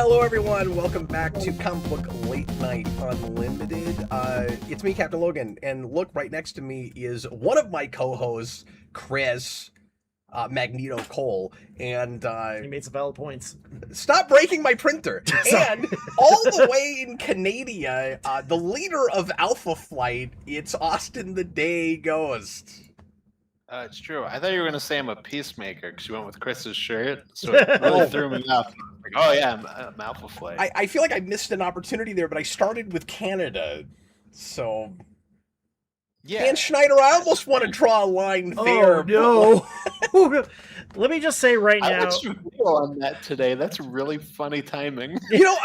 Hello everyone, welcome back to Comic Book Late Night Unlimited. It's me, Captain Logan, and look, right next to me is one of my co-hosts, Chris, Magneto Cole, and he made some valid points. Stop breaking my printer! And all the way in Canada, the leader of Alpha Flight, it's Austin the Day Ghost. It's true. I thought you were going to say I'm a peacemaker because you went with Chris's shirt, so it really threw me off. Like, oh yeah, I'm Alpha Flight. I feel like I missed an opportunity there, but I started with Canada, so... Yeah. Dan Schneider, I almost want to draw a line there. Oh, no. Let me just say right now. I let you go on that today. That's really funny timing. You know,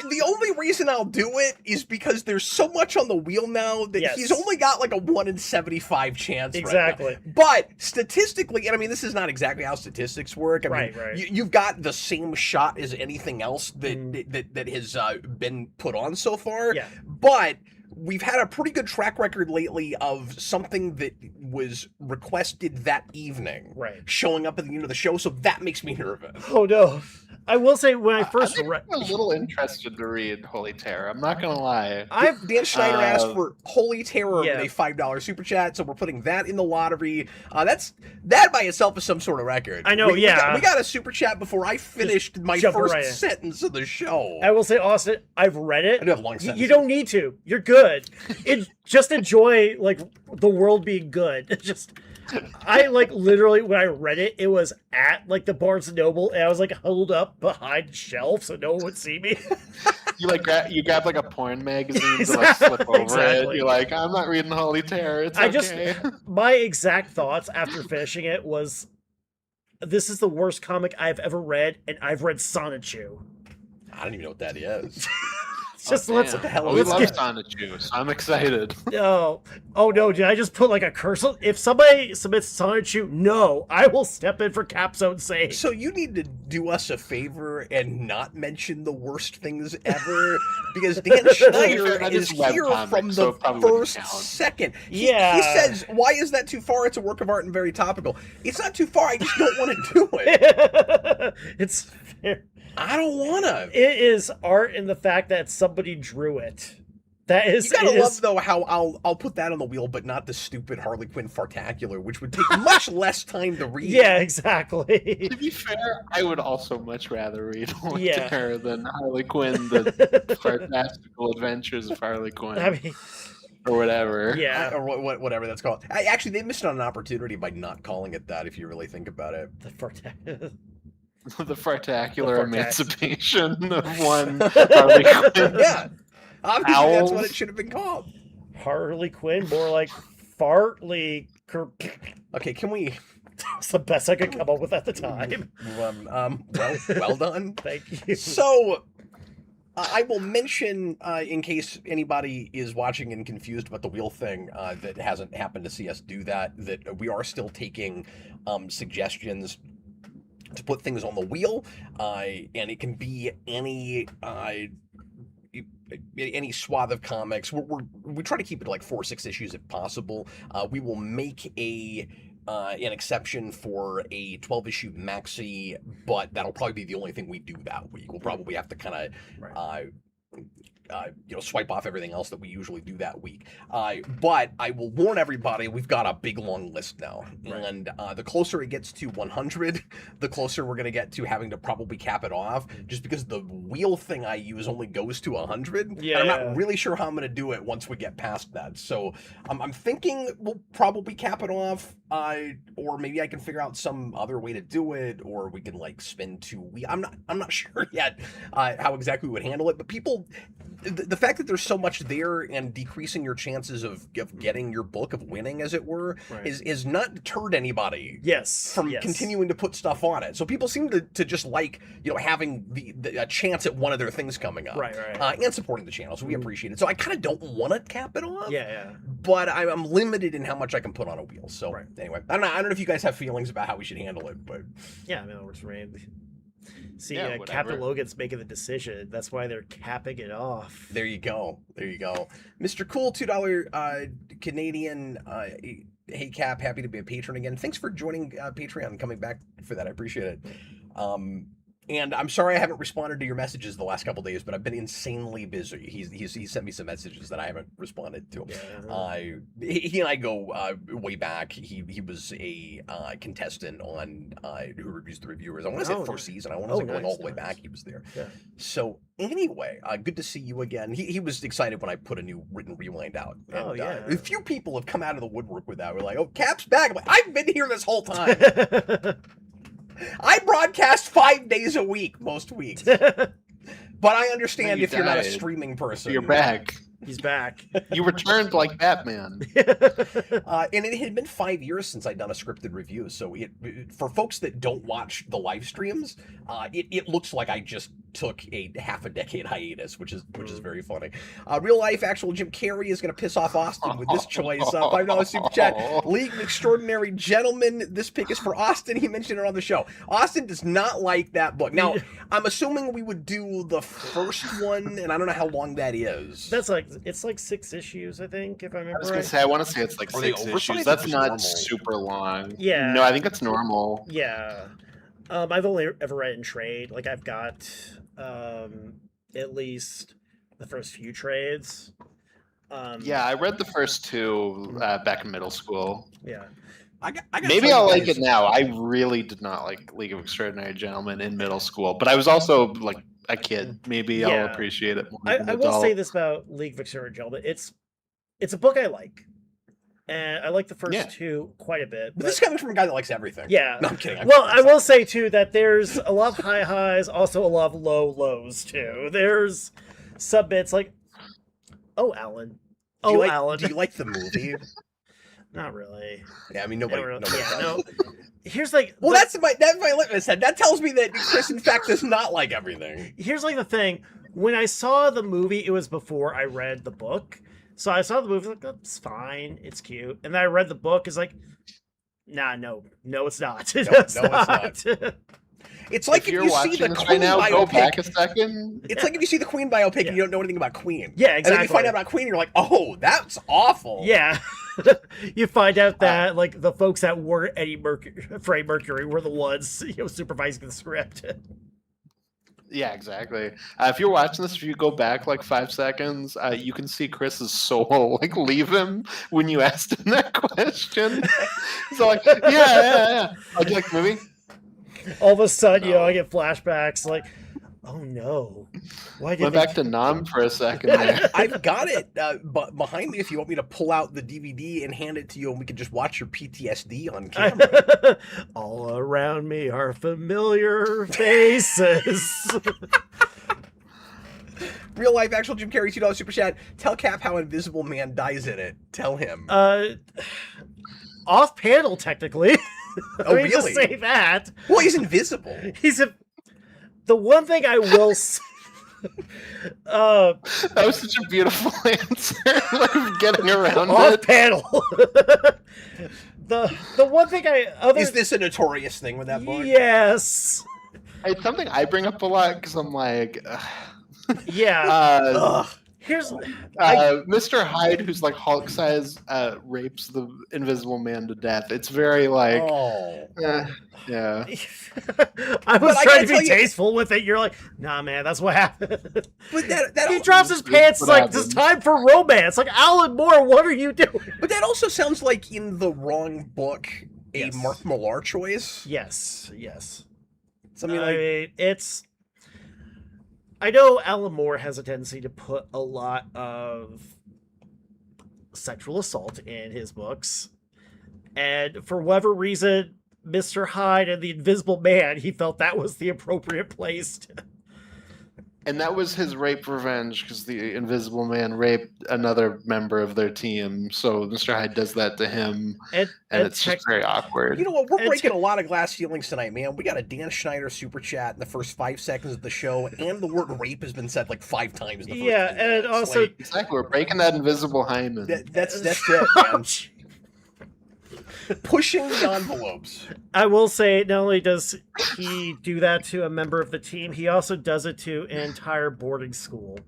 the only reason I'll do it is because there's so much on the wheel now that he's only got like a 1 in 75 chance. Exactly. Right now. But statistically, and I mean, this is not exactly how statistics work. I mean, you've got the same shot as anything else that has been put on so far. Yeah. But we've had a pretty good track record lately of something that was requested that evening showing up at the end of the show, so that makes me nervous. Oh no. I will say when I first read, I'm a little interested to read Holy Terror. I'm not gonna lie. Dan Schneider asked for Holy Terror with a $5 super chat, so we're putting that in the lottery. That by itself is some sort of record. I know. We got a super chat before I finished my first sentence of the show. I will say, Austin, I've read it. I do have long sentences. You don't need to. You're good. Just enjoy like the world being good. I like literally when I read it, it was at like the Barnes and Noble, and I was like huddled up behind the shelf so no one would see me. You grab like a porn magazine to like flip over it. You're like, I'm not reading Holy Terror. It's okay. My exact thoughts after finishing it was, this is the worst comic I've ever read, and I've read Sonichu. I don't even know what that is. Let's love Sonichu, so I'm excited. Oh no, did I just put like a curse? If somebody submits Sonichu, no, I will step in for Capzone sake. So you need to do us a favor and not mention the worst things ever, because Dan Schneider is here from the first second. He says, why is that too far? It's a work of art and very topical. It's not too far, I just don't want to do it. It's fair. I don't wanna. It is art in the fact that somebody drew it. That is. You gotta love though how I'll put that on the wheel, but not the stupid Harley Quinn fartacular, which would take much less time to read. Yeah, exactly. To be fair, I would also much rather read Holy Terror than Harley Quinn, the Fantastical Adventures of Harley Quinn. I mean, or whatever. Yeah. Or whatever that's called. Actually, they missed on an opportunity by not calling it that. If you really think about it. The fartacular. The fartacular emancipation of one Harley Quinn. Yeah, obviously that's what it should have been called. Harley Quinn, more like Fartley. Okay, can we? It's the best I could come up with at the time. Well done. Thank you. So, I will mention, in case anybody is watching and confused about the wheel thing, that hasn't happened to see us do that we are still taking suggestions to put things on the wheel, and it can be any swath of comics. We try to keep it to like 4 or 6 issues if possible. We will make an exception for a 12-issue maxi, but that'll probably be the only thing we do that week. We'll probably have to kind of swipe off everything else that we usually do that week. But I will warn everybody, we've got a big long list now. And the closer it gets to 100, the closer we're going to get to having to probably cap it off, just because the wheel thing I use only goes to 100. Yeah. And I'm not really sure how I'm going to do it once we get past that. So I'm thinking we'll probably cap it off, or maybe I can figure out some other way to do it, or we can like spin 2 weeks. I'm not sure yet how exactly we would handle it, but people... The fact that there's so much there and decreasing your chances of getting your book, of winning, as it were, is not deterred anybody from continuing to put stuff on it. So people seem to just like, having a chance at one of their things coming up. And supporting the channel, so we appreciate it. So I kind of don't want to cap it off. But I'm limited in how much I can put on a wheel. So anyway, I don't know if you guys have feelings about how we should handle it, but... Yeah, I mean, it works for me. See, Captain Logan's making the decision. That's why they're capping it off. There you go. Mr. Cool, $2 Canadian. Hey, Cap, happy to be a patron again. Thanks for joining Patreon and coming back for that. I appreciate it. And I'm sorry I haven't responded to your messages the last couple days, but I've been insanely busy. He's sent me some messages that I haven't responded to. Yeah. He and I go way back. He was a contestant on Who Reviews the Reviewers. I want to say the first season. I want to say going all the way back. He was there. Yeah. So anyway, good to see you again. He was excited when I put a new written rewind out. And, a few people have come out of the woodwork with that. We're like, "Oh, Cap's back." I'm like, "I've been here this whole time." I broadcast 5 days a week most weeks. But I understand if you're not a streaming person. You're back. He's back. You returned like Batman. And it had been 5 years since I'd done a scripted review. So for folks that don't watch the live streams, it looks like I just took a half a decade hiatus, which is very funny. Real life actual Jim Carrey is going to piss off Austin with this choice. $5 super chat. League of Extraordinary Gentlemen. This pick is for Austin. He mentioned it on the show. Austin does not like that book. Now, I'm assuming we would do the first one, and I don't know how long that is. It's like 6 issues, I think, if I remember. I was gonna say, I want to say it's like 6 issues. That's not normal. Super long. Yeah. No, I think it's normal. Yeah. I've only ever read it in trade. Like I've got at least the first few trades. Yeah, I read the first 2 back in middle school. Yeah. Maybe I'll like it now. I really did not like League of Extraordinary Gentlemen in middle school, but I was also like a kid. Maybe I'll appreciate it more. I will say this about League of Extraordinary Gentlemen. It's a book I like. And I like the first 2 quite a bit. But this is coming from a guy that likes everything. Yeah. No, I'm kidding. I will say, too, that there's a lot of high highs, also a lot of low lows, too. There's some bits like, Alan. Alan. Do you like the movie? Not really. Yeah, I mean, nobody does. No. Here's like... Well, that's my litmus head. That tells me that Chris, in fact, does not like everything. Here's like the thing. When I saw the movie, it was before I read the book. So I saw the movie, like, it's fine, it's cute. And then I read the book, it's like, no, it's not. It's not. It's like if you see the Queen biopic. Go back a second. It's like if you see the Queen biopic and you don't know anything about Queen. Yeah, exactly. And then you find out about Queen, and you're like, oh, that's awful. Yeah. You find out that like the folks that were Freddie Mercury were the ones supervising the script. Yeah, exactly. If you're watching this, if you go back like 5 seconds, you can see Chris's soul like leave him when you asked him that question. So like, yeah. Oh, do you like the movie? All of a sudden, I get flashbacks like, oh no. Why did Went back to Nam for a second there. I've got it behind me if you want me to pull out the DVD and hand it to you and we can just watch your PTSD on camera. All around me are familiar faces. Real life actual Jim Carrey $2 super chat. Tell Cap how Invisible Man dies in it. Tell him. Off panel technically. Oh, really? Just say that. Well, he's invisible. The one thing I will say... that was such a beautiful answer. Like getting around off it. panel. The one thing is this a notorious thing with that book? Yes. It's something I bring up a lot because I'm like, yeah. Here's Mr. Hyde, who's like Hulk size, rapes the Invisible Man to death. It's very like, yeah. I was trying to be tasteful with it. You're like, nah, man, that's what happened. But that he drops his pants. It's like, it's time for romance. Like, Alan Moore, what are you doing? But that also sounds like in the wrong book, a Mark Millar choice. Yes. Something it's. I know Alan Moore has a tendency to put a lot of sexual assault in his books. And for whatever reason, Mr. Hyde and the Invisible Man, he felt that was the appropriate place to... And that was his rape revenge because the Invisible Man raped another member of their team. So Mr. Hyde does that to him, and it's just very awkward. You know what? We're breaking a lot of glass ceilings tonight, man. We got a Dan Schneider super chat in the first 5 seconds of the show, and the word rape has been said like 5 times. In the first and also like, exactly, we're breaking that invisible hymen. That's it, man. Pushing the envelopes. I will say, not only does he do that to a member of the team, he also does it to an entire boarding school.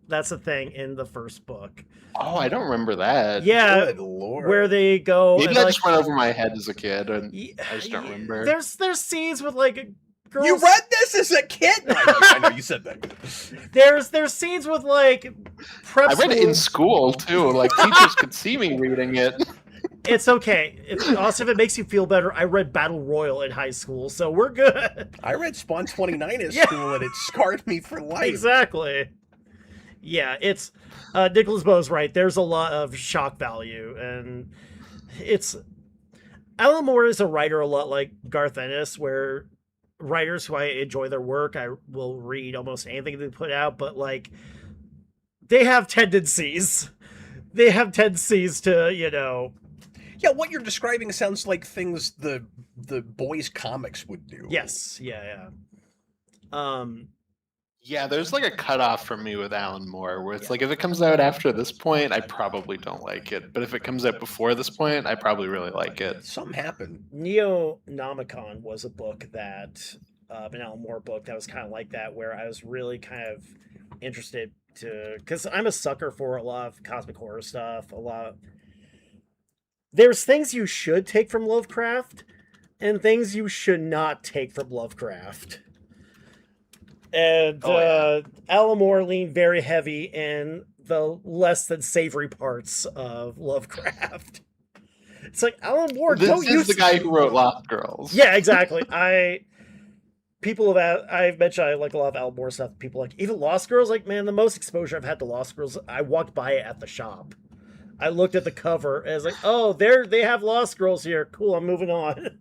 That's a thing in the first book. Oh, I don't remember that. Yeah, good Lord. Where they go. Maybe that just went over my head as a kid, and I just don't remember. There's scenes with like girls. You read this as a kid? I know you said that. There's scenes with like prep I read it in school. school too. Like teachers could see me reading it. It's okay. Also, if it makes you feel better, I read Battle Royal in high school, so we're good. I read Spawn 29 at Yeah. school, and it scarred me for life. Exactly. Yeah, it's Nicholas Bo's right. There's a lot of shock value, and it's Alan Moore is a writer a lot like Garth Ennis, where writers who I enjoy their work, I will read almost anything they put out, but like they have tendencies. They have tendencies to, Yeah, what you're describing sounds like things the boys' comics would do. Yes, yeah. Yeah, there's like a cutoff for me with Alan Moore, where it's like if it comes out after this point, I probably don't like it. But if it comes out before this point, I probably really like it. Something happened. Neonomicon was a book that, an Alan Moore book that was kind of like that, where I was really kind of interested to, because I'm a sucker for a lot of cosmic horror stuff, there's things you should take from Lovecraft and things you should not take from Lovecraft. And Alan Moore leaned very heavy in the less than savory parts of Lovecraft. It's like, Alan Moore, This is the guy who wrote Lost Girls. Yeah, exactly. I've mentioned I like a lot of Alan Moore stuff. People like, even Lost Girls, like, man, the most exposure I've had to Lost Girls, I walked by it at the shop. I looked at the cover and I was like, oh, they have Lost Girls here. Cool, I'm moving on.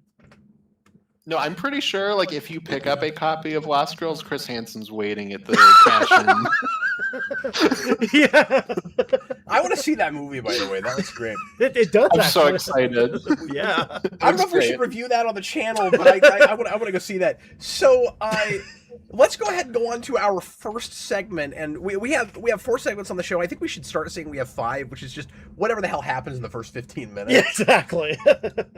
No, I'm pretty sure, like, if you pick up a copy of Lost Girls, Chris Hansen's waiting at the cash-in. Yeah. I want to see that movie, by the way. That looks great. It does. I'm so actually. excited. Yeah. I don't know if we should review that on the channel, but I want to go see that. So let's go ahead and go on to our first segment, and we have 4 segments on the show. I think we should start saying we have 5, which is just whatever the hell happens in the first 15 minutes. Yeah, exactly.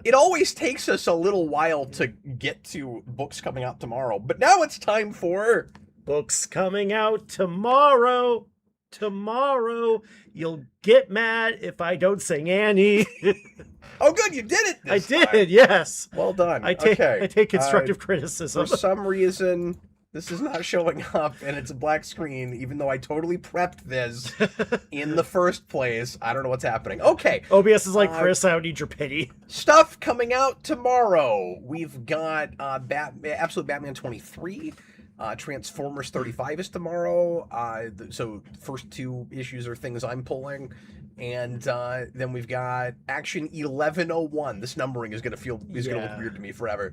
It always takes us a little while to get to books coming out tomorrow, but now it's time for books coming out tomorrow. Tomorrow, you'll get mad if I don't sing Annie. Oh, good, you did it. I did, yes. Well done. I take constructive criticism. For some reason, this is not showing up, and it's a black screen, even though I totally prepped this in the first place. I don't know what's happening. Okay. OBS is like, Chris, I don't need your pity. Stuff coming out tomorrow. We've got Absolute Batman 23. Transformers 35 is tomorrow. So first 2 issues are things I'm pulling. And then we've got Action 1101. This numbering is gonna look weird to me forever.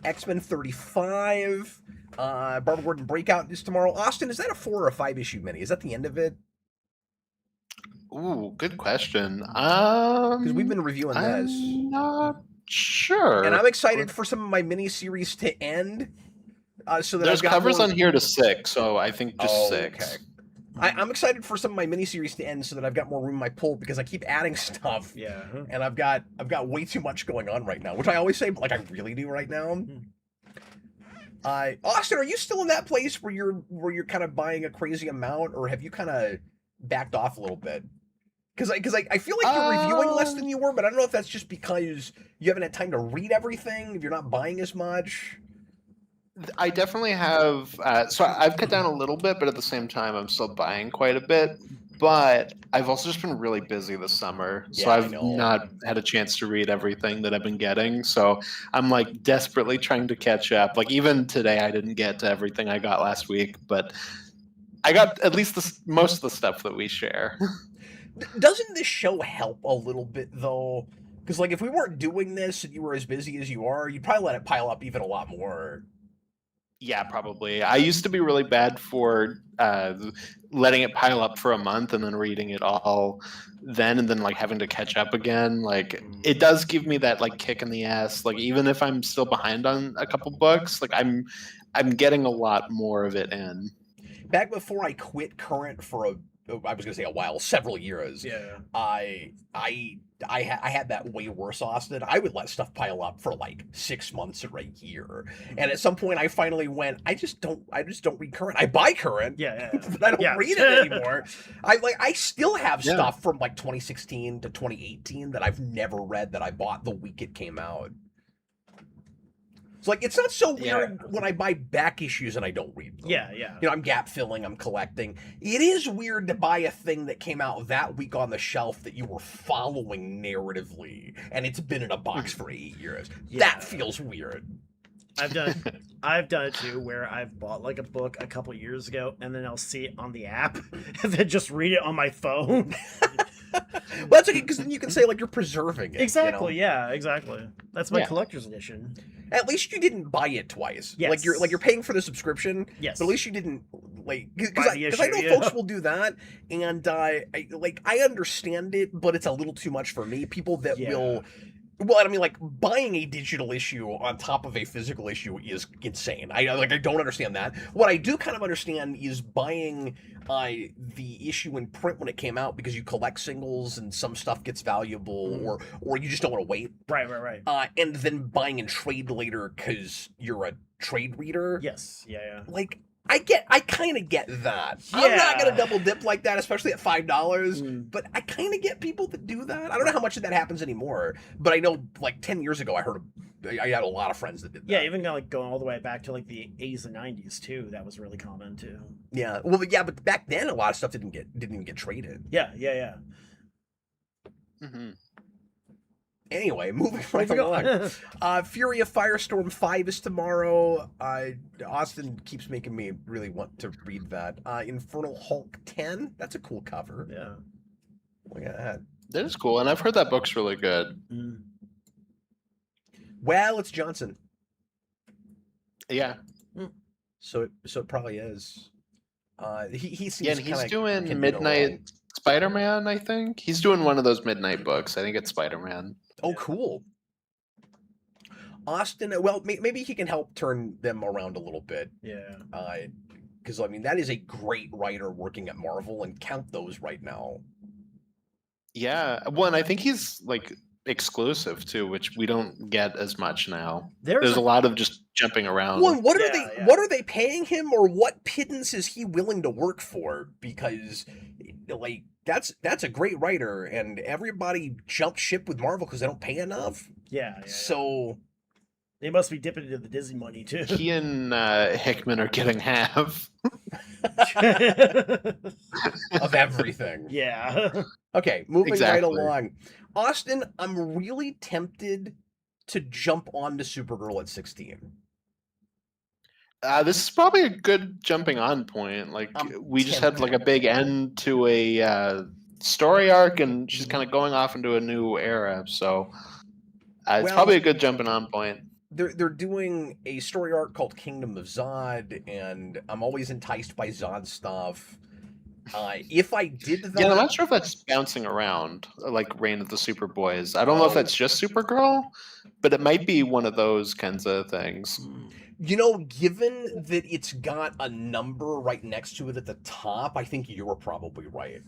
X-Men 35. Barbara Gordon Breakout is tomorrow. Austin, is that a 4 or a 5 issue mini? Is that the end of it? Ooh, good question. Because we've been reviewing this. I'm not sure. And I'm excited for some of my mini series to end. So that there's I've got covers more... on here to 6, so I think just 6. Okay. I'm excited for some of my miniseries to end so that I've got more room in my pull because I keep adding stuff. Yeah. And I've got way too much going on right now, which I always say, but like I really do right now. Austin, are you still in that place where you're kind of buying a crazy amount, or have you kind of backed off a little bit? Because I feel like you're reviewing less than you were, but I don't know if that's just because you haven't had time to read everything, if you're not buying as much. I definitely have. So I've cut down a little bit, but at the same time, I'm still buying quite a bit. But I've also just been really busy this summer, so I've not had a chance to read everything that I've been getting. So I'm like desperately trying to catch up. Like even today, I didn't get to everything I got last week, but I got at least most of the stuff that we share. Doesn't this show help a little bit though? Because like if we weren't doing this and you were as busy as you are, you'd probably let it pile up even a lot more. Yeah, probably. I used to be really bad for letting it pile up for a month and then reading it all then and then like having to catch up again. Like it does give me that like kick in the ass. Like even if I'm still behind on a couple books, like I'm getting a lot more of it in. Back before I quit Current for several years. Yeah. I had that way worse, Austin. I would let stuff pile up for like 6 months or a year, and at some point I finally went. I just don't read Current. I buy Current, but I don't read it anymore. I still have stuff from like 2016 to 2018 that I've never read that I bought the week it came out. It's like it's not so Yeah. weird when I buy back issues and I don't read them. Yeah. You know, I'm gap filling, I'm collecting. It is weird to buy a thing that came out that week on the shelf that you were following narratively, and it's been in a box for 8 years. Yeah. That feels weird. I've done it too, where I've bought like a book a couple years ago, and then I'll see it on the app, and then just read it on my phone. Well, that's okay because then you can say like you're preserving it. Exactly. You know? Yeah. Exactly. That's my Yeah. collector's edition. At least you didn't buy it twice. Yes. You're paying for the subscription. Yes. But at least you didn't Buy because the I know issue, folks yeah. will do that, and I understand it, but it's a little too much for me. People that Yeah. will. Well, I mean, like buying a digital issue on top of a physical issue is insane. I don't understand that. What I do kind of understand is buying the issue in print when it came out because you collect singles and some stuff gets valuable, or you just don't want to wait. Right. And then buying in trade later because you're a trade reader. Yes. Yeah. Like I kind of get that. I'm not Yeah. gonna double dip like that, especially at $5. Mm. But I kind of get people that do that. I don't know how much of that happens anymore, but I know like 10 years ago, I had a lot of friends that did that. Yeah. Even like going all the way back to like the 80s and 90s too. That was really common too. Yeah. Well, yeah, but back then a lot of stuff didn't even get traded. Yeah. Mm-hmm. Anyway, moving right Moving along. on. Fury of Firestorm 5 is tomorrow. Austin keeps making me really want to read that. Infernal Hulk 10. That's a cool cover. Yeah. Look at that. That is cool, and I've heard that book's really good. Mm. Well, it's Johnson, Yeah, so it probably is. He seems yeah, and he's kinda doing can do no Midnight wrong. Spider-Man. I think he's doing one of those Midnight books. I think it's Spider-Man. Oh, cool. Austin, well, maybe he can help turn them around a little bit. Yeah. Because I mean, that is a great writer working at Marvel, and count those right now. Yeah, well, and I think he's like exclusive too, which we don't get as much now. There's a lot of just jumping around. Well, what are Yeah, they? yeah. What are they paying him, or what pittance is he willing to work for? Because, like, that's a great writer, and everybody jumped ship with Marvel because they don't pay enough. Yeah. So They must be dipping into the Disney money too. He and Hickman are getting half. of everything. Yeah. Okay, moving right Exactly. along. Austin, I'm really tempted to jump onto Supergirl at 16. This is probably a good jumping on point. Like we just had like a big end to a story arc, and she's kind of going off into a new era. So it's Well- probably a good jumping on point. They're doing a story arc called Kingdom of Zod, and I'm always enticed by Zod stuff. If I did that, Yeah, I'm not sure if that's bouncing around like Reign of the Superboys. I don't know if that's just Supergirl, but it might be one of those kinds of things. you know, given that it's got a number right next to it at the top, I think you're probably right.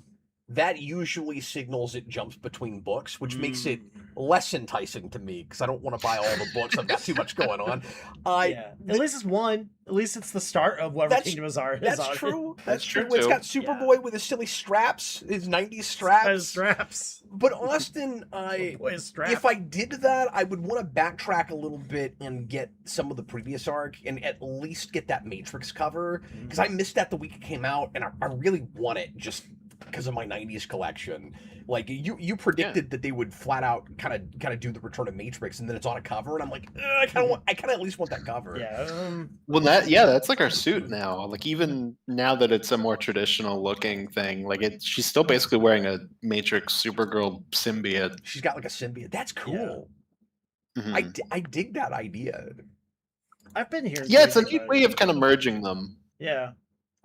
That usually signals it jumps between books, which makes it less enticing to me because I don't want to buy all the books. I've got too much going on. Yeah. At least it's one. At least it's the start of whatever That's- Kingdom of Zard is That's on. true. That's true, It's too. got Superboy with his silly straps, his 90s straps. Has straps. But Austin, Boy, straps. if I did that, I would want to backtrack a little bit and get some of the previous arc and at least get that Matrix cover because I missed that the week it came out, and I really want it just because of my 90s collection. Like you predicted that they would flat out kind of do the Return of Matrix, and then it's on a cover, and I'm like, I kind of at least want that cover. Yeah. Well, that's like our suit now. Like even now that it's a more traditional looking thing, like she's still basically wearing a Matrix Supergirl symbiote. She's got like a symbiote. That's cool. Mhm. I dig that idea. I've been hearing. Yeah, it's a great neat things way about- of kind of merging them. Yeah.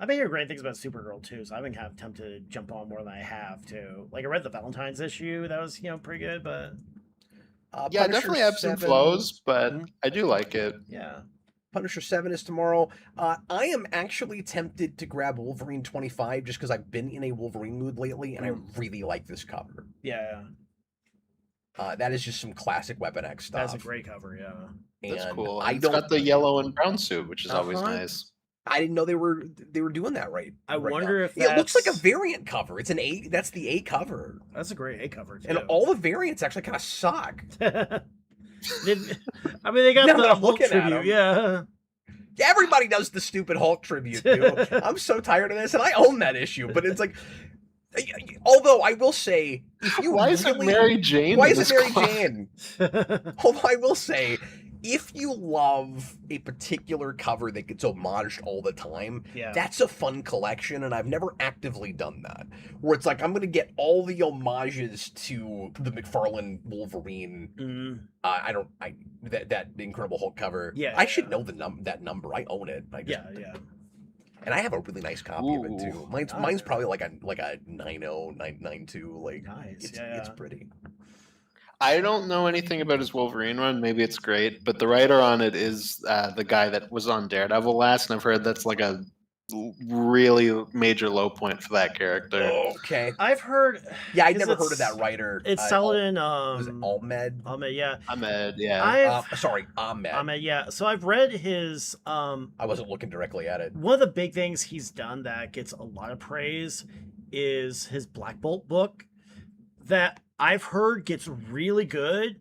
I've been hearing great things about Supergirl too, so I've been kind of tempted to jump on more than I have too. Like I read the Valentine's issue, that was pretty good, but Yeah, Punisher definitely ebbs and 7 flows, but Mhm. I do like it. yeah. Punisher 7 is tomorrow. I am actually tempted to grab Wolverine 25 just because I've been in a Wolverine mood lately, and I really like this cover. Yeah. That is just some classic Weapon X stuff. That's a great cover, yeah. That's And cool. I It's don't. got the yellow and brown suit, which is always Uh-huh. nice. I didn't know they were doing that right. I right wonder now. if it looks like a that's- variant cover. It's an A. That's the A cover, That's a great A cover too. and all the variants actually kind of suck. I mean, they got Now that the I'm Hulk looking at tribute, him. yeah. Everybody does the stupid Hulk tribute, dude. I'm so tired of this, and I own that issue. But it's like, although I will say, if you Why is it really, Mary Jane? why in is it this Mary club? Jane? Although I will say, if you love a particular cover that gets homaged all the time, Yeah. that's a fun collection, and I've never actively done that. Where it's like, I'm going to get all the homages to the McFarlane Wolverine. Mm. That Incredible Hulk cover. Yeah, I should yeah. know that number. I own it. I just, Yeah. and I have a really nice copy of it too. Ooh, Mine's nice. probably like a 992. Like Nice. it's pretty. I don't know anything about his Wolverine run. Maybe it's great, but the writer on it is the guy that was on Daredevil last, and I've heard that's like a really major low point for that character. Okay. I've heard. Yeah, I'd 'cause never heard of that writer. It's Saladin. Was it Ahmed? Ahmed, yeah. Ahmed, yeah. Sorry, Ahmed. Ahmed, yeah. So I've read his. I wasn't looking directly at it. One of the big things he's done that gets a lot of praise is his Black Bolt book, that I've heard gets really good.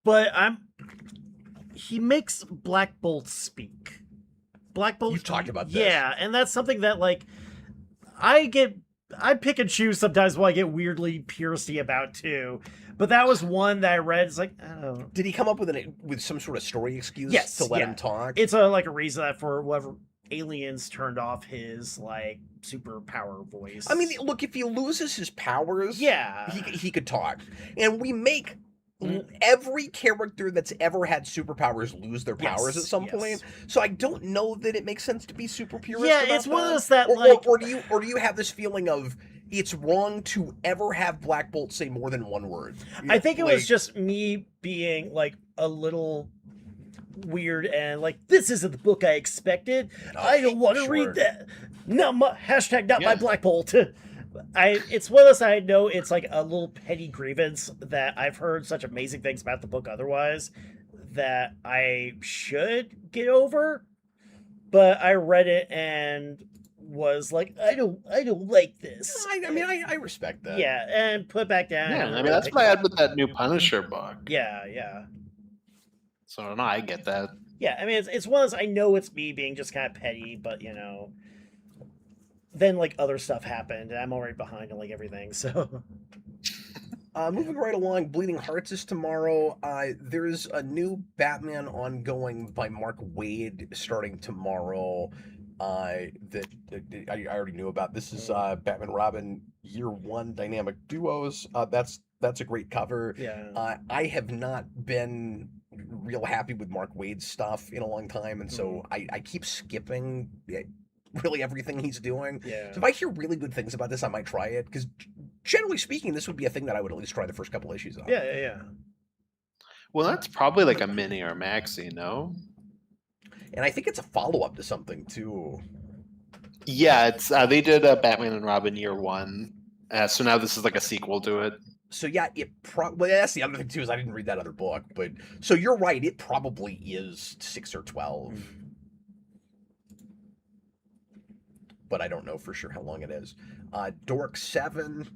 But he makes Black Bolt speak. Black Bolt. You've talked about this. Yeah, and that's something that like I pick and choose sometimes what I get weirdly piercedy about too. But that was one that I read. It's like, oh. Did he come up with some sort of story excuse Yes, to let yeah. him talk? It's a reason that for whatever aliens turned off his like superpower voice. I mean, look, if he loses his powers, yeah, he could talk, and we make every character that's ever had superpowers lose their powers at some point. So I don't know that it makes sense to be super purist. Yeah, about it's one of that. those that or do you have this feeling of it's wrong to ever have Black Bolt say more than one word? I think it was just me being like a little weird and like, this isn't the book I expected. I don't want to read that. No, hashtag not my Black Bolt. It's one of those I know it's like a little petty grievance that I've heard such amazing things about the book otherwise that I should get over, but I read it and was like, I don't like this. I mean, I respect that. Yeah, and put it back down. Yeah, I mean that's what I had with that new Punisher book. Yeah. So no, I get that. Yeah, I mean it's one of those I know it's me being just kind of petty, but you know. Then like other stuff happened and I'm already behind on like everything, so moving right along, Bleeding Hearts is tomorrow. There's a new Batman ongoing by Mark Waid starting tomorrow. That I already knew about. This is Batman Robin Year 1 Dynamic Duos. That's a great cover. Yeah. I have not been real happy with Mark Waid's stuff in a long time, and so I keep skipping really everything he's doing. Yeah. So if I hear really good things about this, I might try it, because generally speaking, this would be a thing that I would at least try the first couple issues of. Yeah. Well, that's probably like a mini or maxi, no? And I think it's a follow-up to something too. Yeah, it's they did Batman and Robin Year 1, so now this is like a sequel to it. So yeah, well, that's the other thing too, is I didn't read that other book, but so you're right, it probably is 6 or 12. But I don't know for sure how long it is. Dork 7.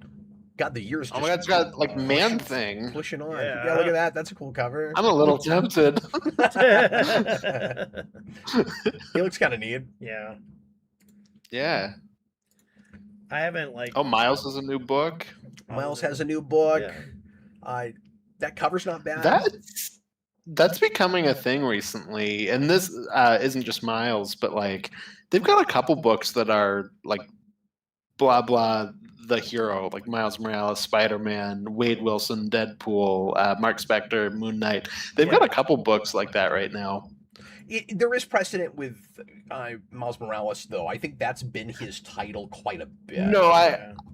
God, the year's just... Oh my god, it's got like Man-Thing. Pushing on. Yeah. Yeah, look at that. That's a cool cover. I'm a little tempted. He looks kind of neat. Yeah. Yeah. I haven't like Oh, Miles has a new book. Miles has a new book. Yeah. That cover's not bad. That's becoming a thing recently, and this isn't just Miles, but like they've got a couple books that are like blah blah the hero, like Miles Morales, Spider-Man, Wade Wilson, Deadpool, Mark Spector, Moon Knight. They've got a couple books like that right now. There is precedent with Miles Morales, though. I think that's been his title quite a bit. No,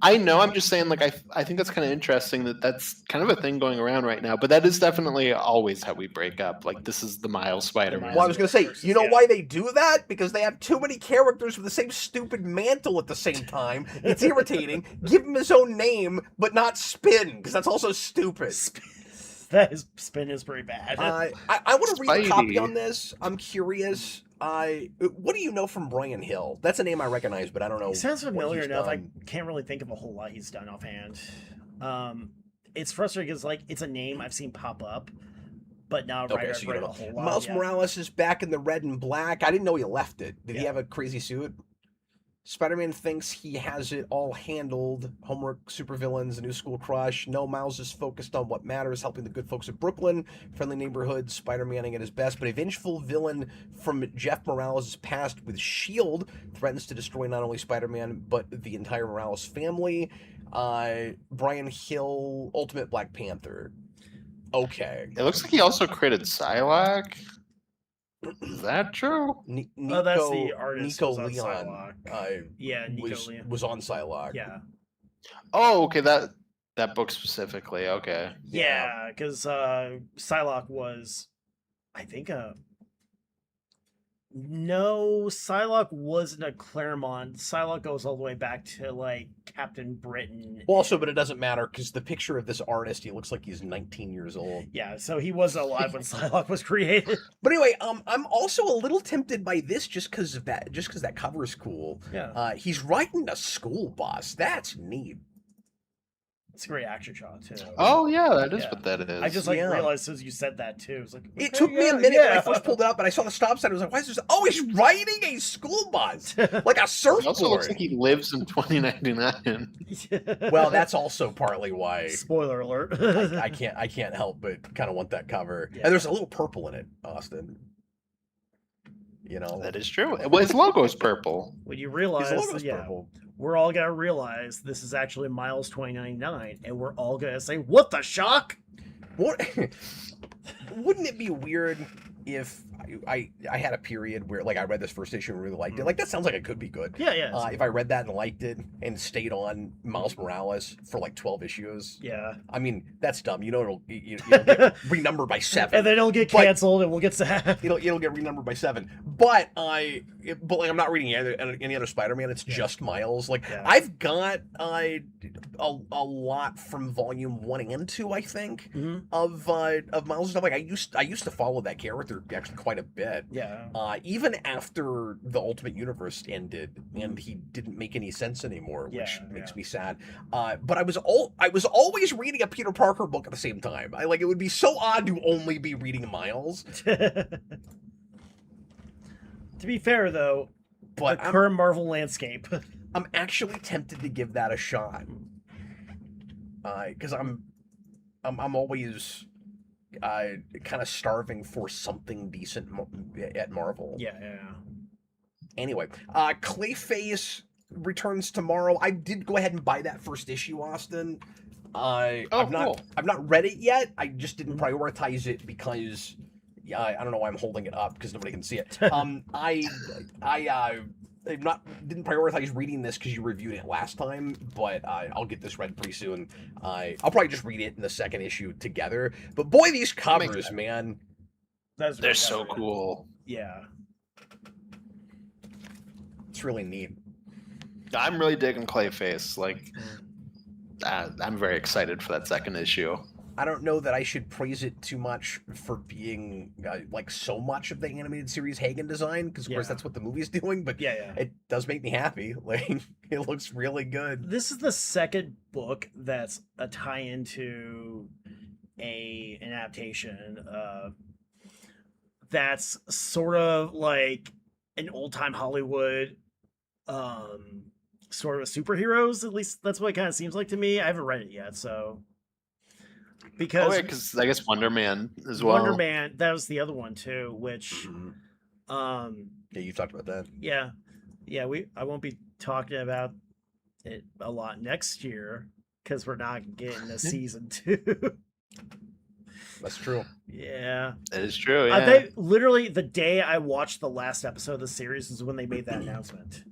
I know. I'm just saying, like, I think that's kind of interesting that that's kind of a thing going around right now. But that is definitely always how we break up. Like, this is the Miles Spider-Man. Well, I was going to say, you know why they do that? Because they have too many characters with the same stupid mantle at the same time. It's irritating. Give him his own name, but not Spin, because that's also stupid. that Spin is pretty bad. I want to read a copy Spidey. on this. I'm curious. What do you know from Brian Hill? That's a name I recognize, but I don't know. It sounds what familiar he's enough. I done. can't really think of a whole lot he's done offhand. it's frustrating because like it's a name I've seen pop up, but not Okay, right. so you Right don't a whole lot. Miles Yeah. Morales is back in the red and black. I didn't know he left it. Did he Yeah. have a crazy suit? Spider-Man thinks he has it all handled. Homework, supervillains, a new school crush. No, Miles is focused on what matters, helping the good folks of Brooklyn. Friendly neighborhood, Spider-Maning at his best. But a vengeful villain from Jeff Morales' past with S.H.I.E.L.D. threatens to destroy not only Spider-Man, but the entire Morales family. Brian Hill, Ultimate Black Panther. Okay. It looks like he also created Psylocke. Is that true? Oh, that's the artist Nico who's on Leon Psylocke. Yeah, Nico Leon. was on Psylocke. Yeah. Oh, okay. That book specifically. Okay. Yeah, because Psylocke was, I think, no, Psylocke wasn't a Claremont. Psylocke goes all the way back to like Captain Britain. Well, also, but it doesn't matter because the picture of this artist, he looks like he's 19 years old. Yeah, so he wasn't alive when Psylocke was created. But anyway, I'm also a little tempted by this just because that cover is cool. Yeah. He's riding a school bus. That's neat. It's a great action shot too. Oh yeah, that is Yeah. what that is. I just like Yeah. realized as you said that too. It's like It okay, took me a yeah, minute when I yeah. first pulled it up, but I saw the stop sign. I was like, "Why is this?" Oh, he's riding a school bus, like a It surfboard. also looks like he lives in 2099. Well, that's also partly why Spoiler alert. I can't help but kind of want that cover. Yeah. And there's a little purple in it, Austin. You know, That is true. Well, his logo is purple. When you his realize, logo's yeah, purple. we're all gonna realize this is actually Miles 2099, and we're all gonna say, "What the shock?" What? Wouldn't it be weird if I had a period where like I read this first issue and really liked it? Like that sounds like it could be good. Yeah, yeah, If I read that and liked it and stayed on Miles Morales for like 12 issues, yeah. I mean that's dumb. You know it'll get renumbered by 7. And then it'll get But- canceled, and we'll get sad. It'll get renumbered by 7. But like I'm not reading any other Spider-Man. It's just Miles. Like Yeah. I've got a lot from volume 1 and 2, I think, Mhm. of Miles and stuff. Like I used to follow that character actually quite a bit. Yeah. Even after the Ultimate Universe ended and he didn't make any sense anymore, which Yeah, makes yeah. me sad. But I was always reading a Peter Parker book at the same time. It would be so odd to only be reading Miles. To be fair, though, But the current Marvel landscape. I'm actually tempted to give that a shot. Because I'm always kind of starving for something decent at Marvel. Yeah, yeah. Anyway, Clayface returns tomorrow. I did go ahead and buy that first issue, Austin. I've not read it yet. I just didn't prioritize it because I don't know why I'm holding it up because nobody can see it. Didn't prioritize reading this because you reviewed it last time, but I'll get this read pretty soon. I'll probably just read it in the second issue together. But boy, these covers, man, They're so cool. Yeah. it's really neat. I'm really digging Clayface. Like, I'm very excited for that second issue. I don't know that I should praise it too much for being like so much of the animated series Hagen design, because of course Yeah. that's what the movie's doing. But Yeah, yeah. it does make me happy. Like it looks really good. This is the second book that's a tie-in to an adaptation that's sort of like an old-time Hollywood sort of superheroes. At least that's what it kind of seems like to me. I haven't read it yet, so because I guess Wonder Man as well. Wonder Man, that was the other one too, which Yeah, you talked about that. yeah, I won't be talking about it a lot next year because we're not getting a season 2. That's true. Yeah. That is true. Yeah. They literally the day I watched the last episode of the series is when they made that announcement.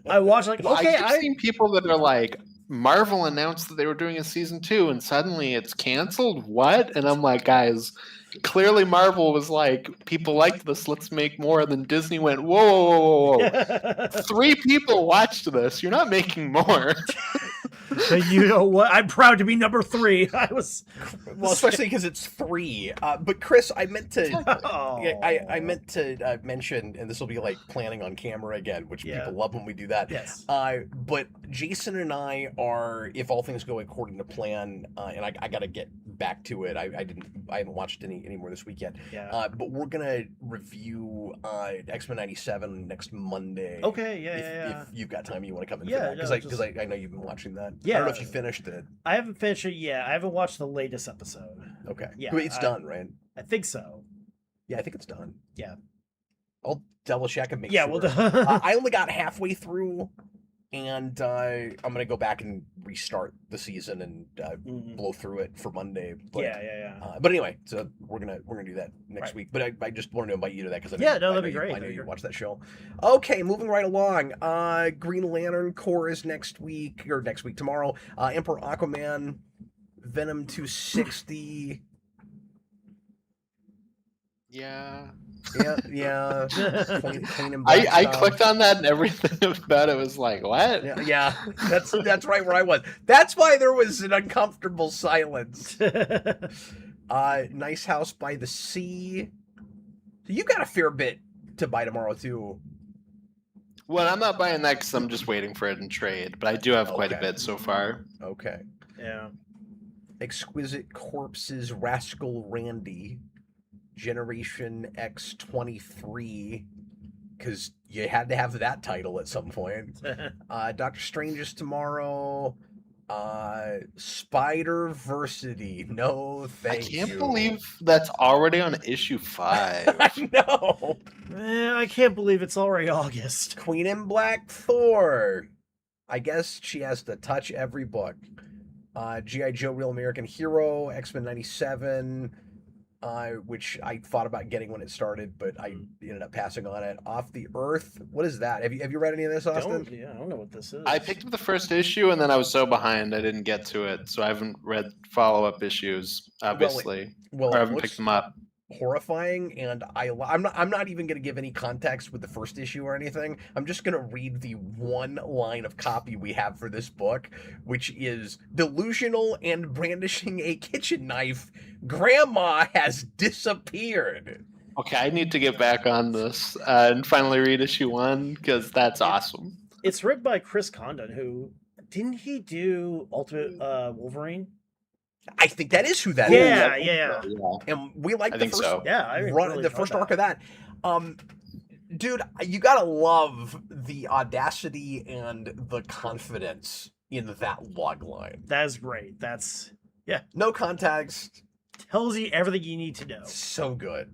I watched like Well, okay, I've seen people that are like, Marvel announced that they were doing a season 2 and suddenly it's canceled. What? And I'm like, guys, clearly Marvel was like, people liked this, let's make more. And then Disney went, whoa. 3 people watched this. You're not making more. But you know what? I'm proud to be number 3. I was Well, especially because it's 3. But Chris, I meant to. Oh. I meant to mention, and this will be like planning on camera again, which Yeah. people love when we do that. Yes. But Jason and I are, if all things go according to plan, and I got to get back to it. I haven't watched any more this week yet. Yeah. But we're gonna review X-Men '97 next Monday. Okay. Yeah. If you've got time, you want to come in Yeah, for that, no, because I know you've been watching that. Yeah. I don't know if you finished it. I haven't finished it yet. I haven't watched the latest episode. Okay. Yeah, But it's done, right? I think so. Yeah, I think it's done. Yeah. I'll double check and make Yeah. sure. Well. I only got halfway through, and I'm gonna go back and restart the season and Mhm. blow through it for Monday. But, Yeah. but anyway, so we're gonna do that next Right. week. But I just wanted to invite you to that because Yeah, no, that'd be great. I know you watch that show. Okay, moving right along. Green Lantern Corps is next week tomorrow. Emperor Aquaman, Venom 260. Yeah. Yeah. Clean and I Black clicked on that and everything about it was like, what? Yeah, that's right where I was. That's why there was an uncomfortable silence. Nice House by the Sea. You got a fair bit to buy tomorrow too. Well, I'm not buying that because I'm just waiting for it in trade, but I do have quite a Okay. bit so far. Okay. Yeah. Exquisite Corpses, Rascal Randy, Generation X-23, because you had to have that title at some point. Doctor Strange is tomorrow. Spider-Versity. No, thank you. I can't believe that's already on issue 5. I know. I can't believe it's already August. Queen in Black Thor. I guess she has to touch every book. G.I. Joe Real American Hero, X-Men 97, which I thought about getting when it started, but I ended up passing on it. Off the Earth. What is that? Have you read any of this, Austin? I don't know what this is. I picked up the first issue and then I was so behind I didn't get to it, so I haven't read follow-up issues, obviously. Well, Or I it haven't looks picked them up. horrifying, and I'm not even going to give any context with the first issue or anything. I'm just going to read the one line of copy we have for this book, which is delusional and brandishing a kitchen knife. Grandma has disappeared. Okay, I need to get back on this and finally read issue 1 because that's awesome. It's written by Chris Condon, who didn't he do Ultimate Wolverine? I think that is who that is. Yeah. And we like I the think first so. Yeah, I run, really the enjoyed first that. arc of that. Dude, you gotta love the audacity and the confidence in that log line. That is great. That's No context. tells you everything you need to know. So good.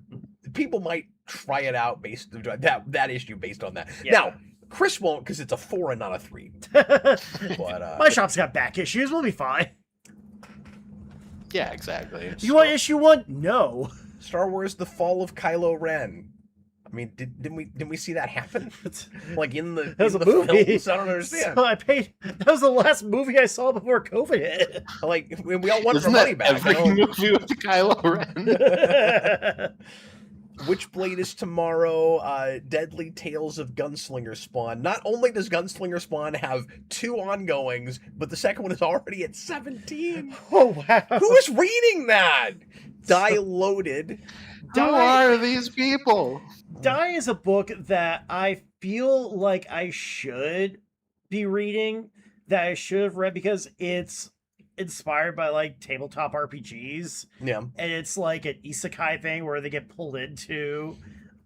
People might try it out based that issue based on that. Yeah. Now, Chris won't because it's a 4 and not a 3. But My shop's got back issues. We'll be fine. Yeah, exactly. You want issue 1? No. Star Wars: The Fall of Kylo Ren. I mean, didn't we see that happen? Like in the That was in a the movie. films? I don't understand. So I paid. That was the last movie I saw before COVID hit. Like we all wanted Isn't our money that back. every I don't- movie with Kylo Ren? Witchblade is tomorrow. Deadly Tales of Gunslinger Spawn. Not only does Gunslinger Spawn have 2 ongoings, but the second one is already at 17. Oh wow! Who is reading that? Die Loaded. Who are these people? Die is a book that I feel like I should be reading, that I should have read because it's inspired by like tabletop RPGs, Yeah. and it's like an isekai thing where they get pulled into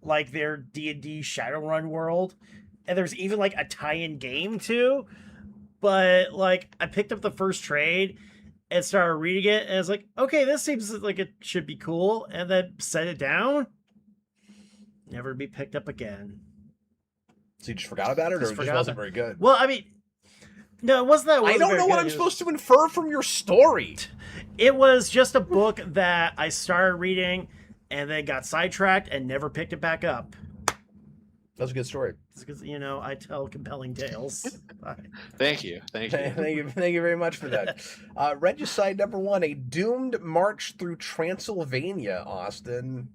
like their D&D Shadowrun world, and there's even like a tie-in game too. But like I picked up the first trade and started reading it, and I was like, okay, this seems like it should be cool, and then set it down. Never to be picked up again. So you just forgot about it, or Just it just forgot wasn't about very good? Well, I mean, no, it wasn't that. It I wasn't don't very know what good. I'm It was- supposed to infer from your story. It was just a book that I started reading and then got sidetracked and never picked it back up. That's a good story. Because, you know, I tell compelling tales. Thank you. Thank you very much for that. Regicide #1, A Doomed March Through Transylvania, Austin.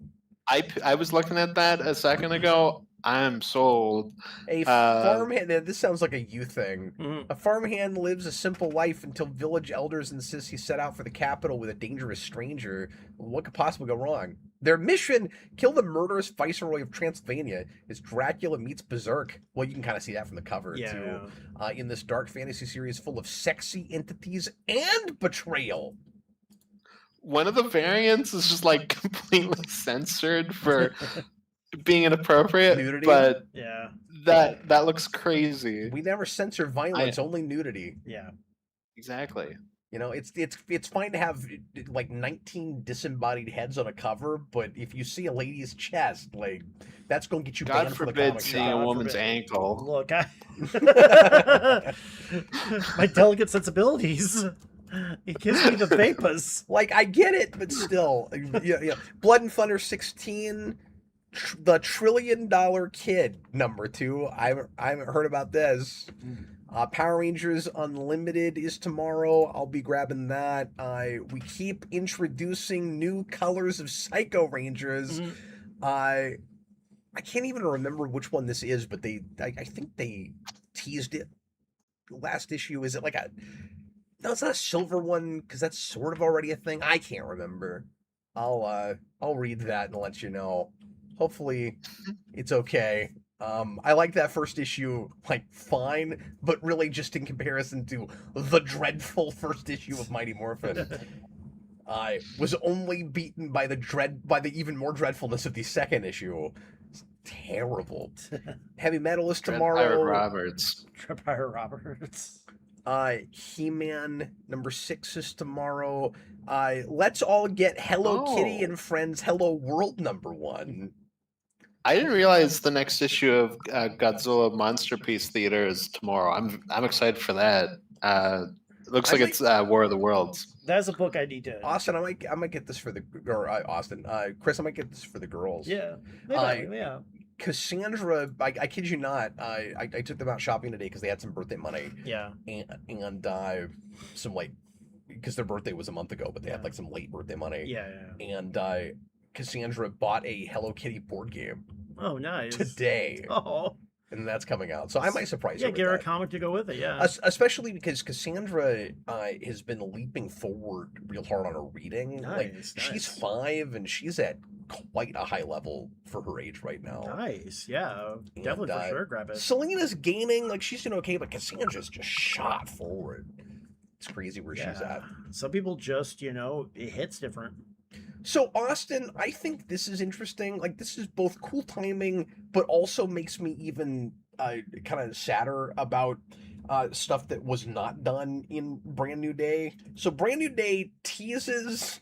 I was looking at that a second ago. I'm sold. A farmhand. This sounds like a you thing. Mhm. A farmhand lives a simple life until village elders insist he set out for the capital with a dangerous stranger. What could possibly go wrong? Their mission: kill the murderous viceroy of Transylvania as Dracula meets Berserk. Well, you can kind of see that from the cover too. In this dark fantasy series full of sexy entities and betrayal. One of the variants is just like completely censored for being inappropriate, Nudity? but Yeah. that looks crazy. We never censor violence, only nudity. Yeah. Exactly. You know, it's fine to have like 19 disembodied heads on a cover, but if you see a lady's chest, like that's gonna get you God banned for the forbid comic seeing shop. a woman's ankle. Look, my delicate sensibilities. It gives me the vapors. Like I get it, but still, yeah. Blood and Thunder 16, the $1 trillion kid #2. I haven't heard about this. Power Rangers Unlimited is tomorrow. I'll be grabbing that. We keep introducing new colors of Psycho Rangers. I can't even remember which one this is, but I think they teased it last issue. Is it like a... No, it's not a silver one because that's sort of already a thing. I can't remember. I'll read that and let you know. Hopefully, it's okay. I like that first issue, like fine, but really just in comparison to the dreadful first issue of Mighty Morphin. I was only beaten by the even more dreadfulness of the second issue. It's terrible. Heavy Metal is tomorrow. Trepire Roberts. He-Man #6 is tomorrow. Let's all get Hello Kitty and Friends Hello World #1. I didn't realize the next issue of Godzilla Monster Piece Theater is tomorrow. I'm excited for that. It looks like it's War of the Worlds. That's a book I need to. Austin, I might get this for the Chris, I might get this for the girls. Yeah. Yeah. Cassandra, I kid you not, I took them out shopping today because they had some birthday money. Yeah. And some like, because their birthday was a month ago, but they had like some late birthday money. Yeah. And Cassandra bought a Hello Kitty board game. Oh, nice. Today. Oh. And that's coming out. So I might surprise her. Yeah, get her a comic to go with it, yeah. Especially because Cassandra has been leaping forward real hard on her reading. She's 5 and she's at quite a high level for her age right now. Nice, yeah. Definitely for sure grab it. Selena's gaining, like she's doing okay, but Cassandra's just shot forward. It's crazy where she's at. Some people just, it hits different. So Austin, I think this is interesting. Like this is both cool timing, but also makes me even kind of sadder about stuff that was not done in Brand New Day. So Brand New Day teases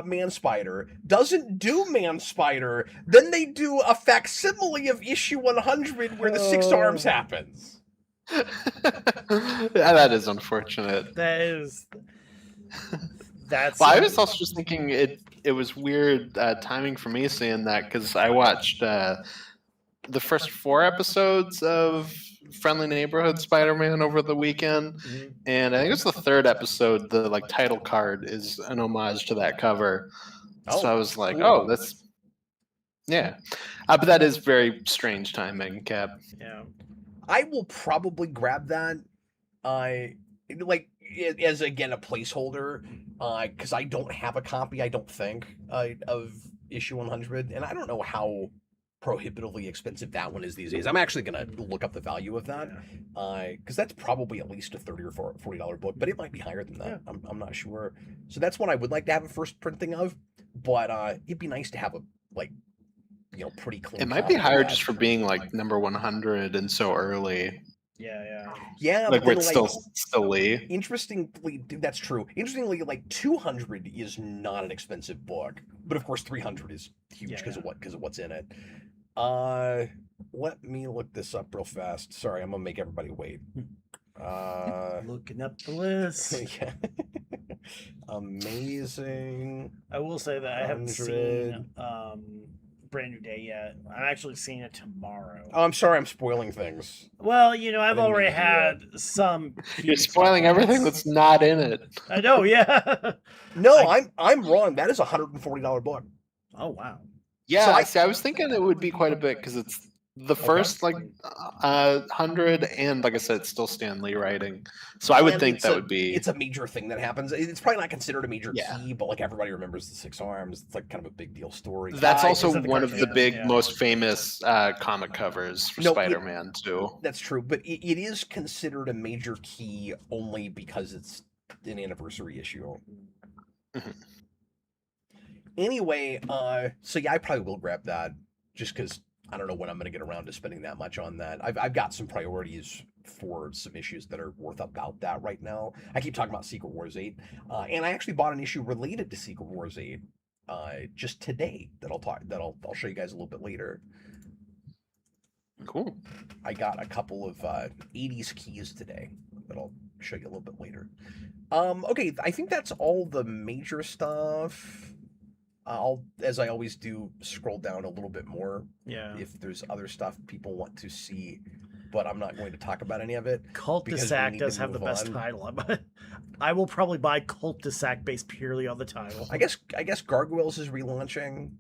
Man Spider, doesn't do Man Spider, then they do a facsimile of issue 100 where the 6 arms happens. That is unfortunate. That's. Well, I was also just thinking it was weird timing for me seeing that because I watched the first 4 episodes of Friendly Neighborhood Spider-Man over the weekend, and I think it's the 3rd episode. The title card is an homage to that cover, so I was like, "Oh, that's but that is very strange timing, Cap." Yeah, I will probably grab that. As again a placeholder, because I don't have a copy. I don't think of issue 100, and I don't know how prohibitively expensive that one is these days. I'm actually gonna look up the value of that, because that's probably at least a $30 or $40 book, but it might be higher than that. Yeah. I'm not sure. So that's one I would like to have a first printing of, but it'd be nice to have a pretty clean. It might be higher just for being number 100 and so early. Yeah. Where it's still Lee. Interestingly, that's true. Interestingly, 200 is not an expensive book, but of course 300 is huge because of what's in it. Let me look this up real fast. Sorry, I'm gonna make everybody wait. Looking up the list. Yeah. Amazing. I will say that I haven't seen Brand New Day yet. I'm actually seeing it tomorrow. Oh, I'm sorry, I'm spoiling things. Well, I've already had some. You're spoiling everything that's not in it. I know, yeah. No, I'm wrong. That is a $140 book. Oh wow. Yeah, see, I was thinking it would be quite a bit because it's the first like 100, and like I said, it's still Stan Lee writing. So I would And think that would be it's a major thing that happens. It's probably not considered a major Yeah. key, but like everybody remembers the Six Arms. It's like kind of a big deal story. That's also is it the one of the cartoon? big, Yeah. most famous comic covers for No, Spider-Man too. That's true, but it is considered a major key only because it's an anniversary issue. Mhm. Anyway, so yeah, I probably will grab that just because I don't know when I'm going to get around to spending that much on that. I've got some priorities for some issues that are worth about that right now. I keep talking about Secret Wars 8, and I actually bought an issue related to Secret Wars 8 just today that I'll show you guys a little bit later. Cool. I got a couple of 80s keys today that I'll show you a little bit later. Okay, I think that's all the major stuff. I'll, as I always do, scroll down a little bit more Yeah. if there's other stuff people want to see, but I'm not going to talk about any of it. Cult de because we Sac need does to have the move best on. title. I will probably buy Cult de Sac based purely on the title. I guess Gargoyles is relaunching,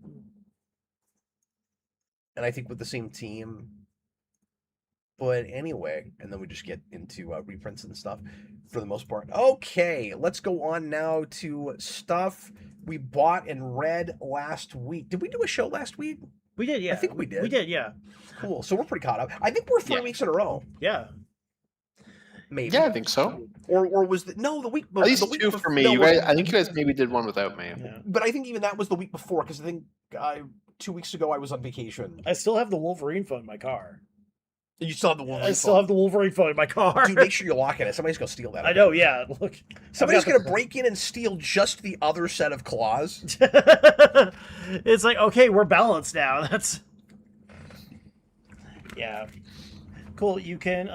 and I think with the same team. But anyway, and then we just get into reprints and stuff for the most part. Okay, let's go on now to stuff we bought and read last week. Did we do a show last week? We did, yeah. I think we did. We did, yeah. Cool. So we're pretty caught up. I think we're 3 Yeah. weeks in a row. Yeah. Maybe. Yeah, I think so. Or was the week? At least the week two for me. no, You guys, I think you guys maybe did one without me. Yeah. But I think even that was the week before because I think 2 weeks ago I was on vacation. I still have the Wolverine phone in my car. You still have the Wolverine I still have the Wolverine phone in my car. Dude, make sure you lock it. Somebody's gonna steal that. I know, yeah. Look. Somebody's I've got gonna break in and steal just the other set of claws. It's like, okay, we're balanced now. That's yeah. Cool. You can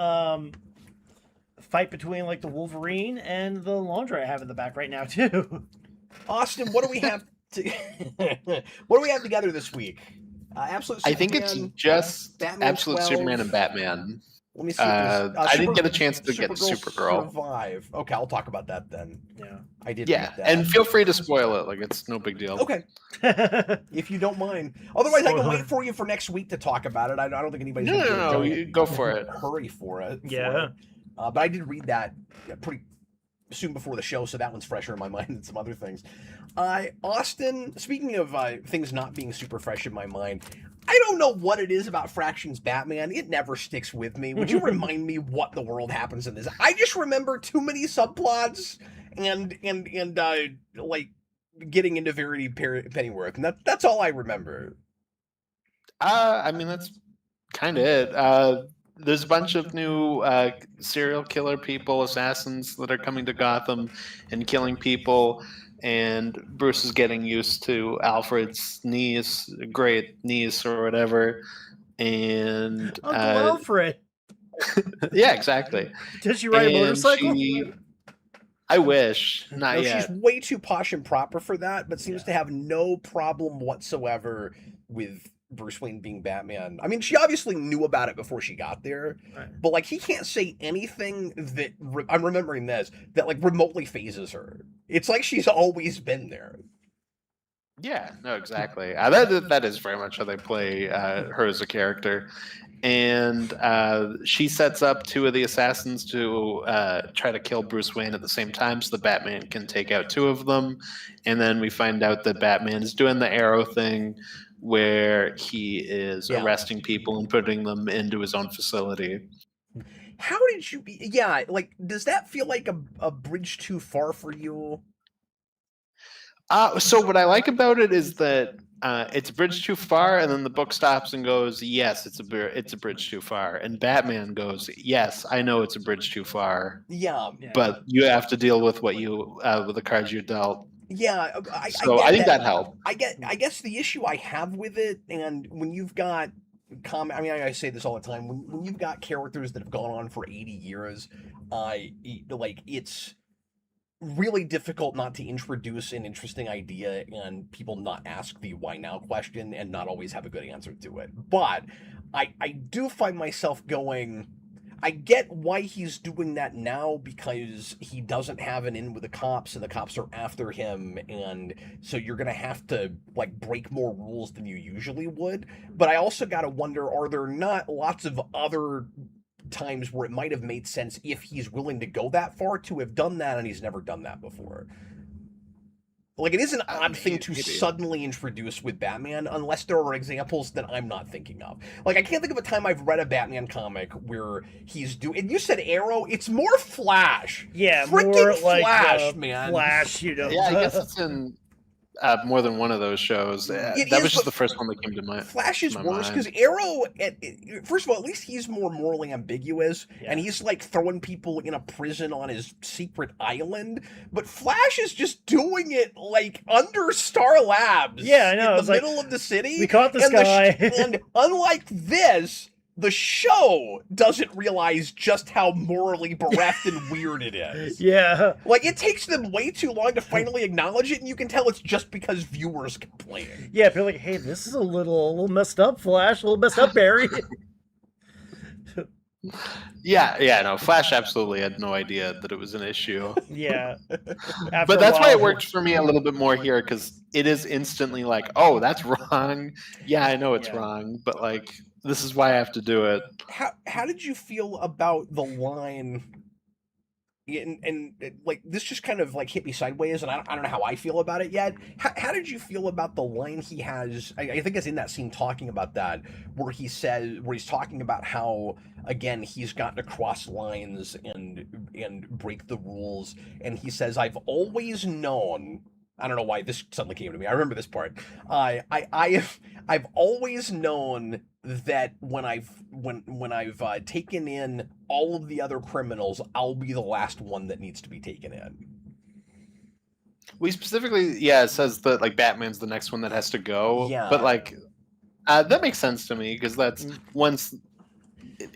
fight between like the Wolverine and the laundry I have in the back right now too. Austin, what do we have to what do we have together this week? Absolute I think it's Superman, just Batman Absolute 12. Superman and Batman. Let me see. If there's, I didn't get a chance to get Supergirl. Survive. Okay, I'll talk about that then. Yeah. I did. Yeah, read that. and feel free to spoil it. Like it's no big deal. Okay, if you don't mind. Otherwise, I can Spoiler. wait for you for next week to talk about it. I don't think anybody's No, gonna no, no. do You go for it. hurry for it. Yeah. But I did read that pretty soon before the show, so that one's fresher in my mind than some other things. Austin, speaking of things not being super fresh in my mind, I don't know what it is about Fraction's Batman. It never sticks with me. Would you remind me what the world happens in this? I just remember too many subplots and like getting into Verity Pennyworth, and that's all I remember. I mean, that's kind of it. There's a bunch of new serial killer people, assassins that are coming to Gotham and killing people, and Bruce is getting used to Alfred's great niece or whatever. And Uncle Alfred. yeah, exactly. Does she ride a motorcycle? I wish. Not No, yet. she's way too posh and proper for that, but seems to have no problem whatsoever with Bruce Wayne being Batman. I mean, she obviously knew about it before she got there, Right. but like he can't say anything that I'm remembering this that like remotely phases her. It's like she's always been there. Yeah, no, exactly. That is very much how they play her as a character. And she sets up two of the assassins to try to kill Bruce Wayne at the same time so the Batman can take out two of them. And then we find out that Batman is doing the Arrow thing where he is arresting people and putting them into his own facility. How did you be? Yeah, like, does that feel like a bridge too far for you? So what I like about it is that it's a bridge too far, and then the book stops and goes, "Yes, it's a bridge too far." And Batman goes, "Yes, I know it's a bridge too far, Yeah, but you have to deal with what you with the cards you dealt." yeah. So I think that helped. I guess the issue I have with it, and when you've got I mean, I say this all the time. When you've got characters that have gone on for 80 years, like it's really difficult not to introduce an interesting idea and people not ask the why now question and not always have a good answer to it. But I do find myself going, I get why he's doing that now, because he doesn't have an in with the cops and the cops are after him, and so you're gonna have to like break more rules than you usually would. But I also gotta wonder, are there not lots of other times where it might have made sense, if he's willing to go that far, to have done that, and he's never done that before? Like, it is an odd thing to maybe. suddenly introduce with Batman, unless there are examples that I'm not thinking of. Like, I can't think of a time I've read a Batman comic where he's doing. And you said Arrow, it's more Flash. Yeah, Freaking more like Flash, man. Flash, you know. Yeah, I guess it's in more than one of those shows. That It was is, just but the first one that came to mind. Flash is my worse mind. because Arrow, first of all, at least he's more morally ambiguous, Yeah. and he's like throwing people in a prison on his secret island. But Flash is just doing it like under Star Labs. Yeah, I know, In it's the like, middle of the city. we caught this and the guy. and unlike this, the show doesn't realize just how morally bereft and weird it is. Yeah. Like, it takes them way too long to finally acknowledge it, and you can tell it's just because viewers complain. Yeah, people are like, hey, this is a little messed up, Flash, a little messed up, Barry. Yeah, no, Flash absolutely had no idea that it was an issue. Yeah. But that's why it worked for me a little bit more here, because it is instantly like, oh, that's wrong. Yeah, I know it's Yeah. wrong, but like, this is why I have to do it. How did you feel about the line? And like, this just kind of like hit me sideways, and I don't know how I feel about it yet. How did you feel about the line he has? I think it's in that scene talking about that, where he's talking about how, again, he's gotten to cross lines and break the rules, and he says, "I've always known." I don't know why this suddenly came to me. I remember this part. I've always known that when I've taken in all of the other criminals, I'll be the last one that needs to be taken in. We specifically, yeah, it says that like Batman's the next one that has to go. Yeah. But like, that makes sense to me, because that's once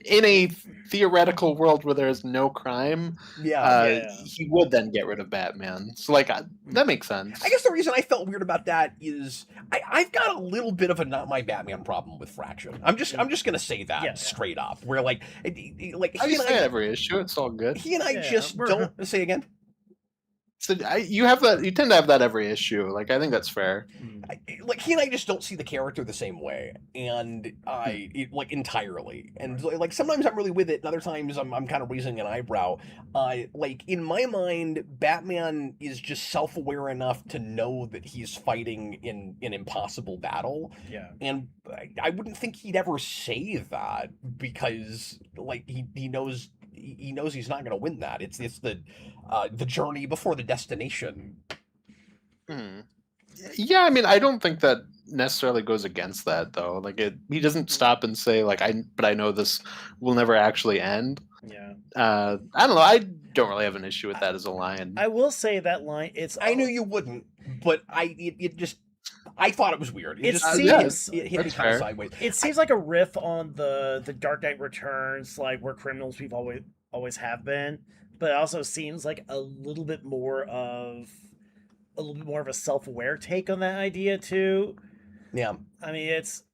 in a theoretical world where there is no crime, Yeah. he would then get rid of Batman. So like, that makes sense. I guess the reason I felt weird about that is I've got a little bit of a not my Batman problem with Fraction. I'm just gonna say that Yeah. straight up. Where like he I and say it every issue. It's all good. he and I Yeah, just we're- don't say again. So you have that. You tend to have that every issue. Like, I think that's fair. Like, he and I just don't see the character the same way, and like entirely. And like, sometimes I'm really with it, and other times I'm kind of raising an eyebrow. Like, in my mind, Batman is just self-aware enough to know that he's fighting in an impossible battle, Yeah. and I wouldn't think he'd ever say that, because like he knows he's not going to win that. It's the journey before the destination. Hmm. Yeah, I mean, I don't think that necessarily goes against that, though. Like, he doesn't stop and say like, but I know this will never actually end. Yeah. I don't know. I don't really have an issue with that as a line. I will say that line, I knew you wouldn't, but I thought it was weird. It just seems- it hit me That's kind of fair. sideways. It seems like a riff on the Dark Knight Returns, like where criminals we've always have been, but it also seems like a little bit more of a self-aware take on that idea too. Yeah, I mean, it's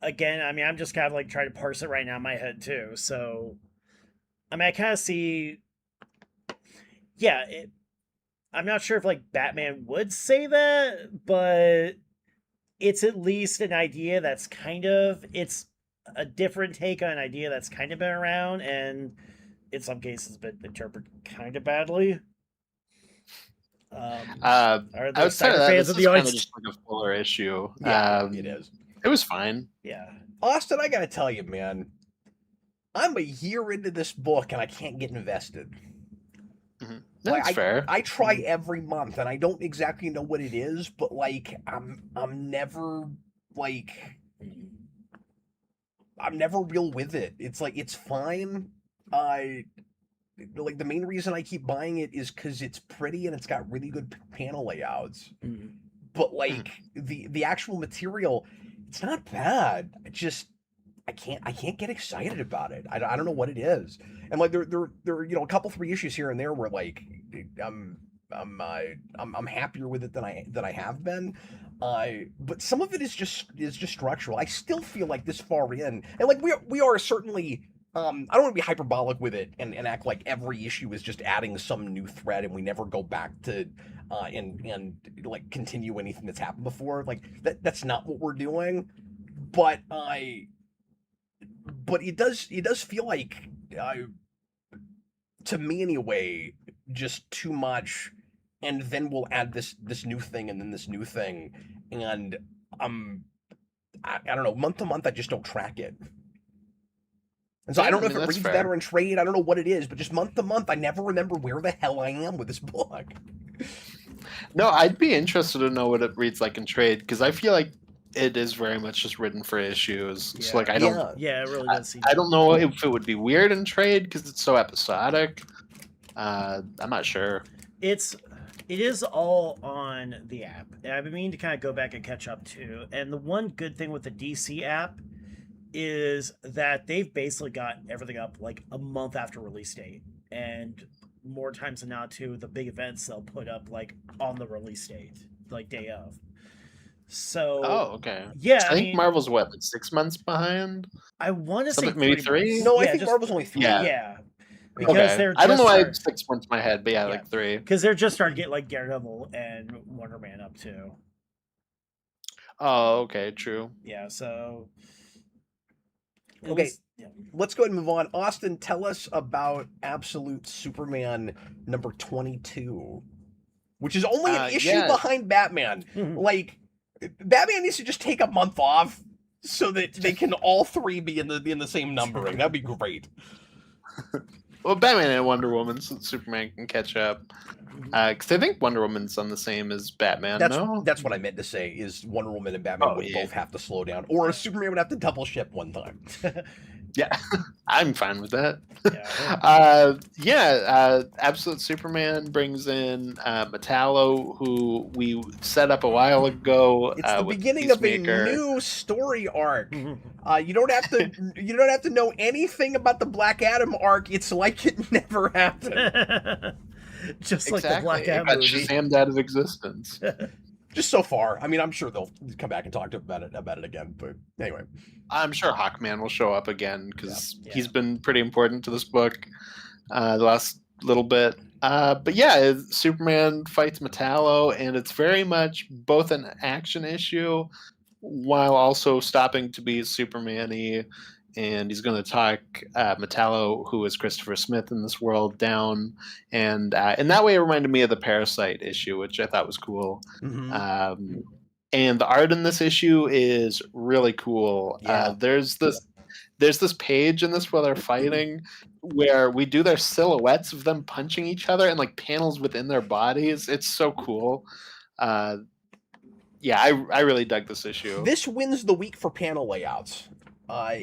again, I mean, I'm just kind of like trying to parse it right now in my head too. So, I mean, I kind of see, yeah, I'm not sure if like Batman would say that, but it's at least an idea that's it's a different take on an idea that's kind of been around, and in some cases been interpreted kind of badly. Are I the would say cyber that fans this of is the kind of audience? just like a fuller issue. yeah, it is. It was fine. Yeah. Austin, I gotta tell you, man, I'm a year into this book and I can't get invested. That's Like, fair. I try every month, and I don't exactly know what it is, but like I'm never like I'm never real with it. It's like, it's fine. Like, the main reason I keep buying it is because it's pretty and it's got really good panel layouts. But like the actual material, it's not bad. I can't get excited about it. I don't know what it is. And like there a couple 3 issues here and there where like I'm happier with it than I have been. But some of it is just structural. I still feel like this far in, and like we are certainly I don't want to be hyperbolic with it and act like every issue is just adding some new thread and we never go back to and like continue anything that's happened before. Like that's not what we're doing. But it does feel like to me anyway, just too much, and then we'll add this new thing and then this new thing, and I don't know, month to month I just don't track it. And so Yeah, I don't know I if mean, it that's reads fair. better in trade. I don't know what it is, but just month to month, I never remember where the hell I am with this book. No, I'd be interested to know what it reads like in trade because I feel like it is very much just written for issues. So like I don't, Yeah. Yeah, it really does seem. I don't know if it would be weird in trade because it's so episodic. I'm not sure. It is all on the app. And I've been meaning to kind of go back and catch up too. And the one good thing with the DC app is that they've basically got everything up like a month after release date. And more times than not too, the big events they'll put up like on the release date, like day of. So Oh, okay. yeah, I think Marvel's what, like 6 months behind? I want to say Something- maybe 3? months. No, I Yeah, think just- Marvel's only 3. Yeah. Yeah, because Okay. they're I don't know just why start- 6 months in my head, but yeah, Yeah. like 3. because they're just starting to get like Daredevil and Wonder Man up too. Oh, okay, true. Yeah, so at Okay. least- yeah. Let's go ahead and move on. Austin, tell us about Absolute Superman number 22, which is only an issue yeah. behind Batman. Like, Batman needs to just take a month off so that they can all three be in the same numbering. That'd be great. Well, Batman and Wonder Woman, so Superman can catch up. Because I think Wonder Woman's on the same as Batman. No, That's what I meant to say. Is Wonder Woman and Batman Oh, would yeah. both have to slow down, or Superman would have to double ship one time. yeah, I'm fine with that. Yeah. Absolute Superman brings in Metallo, who we set up a while ago. It's the with beginning of a Peacemaker. new story arc. You don't have to know anything about the Black Adam arc. It's like it never happened. Just like the Black It Adam got movie. Shazammed out of existence. Just so far. I mean, I'm sure they'll come back and talk about it again. But anyway, I'm sure Hawkman will show up again because Yeah. he's been pretty important to this book the last little bit. But yeah, Superman fights Metallo, and it's very much both an action issue while also stopping to be Superman-y. And he's going to talk Metallo, who is Christopher Smith in this world, down. And in that way, it reminded me of the Parasite issue, which I thought was cool. Mhm. And the art in this issue is really cool. Yeah. There's this page in this where they're fighting, where we do their silhouettes of them punching each other and like panels within their bodies. It's so cool. Yeah, I really dug this issue. This wins the week for panel layouts.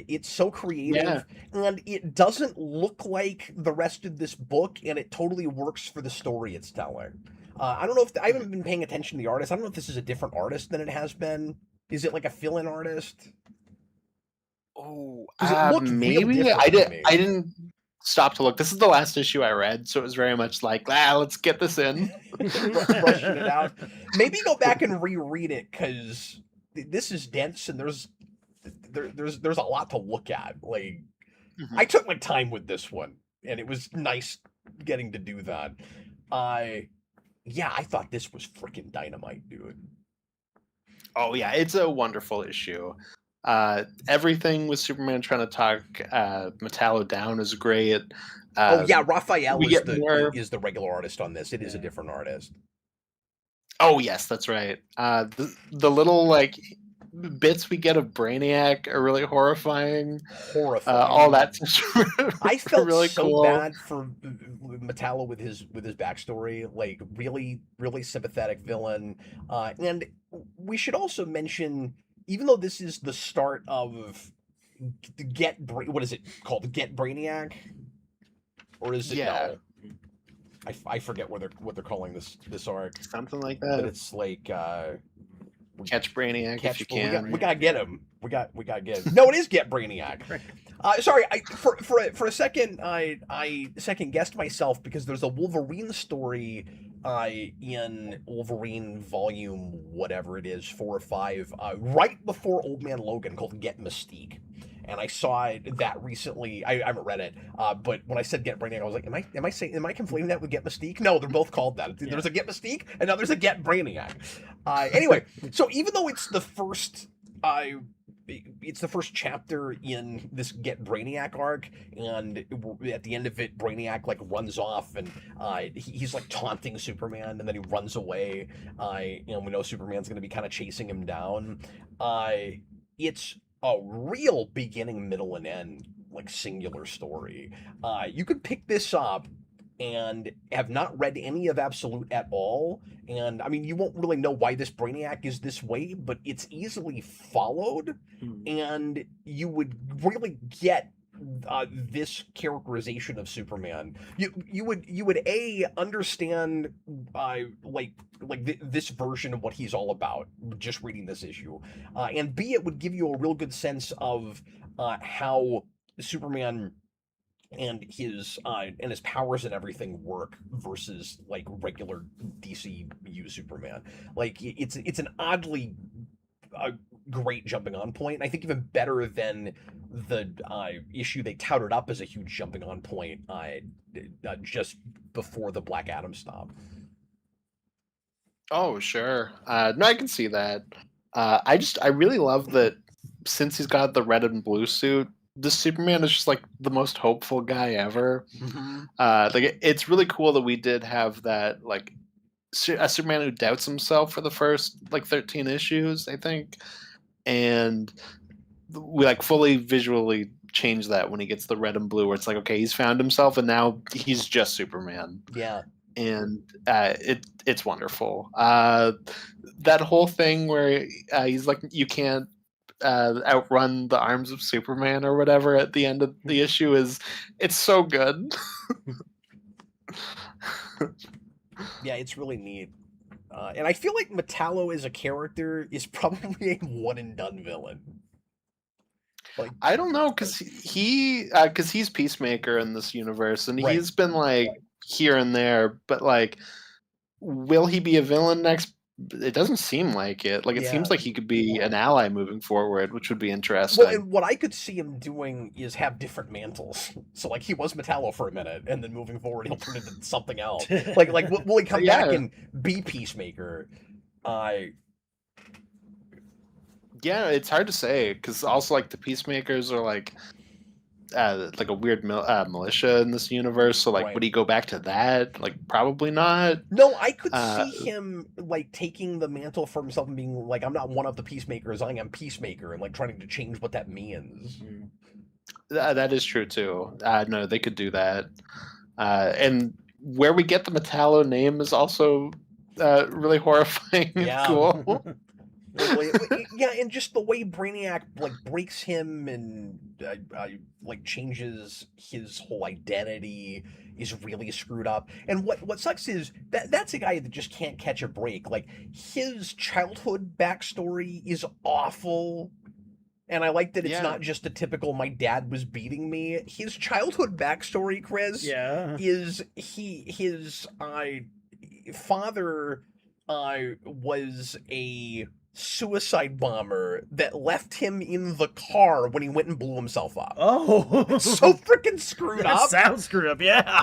It's so creative, Yeah. and it doesn't look like the rest of this book, and it totally works for the story it's telling. I don't know if I haven't been paying attention to the artist. I don't know if this is a different artist than it has been. Is it like a fill-in artist? Oh, 'Cause it looked real maybe different I to did. me. I didn't stop to look. This is the last issue I read, so it was very much like, let's get this in. Brushing it out. Maybe go back and reread it because this is dense and there's a lot to look at. Like Mhm. I took my time with this one, and it was nice getting to do that. Yeah, I thought this was freaking dynamite, dude. Oh yeah, it's a wonderful issue. Everything with Superman trying to talk Metallo down is great. Oh yeah, Raphael we is get the more- is the regular artist on this. It is a Yeah. different artist. Oh yes, that's right. The little like bits we get of Brainiac are really horrifying. Horrifying. All that's I felt really so cool. bad for Metallo with his backstory, like really sympathetic villain. And we should also mention, even though this is the start of what is it called? Get Brainiac, or is it Yeah. no? I forget what they're calling this arc. Something like But that. it's like Catch Brainiac if you can. we gotta get him. We gotta get him. No, it is Get Brainiac. Sorry, for a second, I second guessed myself because there's a Wolverine story in Wolverine volume whatever it is 4 or 5 right before Old Man Logan called Get Mystique, and I saw that recently. I haven't read it, but when I said Get Brainiac, I was like, am I conflating that with Get Mystique? No, they're both called that. There's a Get Mystique, and now there's a Get Brainiac. Anyway, so even though it's the first chapter in this Get Brainiac arc, and at the end of it, Brainiac like runs off, and he's like taunting Superman, and then he runs away. We know Superman's going to be kind of chasing him down. It's a real beginning, middle, and end like singular story. You could pick this up and have not read any of Absolute at all, and I mean, you won't really know why this Brainiac is this way, but it's easily followed, and you would really get this characterization of Superman. You would understand this version of what he's all about just reading this issue, and B, it would give you a real good sense of how Superman and his powers and everything work versus like regular DCU Superman. Like it's an oddly great jumping on point, and I think even better than the issue they touted up as a huge jumping on point just before the Black Adam stop. Oh, sure. No, I can see that. I really love that since he's got the red and blue suit, this Superman is just like the most hopeful guy ever. It's really cool that we did have that, like a Superman who doubts himself for the first like 13 issues, I think, and we like fully visually change that when he gets the red and blue, where it's like, okay, he's found himself, and now he's just Superman. Yeah. And it's wonderful. That whole thing where he's like, you can't outrun the arms of Superman or whatever at the end of the issue it's so good. Yeah, it's really neat. And I feel like Metallo as a character is probably a one and done villain. Like, I don't know, because he's Peacemaker in this universe, and he's been like here and there, but like, will he be a villain next? It doesn't seem like it. Like, it seems like he could be an ally moving forward, which would be interesting. Well, and what I could see him doing is have different mantles. So, like, he was Metallo for a minute, and then moving forward, he'll turn into something else. Like, will he come back and be Peacemaker? Yeah, it's hard to say, because also, like, the Peacemakers are like a weird militia in this universe, so like, would he go back to that? Like, probably not. No, I could see him like taking the mantle for himself and being like, I'm not one of the Peacemakers, I am Peacemaker, and like trying to change what that means. That is true too. No, they could do that. And where we get the Metallo name is also really horrifying and cool. Yeah, and just the way Brainiac like breaks him and like changes his whole identity is really screwed up. And what sucks is that's a guy that just can't catch a break. Like, his childhood backstory is awful. And I like that it's not just a typical "my dad was beating me." His childhood backstory, Chris, is his father was a suicide bomber that left him in the car when he went and blew himself up. Oh, so freaking screwed up. Sounds screwed up, yeah.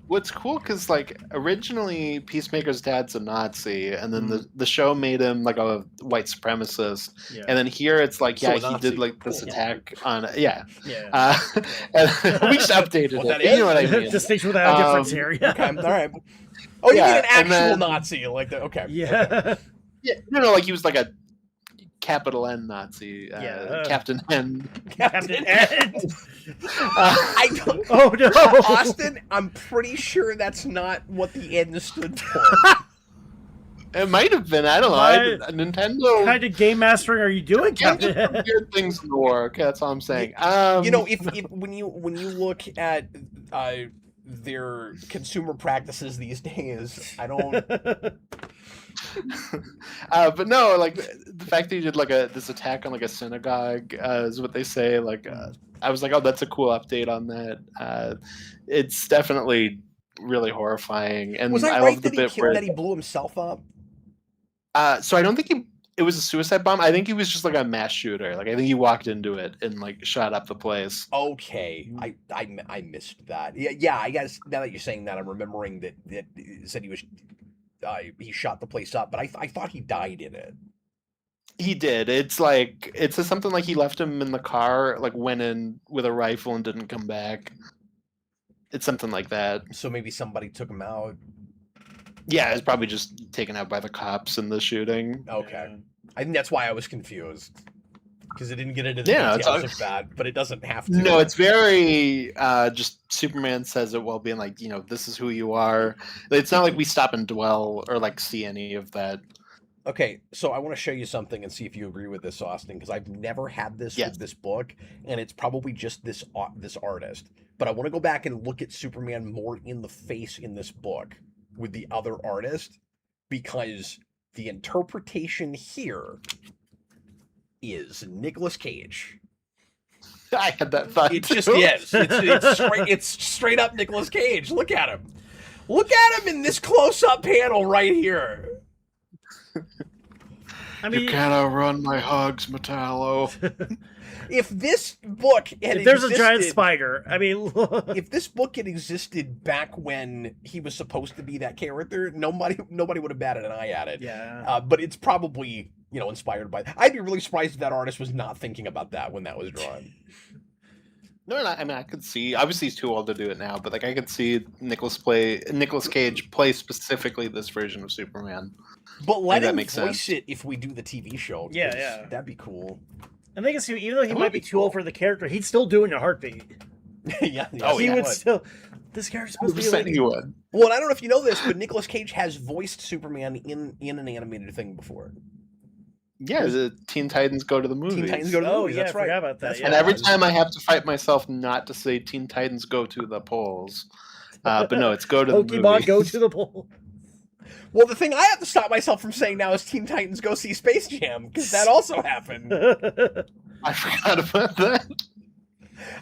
What's cool, because like originally Peacemaker's dad's a Nazi, and then the show made him like a white supremacist, and then here it's like, he did like this attack on and we just updated it. You know what I mean? Distinction without a difference here. Yeah. Okay, all right. Oh, you mean an actual Nazi like that? Okay. Yeah. Okay. Yeah, no, like he was like a capital N Nazi, Captain N. Captain N. I don't. Oh no, Austin! I'm pretty sure that's not what the N stood for. It might have been. I don't know. Nintendo. What kind of game mastering are you doing, Captain? Weird things in the war. Okay, that's all I'm saying. If when you look at their consumer practices these days, I don't. But no, like the fact that you did like this attack on like a synagogue is what they say. Like, I was like, oh, that's a cool update on that. It's definitely really horrifying. And was I right love the that bit where that he blew himself up? So I don't think it was a suicide bomb. I think he was just like a mass shooter. Like I think he walked into it and like shot up the place. Okay, I missed that. Yeah. I guess now that you're saying that, I'm remembering that it said he shot the place up, but I thought he died in it. He did. It's like it says something like he left him in the car, like went in with a rifle and didn't come back. It's something like that. So maybe somebody took him out. Yeah, it's probably just taken out by the cops in the shooting. Okay, I think that's why I was confused because it didn't get into the Yeah, details of that, but it doesn't have to. No, it's very just Superman says it while being like, this is who you are. It's not like we stop and dwell or like see any of that. Okay, so I want to show you something and see if you agree with this, Austin, because I've never had this with this book, and it's probably just this artist. But I want to go back and look at Superman more in the face in this book with the other artist, because the interpretation here is Nicolas Cage. I had that thought. It too. just is. It's straight up Nicolas Cage. Look at him. Look at him in this close-up panel right here. I mean, you can't outrun my hugs, Metallo. If this book had if there's existed, a giant spider, I mean, if this book had existed back when he was supposed to be that character, nobody would have batted an eye at it. yeah. But it's probably inspired by. I'd be really surprised if that artist was not thinking about that when that was drawn. No, I mean I could see. Obviously, he's too old to do it now, but like I could see Nicolas Cage play specifically this version of Superman. But let him makes voice sense. it if we do the TV show. Yeah, 'cause yeah. That'd be cool. And they can see, even though he That might would be be too old cool. for the character, he'd still do it in a heartbeat. Yeah. Oh, he yeah. would still. This character's supposed to be a 100% lady. he would. Well, and I don't know if you know this, but Nicolas Cage has voiced Superman in an animated thing before. Yeah, the Teen Titans Go to the movies. Teen Titans Go to the Oh, movies. yeah, That's I right. forgot about that. That's Yeah. And every time I have to fight myself not to say Teen Titans Go to the polls. But no, it's Go to the Pokemon movies. go to the pole. Well, the thing I have to stop myself from saying now is Teen Titans Go see Space Jam, because that also happened. I forgot about that.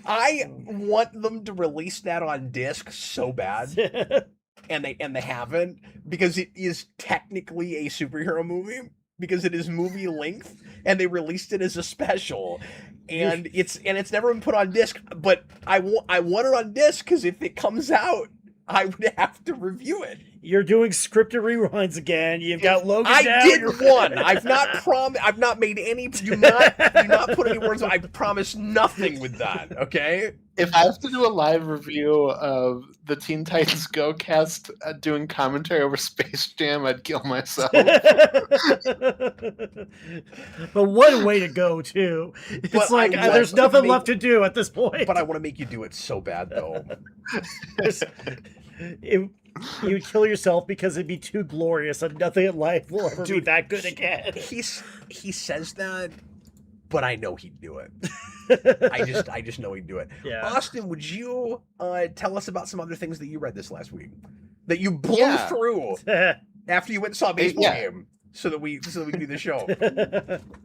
I want them to release that on disc so bad, and they haven't, because it is technically a superhero movie, because it is movie length, and they released it as a special, and it's never been put on disc. But I want it on disc because if it comes out, I would have to review it. You're doing scripted rewinds again. You've got Logan I down. did one. I've not made any. Do not put any words. I promise nothing with that. Okay. If I have to do a live review of the Teen Titans Go cast doing commentary over Space Jam, I'd kill myself. But what way to go, too. It's But like I there's want nothing to left to do at this point. But I want to make you do it so bad, though. You would kill yourself because it'd be too glorious and nothing in life will ever be Dude, that good again. He says that, but I know he'd do it. I just know he'd do it. Yeah. Austin, would you tell us about some other things that you read this last week that you blew Yeah. through after you went and saw a baseball Yeah. game, so that we can do the show?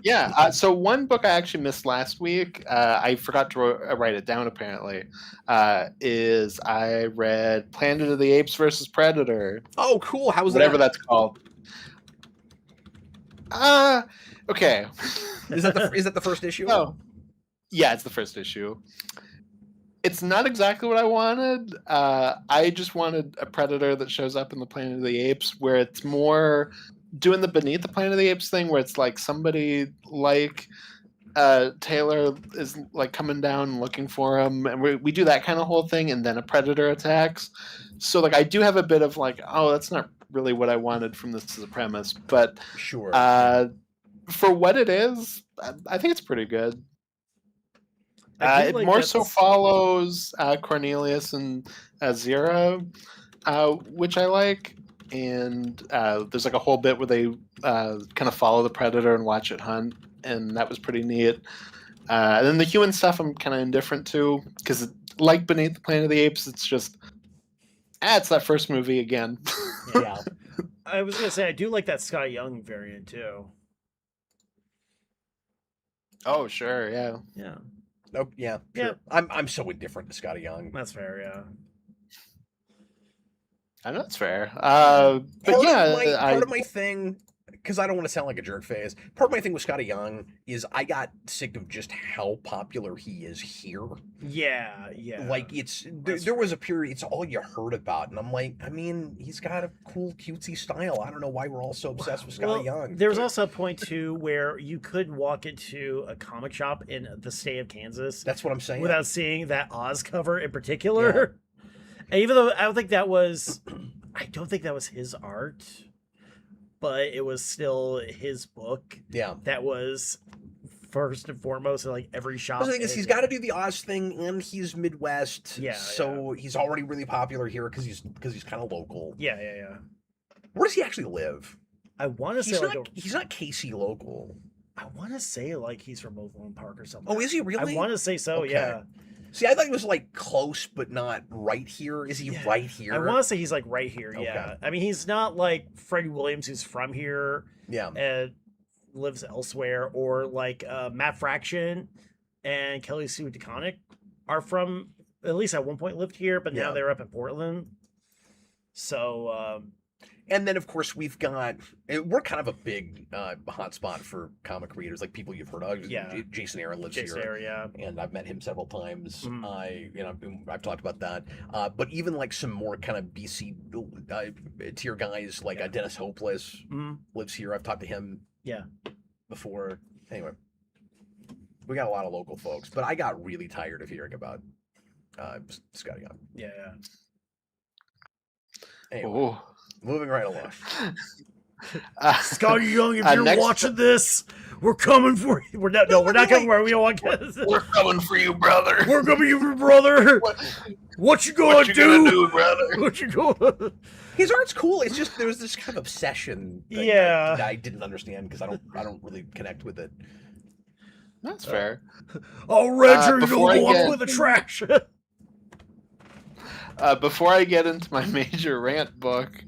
Yeah. So one book I actually missed last week, I forgot to write it down apparently, is I read Planet of the Apes versus Predator. Oh, cool. How was Whatever that? that's called. Okay. Is that the first issue? Oh. Yeah, it's the first issue. It's not exactly what I wanted. I just wanted a Predator that shows up in the Planet of the Apes, where it's more doing the Beneath the Planet of the Apes thing, where it's like somebody like Taylor is like coming down and looking for him, and we do that kind of whole thing, and then a Predator attacks. So like I do have a bit of like, oh, that's not really what I wanted from this as a premise, but Sure. for what it is, I think it's pretty good. I do It like more that so s- follows Cornelius and Zira, which I like. And there's like a whole bit where they kind of follow the predator and watch it hunt, and that was pretty neat. And then the human stuff I'm kind of indifferent to, because like Beneath the Planet of the Apes, it's just, it's that first movie again. Yeah. I was gonna say I do like that Scott Young variant too. Oh, sure, yeah. Yeah, Oh, yeah. Sure. Yeah. I'm so indifferent to Scotty Young. that's fair. Yeah. I know it's fair. But Part yeah, of my thing, because I don't want to sound like a jerk face. Part of my thing with Scotty Young is I got sick of just how popular he is here. Yeah. Like there was a period it's all you heard about, and I'm like, I mean, he's got a cool cutesy style. I don't know why we're all so obsessed with Scotty Young. There was also a point too where you could walk into a comic shop in the state of Kansas. That's what I'm saying. Without seeing that Oz cover in particular. Yeah. And even though I don't think that was his art, but it was still his book. Yeah. That was first and foremost in like every shop. The thing is, he's got to do the Oz thing, and he's Midwest. Yeah. So he's already really popular here because he's kind of local. Yeah. Where does he actually live? I want to say he's not KC local. I want to say like he's from Overland Park or something. Oh, is he really? I want to say so. Okay. Yeah. See, I thought he was like close, but not right here. Is he right here? I want to say he's like right here. Okay. Yeah. I mean, he's not like Freddie Williams, who's from here. Yeah. And lives elsewhere, or like Matt Fraction and Kelly Sue DeConnick are from, at least at one point lived here, but now they're up in Portland. So. And then, of course, we're kind of a big hotspot for comic readers, like people you've heard of. Yeah. Jason Aaron lives here. Yeah. And I've met him several times. I've talked about that. But even like some more kind of BC tier guys, like Dennis Hopeless lives here. I've talked to him before. Anyway, we got a lot of local folks, but I got really tired of hearing about Scotty Young. Yeah. Anyway. Moving right along. Scotty Young, if you're watching this, we're coming for you. We're not coming for you. We don't want to. We're coming for you, brother. We're coming for you, brother. What you gonna do, brother? What you gonna? His art's cool. It's just there was this kind of obsession. That I didn't understand because I don't really connect with it. That's fair. Oh, Roger, you don't go up with the trash. Before I get into my major rant book,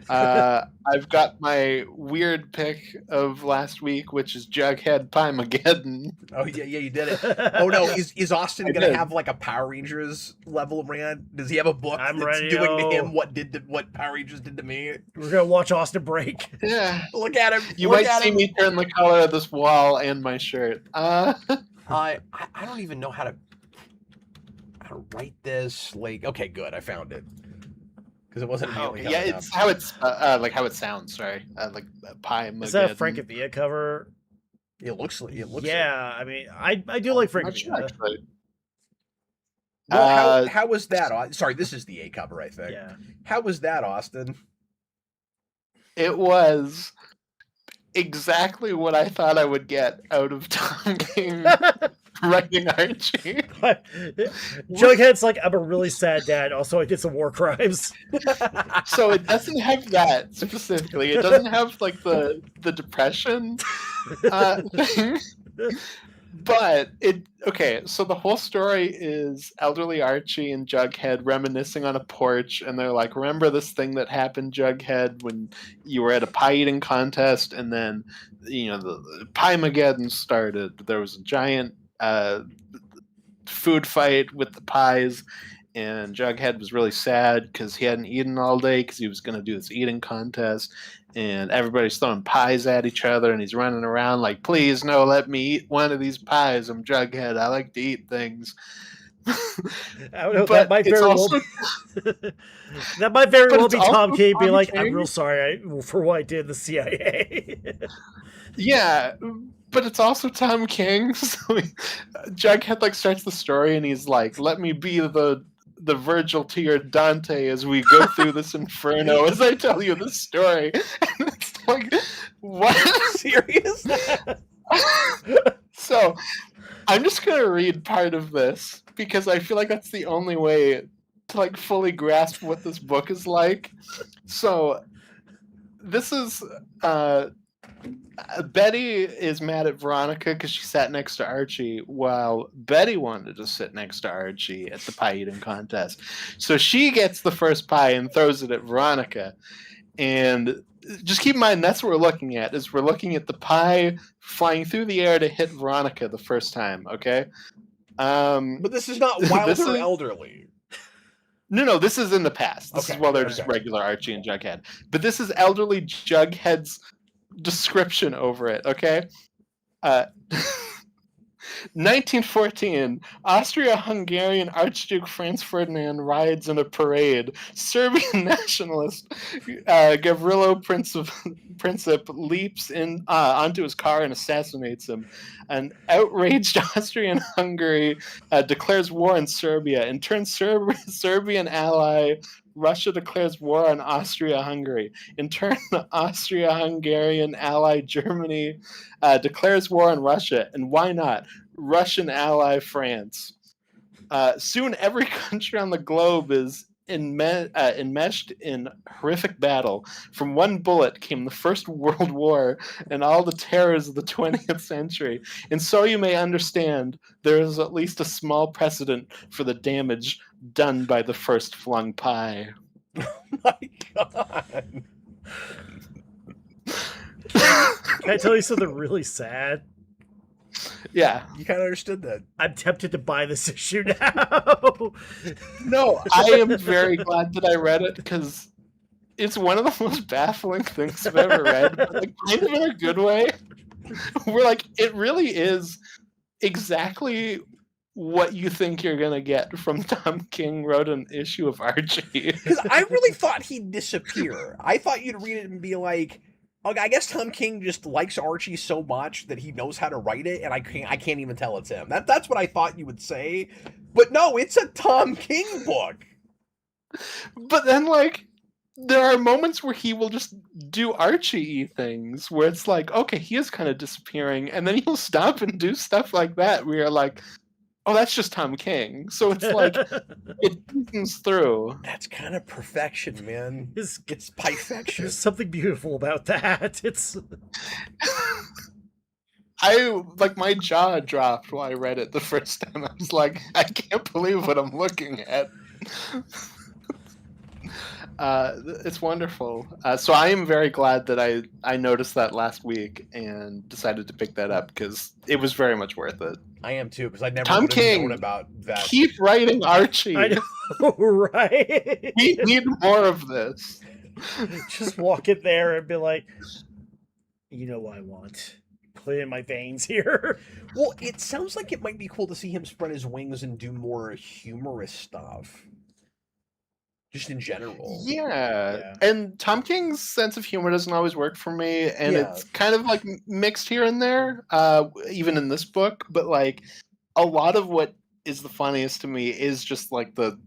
I've got my weird pick of last week, which is Jughead Pie-mageddon. Oh yeah, you did it. Oh no, is Austin gonna have like a Power Rangers level rant? Does he have a book that's doing to him what Power Rangers did to me? We're gonna watch Austin break. Yeah, look at him. You might see me turn the color of this wall and my shirt. I don't even know how to write this. Like, okay, good, I found it because it wasn't. It's how it's like how it sounds. Sorry, like pie. Is that a Francavilla cover? It looks. Yeah, I mean, I do like Francavilla. Well, how was that? Sorry, this is the A cover, I think. Yeah. How was that, Austin? It was exactly what I thought I would get out of Tom King writing Archie. Jughead's like, I'm a really sad dad. Also, I did some war crimes. So it doesn't have that specifically. It doesn't have like the depression thing. But so the whole story is elderly Archie and Jughead reminiscing on a porch, and they're like, remember this thing that happened, Jughead, when you were at a pie eating contest, and then the Pie-mageddon started. There was a giant food fight with the pies, and Jughead was really sad because he hadn't eaten all day because he was going to do this eating contest, and everybody's throwing pies at each other, and he's running around like, please, no, let me eat one of these pies. I'm Jughead. I like to eat things. I don't know, that might very well be Tom King being like, I'm real sorry for what I did in the CIA. Yeah, but it's also Tom King. So Jughead like starts the story, and he's like, let me be the Virgil to your Dante as we go through this inferno as I tell you this story. And it's like, what? Serious? So I'm just gonna read part of this because I feel like that's the only way to like fully grasp what this book is like. So this is Betty is mad at Veronica because she sat next to Archie while Betty wanted to sit next to Archie at the pie eating contest. So she gets the first pie and throws it at Veronica. And just keep in mind, that's what we're looking at, is we're looking at the pie flying through the air to hit Veronica the first time, okay? But this is not Wilder elderly. No, this is in the past. This is while they're just regular Archie and Jughead. But this is elderly Jughead's description over it, okay? Uh, 1914, Austria-Hungarian Archduke Franz Ferdinand rides in a parade. Serbian nationalist Gavrilo Princip leaps onto his car and assassinates him. An outraged Austrian-Hungary declares war on Serbia. In turn, Serbian ally Russia declares war on Austria-Hungary. In turn, the Austria-Hungarian ally Germany declares war on Russia. And why not? Russian ally France. Soon every country on the globe is enmeshed in horrific battle. From one bullet came the First World War and all the terrors of the 20th century. And so you may understand there is at least a small precedent for the damage done by the first flung pie. My God. Can I tell you something really sad? Yeah. You kind of understood that. I'm tempted to buy this issue now. No, I am very glad that I read it because it's one of the most baffling things I've ever read, but like kind of in a good way. We're like, it really is exactly what you think you're gonna get from Tom King wrote an issue of Archie. Because I really thought he'd disappear. I thought you'd read it and be like, okay, I guess Tom King just likes Archie so much that he knows how to write it, and I can't even tell it's him. That's what I thought you would say. But no, it's a Tom King book. But then, like, there are moments where he will just do Archie-y things, where it's like, okay, he is kind of disappearing, and then he'll stop and do stuff like that, where you're like, oh, that's just Tom King. So it's like, it comes through. That's kind of perfection, man. It's perfection. There's something beautiful about that. It's my jaw dropped while I read it the first time. I was like, I can't believe what I'm looking at. It's wonderful. So I am very glad that I noticed that last week and decided to pick that up because it was very much worth it. I am too, because I never Tom would have King, known about that. Keep writing Archie. I know, right? We need more of this. Just walk in there and be like, you know what I want. Put it in my veins here. Well, it sounds like it might be cool to see him spread his wings and do more humorous stuff. Just in general. Yeah. And Tom King's sense of humor doesn't always work for me, and it's kind of like mixed here and there, even in this book, but like a lot of what is the funniest to me is just like the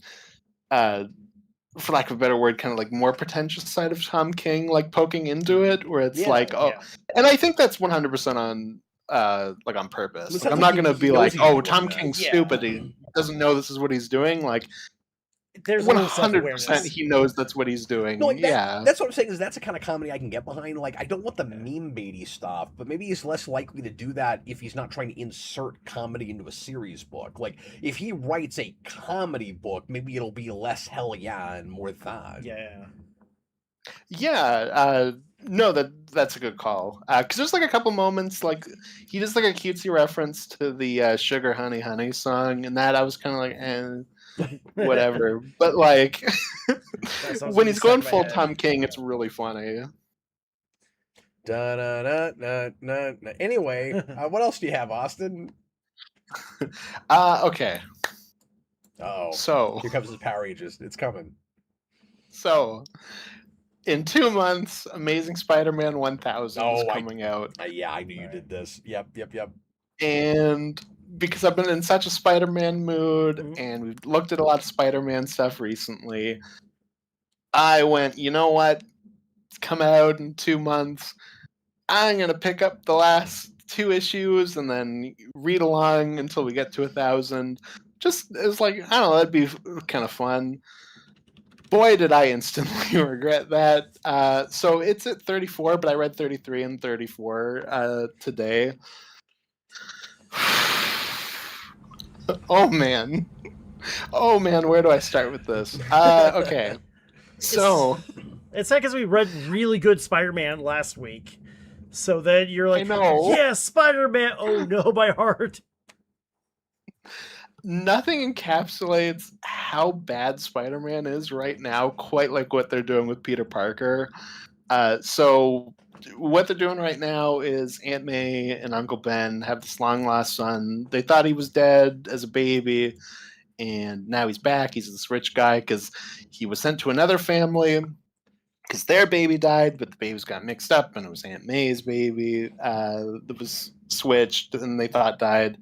for lack of a better word, kind of like more pretentious side of Tom King, like poking into it, where it's and I think that's 100% on like on purpose. Like, I'm not gonna be like, oh, Tom King's stupid, he doesn't know this is what he's doing. Like, there's 100% he knows that's what he's doing. No, like that's what I'm saying, is that's the kind of comedy I can get behind. Like, I don't want the meme baity stuff, but maybe he's less likely to do that if he's not trying to insert comedy into a series book. Like, if he writes a comedy book, maybe it'll be less hell yeah and more that. No, that's a good call. Because there's like a couple moments, like he does like a cutesy reference to the Sugar Honey Honey song, and that I was kind of like, whatever. But like when he's going full Tom King, it's really funny. Anyway, what else do you have, Austin? Okay. Oh, so here comes his Power Rangers. It's coming. So in 2 months, Amazing Spider-Man 1000 is coming out. Yeah, I knew you did this. Yep. And because I've been in such a Spider-Man mood, and we've looked at a lot of Spider-Man stuff recently, I went, you know what? It's come out in 2 months. I'm going to pick up the last 2 issues and then read along until we get to 1000. Just, it's like, I don't know, that'd be kind of fun. Boy, did I instantly regret that. So it's at 34, but I read 33 and 34 today. Oh man, where do I start with this? Okay, so it's not because we read really good Spider-Man last week, so then you're like, yeah, Spider-Man. Oh no, my heart. Nothing encapsulates how bad Spider-Man is right now quite like what they're doing with Peter Parker. So what they're doing right now is Aunt May and Uncle Ben have this long lost son. They thought he was dead as a baby, and now he's back. He's this rich guy because he was sent to another family because their baby died, but the babies got mixed up, and it was Aunt May's baby that was switched, and they thought died.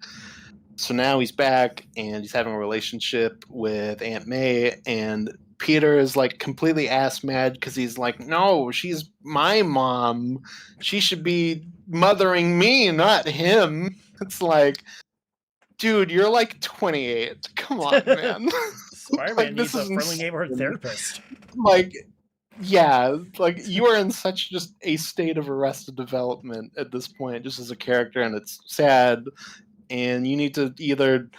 So now he's back, and he's having a relationship with Aunt May, and Peter is like completely ass mad because he's like, no, she's my mom. She should be mothering me, not him. It's like, dude, you're like 28. Come on, man. Spider-Man this needs a is friendly neighborhood insane. therapist. Like, yeah, like you are in such just a state of arrested development at this point, just as a character, and it's sad. And you need to either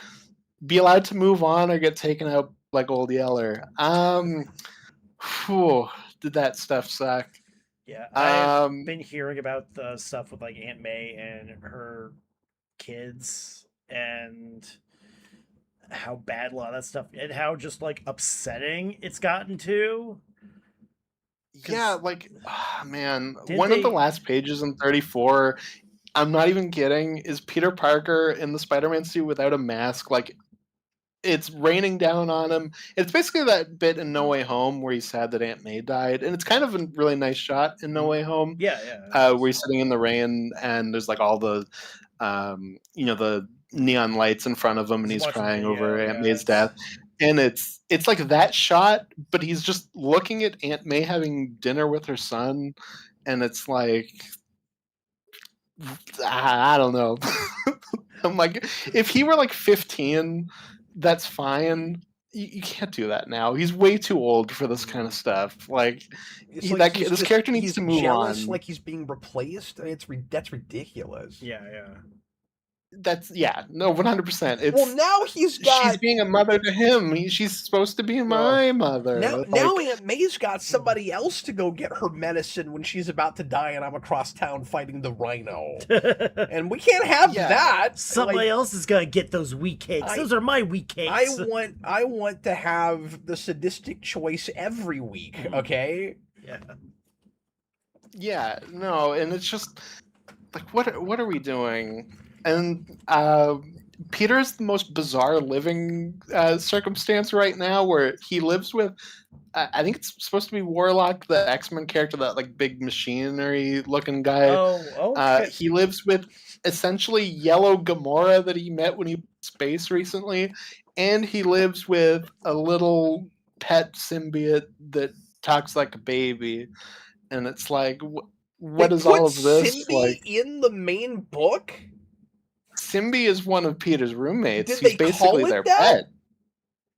be allowed to move on or get taken out like Old Yeller. Did that stuff suck? Yeah, I've been hearing about the stuff with like Aunt May and her kids and how bad a lot of that stuff and how just like upsetting it's gotten to. Yeah, like, man, Did one of the they- last pages in 34, I'm not even kidding, is Peter Parker in the Spider-Man suit without a mask. Like, it's raining down on him. It's basically that bit in No Way Home where he's sad that Aunt May died, and it's kind of a really nice shot in No Way Home. Yeah. Where he's sitting in the rain and there's like all the, the neon lights in front of him, and He's he's watching crying video, over Aunt yeah, May's it's- death. And it's like that shot, but he's just looking at Aunt May having dinner with her son, and it's like, I don't know. I'm like, if he were like 15, that's fine. You can't do that now. He's way too old for this kind of stuff. Like, It's this character needs he's to move jealous, on. like he's being replaced. I mean, that's ridiculous. Yeah. That's 100%. It's Well, now she's being a mother to him. She's supposed to be my mother. Now Aunt May's got somebody else to go get her medicine when she's about to die, and I'm across town fighting the Rhino, and we can't have that. Somebody else is gonna get those wheat cakes. Those are my wheat cakes. I want to have the sadistic choice every week. Okay. Yeah, no, and it's just like, what are we doing? And Peter's the most bizarre living circumstance right now, where he lives with, I think it's supposed to be Warlock, the X-Men character, that like big machinery looking guy. Okay. He lives with essentially Yellow Gamora that he met when he was in space recently, and he lives with a little pet symbiote that talks like a baby. And it's like, what is all of this? Symbi like in the main book? Symbi is one of Peter's roommates. Did He's they basically call it their that? pet.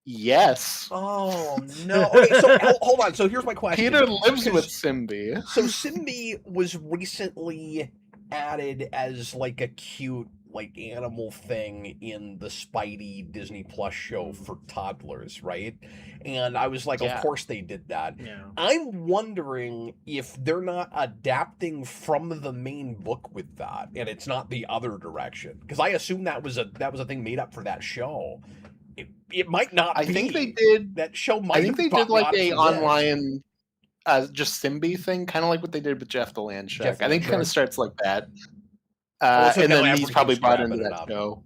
Yes. Oh no. Okay, so hold on. So here's my question. Peter lives with Symbi. So Symbi was recently added as like a cute like animal thing in the Spidey Disney Plus show for toddlers, right? And I was like, of course they did that. Yeah. I'm wondering if they're not adapting from the main book with that, and it's not the other direction. Because I assume that was a thing made up for that show. It might not be. I think they did. That show might. I think they did like a this. online, just Symbi thing, kind of like what they did with Jeff the Land Shark. I think it kind of starts like that. And then he's probably brought into that show.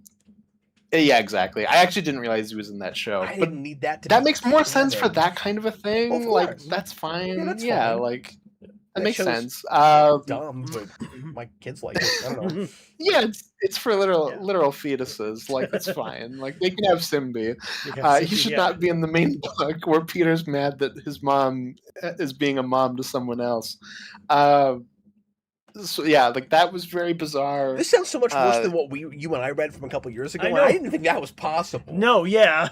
Yeah, exactly. I actually didn't realize he was in that show. I but didn't need that. That makes more sense for that kind of a thing. Of Like, course. that's fine. Yeah, that's Yeah, fine. like that That makes show's sense. Dumb, but my kids like it. I don't know. Yeah, it's for literal fetuses. Like, it's fine. Like, they can have Symbi. He should not be in the main book where Peter's mad that his mom is being a mom to someone else. So yeah, like that was very bizarre. This sounds so much worse than what you and I read from a couple years ago. I didn't think that was possible. No, yeah.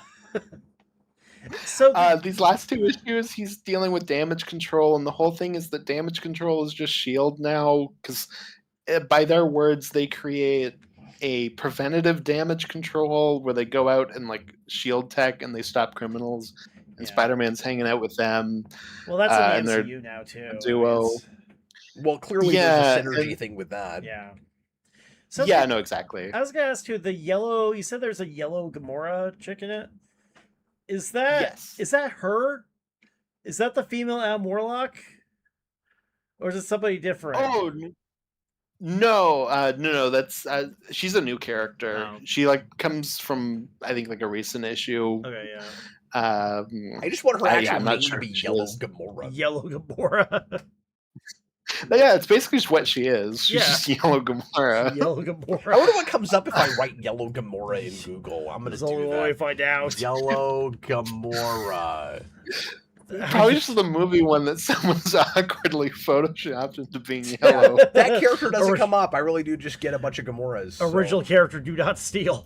So these last two issues, he's dealing with damage control, and the whole thing is that damage control is just Shield now, because by their words, they create a preventative damage control where they go out and like shield tech and they stop criminals, and Spider-Man's hanging out with them. Well, that's in the and MCU now too. Duo. Well, clearly there's a synergy thing with that. Yeah. So yeah, no, exactly. I was gonna ask you, the yellow. You said there's a yellow Gamora chick in it. Is that is that her? Is that the female Adam Warlock? Or is it somebody different? Oh no. That's she's a new character. Oh. She like comes from I think like a recent issue. Okay, yeah. I just want her actual I'm not name sure to be who she Yellow is. Gamora. Yellow Gamora. But yeah, it's basically just what she is. She's Yeah. just Yellow Gamora. Yellow Gamora. I wonder what comes up if I write Yellow Gamora in Google. I'm gonna There's only do one way to that. find out. Yellow Gamora. Probably just the movie one that someone's awkwardly photoshopped into being yellow. That character doesn't Orig- come up. I really do just get a bunch of Gamoras. so- Original character, do not steal.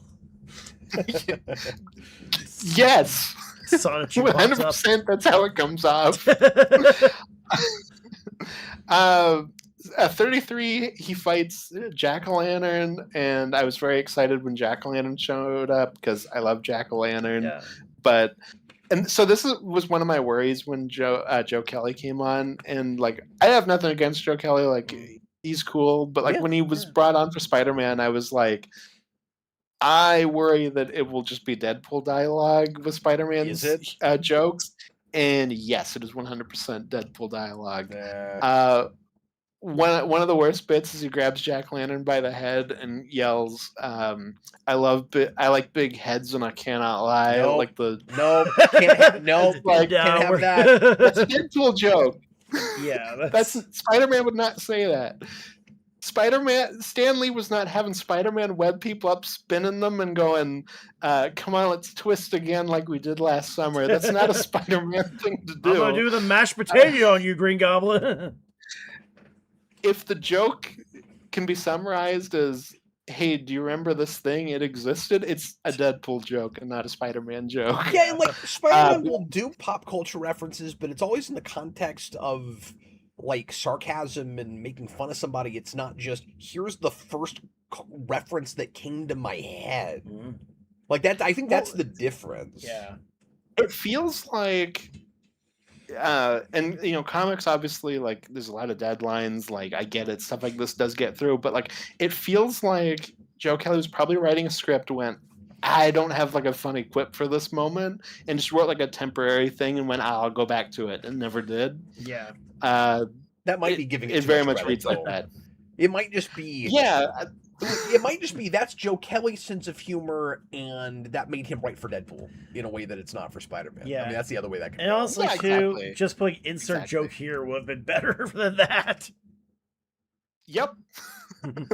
Yes, Sonic pops up. 100%. That's how it comes off. 33, he fights Jack-o'-lantern, and I was very excited when Jack-o'-lantern showed up because I love Jack-o'-lantern. Yeah. But and so this was one of my worries when Joe Kelly came on, and like I have nothing against Joe Kelly, like he's cool, but like Yeah, when he was brought on for Spider-Man, I was like, I worry that it will just be Deadpool dialogue with Spider-Man's Is it? jokes, and yes, it is 100% Deadpool dialogue. Nah. One of the worst bits is he grabs Jack-o'-lantern by the head and yells, I like big heads and I cannot lie. Nope. Like the No, can't have, no, Like, can't have that. that's a Deadpool joke. Yeah, That's Spider-Man would not say that. Stan Lee was not having Spider-Man web people up, spinning them and going, come on, let's twist again like we did last summer. That's not a Spider-Man thing to do. I'm gonna do the mashed potato on you, Green Goblin. If the joke can be summarized as, hey, do you remember this thing? It existed. It's a Deadpool joke and not a Spider-Man joke. Yeah, like Spider-Man will do pop culture references, but it's always in the context of like sarcasm and making fun of somebody. It's not just here's the first reference that came to my head. Like that, I think that's the difference. Yeah. It feels like and you know, comics obviously, like there's a lot of deadlines, like I get it, stuff like this does get through, but like it feels like Joe Kelly was probably writing a script, went, I don't have like a funny quip for this moment, and just wrote like a temporary thing and went, I'll go back to it, and never did. Yeah. That might be giving it too very much much credit, reads like though. that. It might just be it might just be that's Joe Kelly's sense of humor, and that made him write for Deadpool in a way that it's not for Spider-Man. Yeah. I mean, that's the other way that could And go. also, Yeah, too, exactly. just putting insert joke here would have been better than that. Yep. And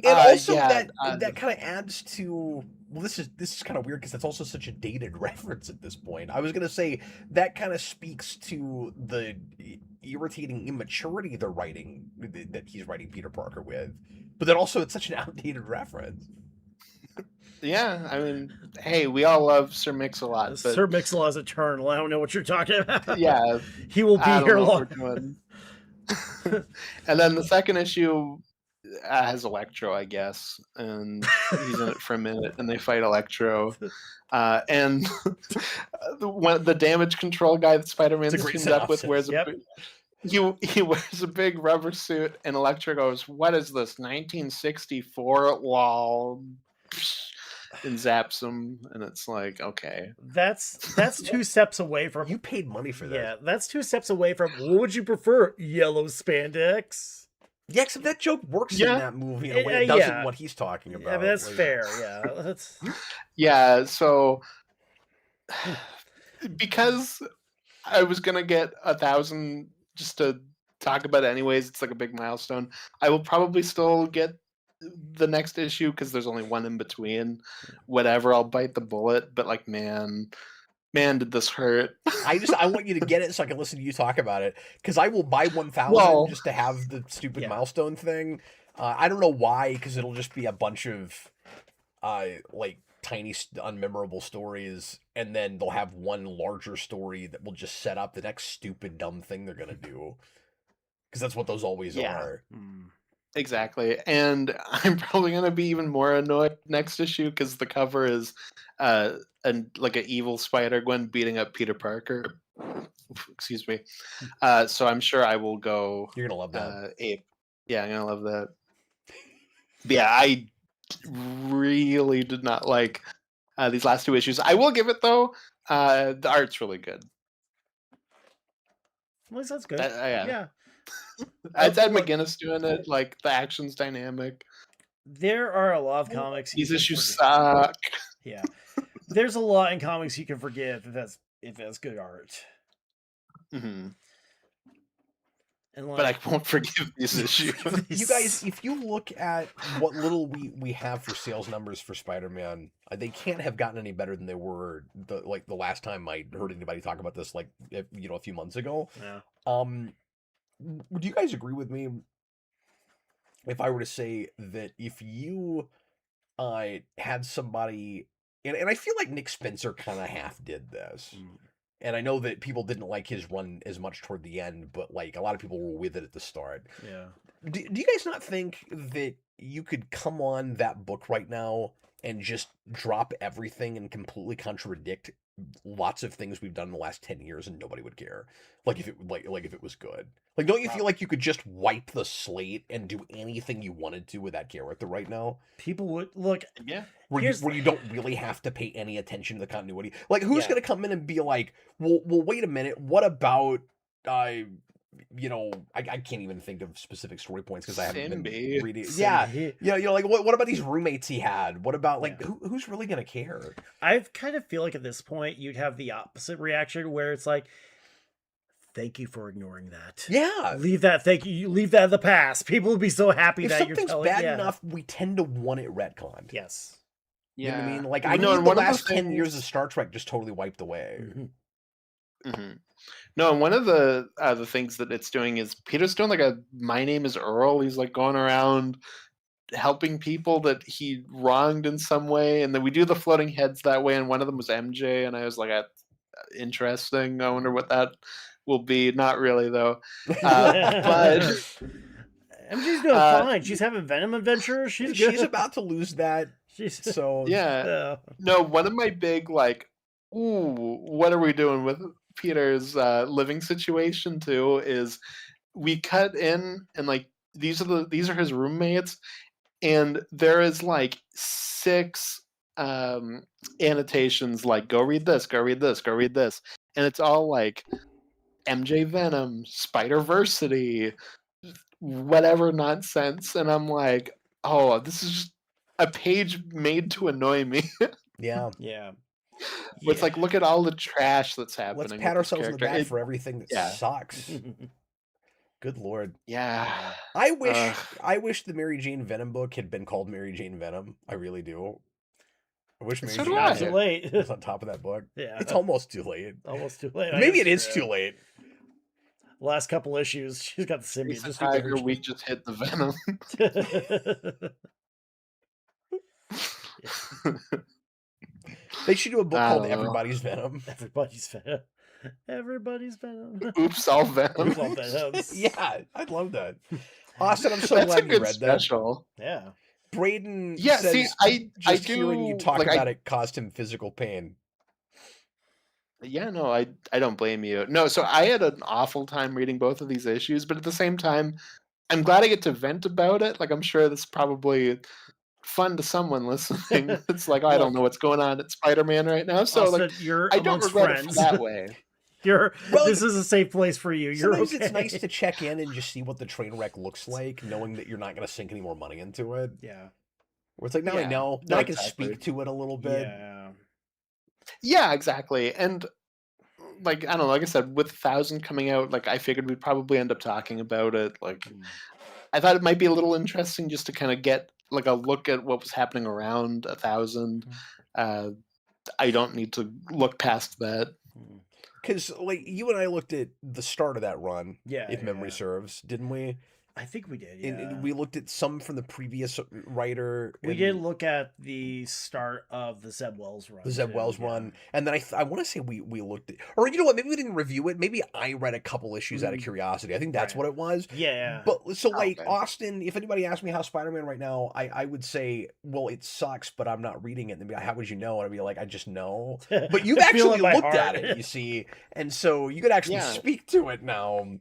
also yeah, that kind of adds to, well, this is kind of weird because that's also such a dated reference at this point. I was gonna say that kind of speaks to the irritating immaturity they're writing, that he's writing Peter Parker with, but then also it's such an outdated reference. Yeah, I mean, hey, we all love Sir Mix-a-Lot, but Sir Mix-a-Lot's eternal. I don't know what you're talking about. yeah, He will be I don't here know long. what we're doing. And then the second issue has Electro, I guess, and he's in it for a minute, and they fight Electro. And the damage control guy that Spider-Man's It's a great teamed up with synopsis. wears he wears a big rubber suit, and Electro goes, "What is this? 1964 wall?" And zaps him, and it's like, okay, That's 2 steps away from. You paid money for that. Yeah, that's 2 steps away from. What would you prefer? Yellow spandex? Yeah, except that joke works in that movie in a way it Yeah, doesn't yeah. what he's talking about. Yeah, but that's Like, fair. Yeah, that's. yeah. So because I was gonna get 1,000 just to talk about it anyways, it's like a big milestone. I will probably still get the next issue because there's only one in between. Whatever, I'll bite the bullet. But like, man, did this hurt? I want you to get it so I can listen to you talk about it, because I will buy 1,000 Well, just to have the stupid Yeah. milestone thing. I don't know why, because it'll just be a bunch of like tiny unmemorable stories, and then they'll have one larger story that will just set up the next stupid dumb thing they're gonna do, because that's what those always Yeah. are. Exactly, and I'm probably gonna be even more annoyed next issue because the cover is like an evil Spider-Gwen beating up Peter Parker. Excuse me. So I'm sure I will go You're gonna love that. ape. Yeah, I'm gonna love that. But yeah, I really did not like these last 2 issues. I will give it though. The art's really good. At least that's good. Yeah. Yeah. I'd said Look, McGinnis doing it. Like the action's dynamic. there are a lot of comics you These can issues forgive. suck. Yeah, there's a lot in comics you can forgive if that's good art. hmm And But like, I won't forgive these issues. You guys, if you look at what little we have for sales numbers for Spider-Man, they can't have gotten any better than they were the last time I heard anybody talk about this, like a few months ago. yeah. Would you guys agree with me if I were to say that if you had somebody, and I feel like Nick Spencer kind of half did this, and I know that people didn't like his run as much toward the end, but like a lot of people were with it at the start. Yeah. Do you guys not think that you could come on that book right now and just drop everything and completely contradict lots of things we've done in the last 10 years and nobody would care? Like if it was good. Like don't you feel like you could just wipe the slate and do anything you wanted to with that character right now? People would look. Yeah. Where you don't really have to pay any attention to the continuity. Like who's gonna come in and be like, well wait a minute, what about I can't even think of specific story points because I haven't been Simbi. reading. Yeah, like what about these roommates he had? What about like Yeah. who's really gonna care? I kind of feel like at this point you'd have the opposite reaction where it's like, thank you for ignoring that. Yeah, Leave that. Thank you. Leave that in the past. People would be so happy if that you're something's telling. bad Yeah. enough, we tend to want it retconned. Yes. You know what I mean? Like Well, I no, need and the one of the last 10 years of things- Star Trek just totally wiped away. Mhm. No, and one of the things that it's doing is Peter's doing like a "My name is Earl." He's like going around helping people that he wronged in some way, and then we do the floating heads that way. And one of them was MJ, and I was like, "Interesting. I wonder what that will be." Not really though, but MJ's doing fine. She's having Venom adventures. She's good. She's about to lose that. She's So yeah. No, one of my big like, ooh, what are we doing with Peter's living situation too? Is we cut in and like these are his roommates, and there is like 6 annotations like go read this, go read this, go read this, and it's all like MJ Venom, Spider-Versity, whatever nonsense, and I'm like, oh, this is just a page made to annoy me. yeah. Yeah. It's like, look at all the trash that's happening. Let's with pat this ourselves in the character. back for everything that yeah. sucks. Good Lord. Yeah. I wish the Mary Jane Venom book had been called Mary Jane Venom. I really do. I wish Mary So do Jane I. Not too late. was on top of that book. Yeah. It's almost too late. Almost too late. Maybe it is too late. Last couple issues, she's got the symbiote. It's a tiger, we just hit the venom. They should do a book I called don't know. Everybody's Venom. Everybody's Venom. Everybody's Venom. Oops, all venom. Oops, all Venoms. Yeah, I'd love that. Austin, I'm so That's a glad you good read special. Yeah. that. Braden Yeah, says see, I just do hearing you talk like, about it caused him physical pain. Yeah, no, I don't blame you. No, so I had an awful time reading both of these issues, but at the same time, I'm glad I get to vent about it. Like I'm sure that's probably fun to someone listening. It's like, I don't know what's going on at Spider-Man right now. So Austin, like you're I don't amongst regret friends. it that way. This is a safe place for you. You're Sometimes okay. it's nice to check in and just see what the train wreck looks like, knowing that you're not going to sink any more money into it. Yeah. Where it's like, now I Yeah, know, no, now I can exactly. speak to it a little bit. Yeah. Yeah, exactly. And like I don't know, like I said, with 1,000 coming out, like I figured we'd probably end up talking about it. Like I thought it might be a little interesting just to kind of get like a look at what was happening around 1,000. I don't need to look past that. Because, like, you and I looked at the start of that run, Yeah. if memory serves, didn't we? I think we did. Yeah. And we looked at some from the previous writer. We and did look at the start of the Zeb Wells run. the Zeb too, Wells yeah. one, and then I want to say we looked at, or you know what? Maybe we didn't review it. Maybe I read a couple issues out of curiosity. I think that's Right. what it was. Yeah. But so like Okay. Austin, if anybody asked me how Spider-Man right now, I would say, well, it sucks, but I'm not reading it. And they'd be like, how would you know? And I'd be like, I just know. But you've I feel it actually in my looked at heart. it, you see, and so you could actually Yeah. speak to it now.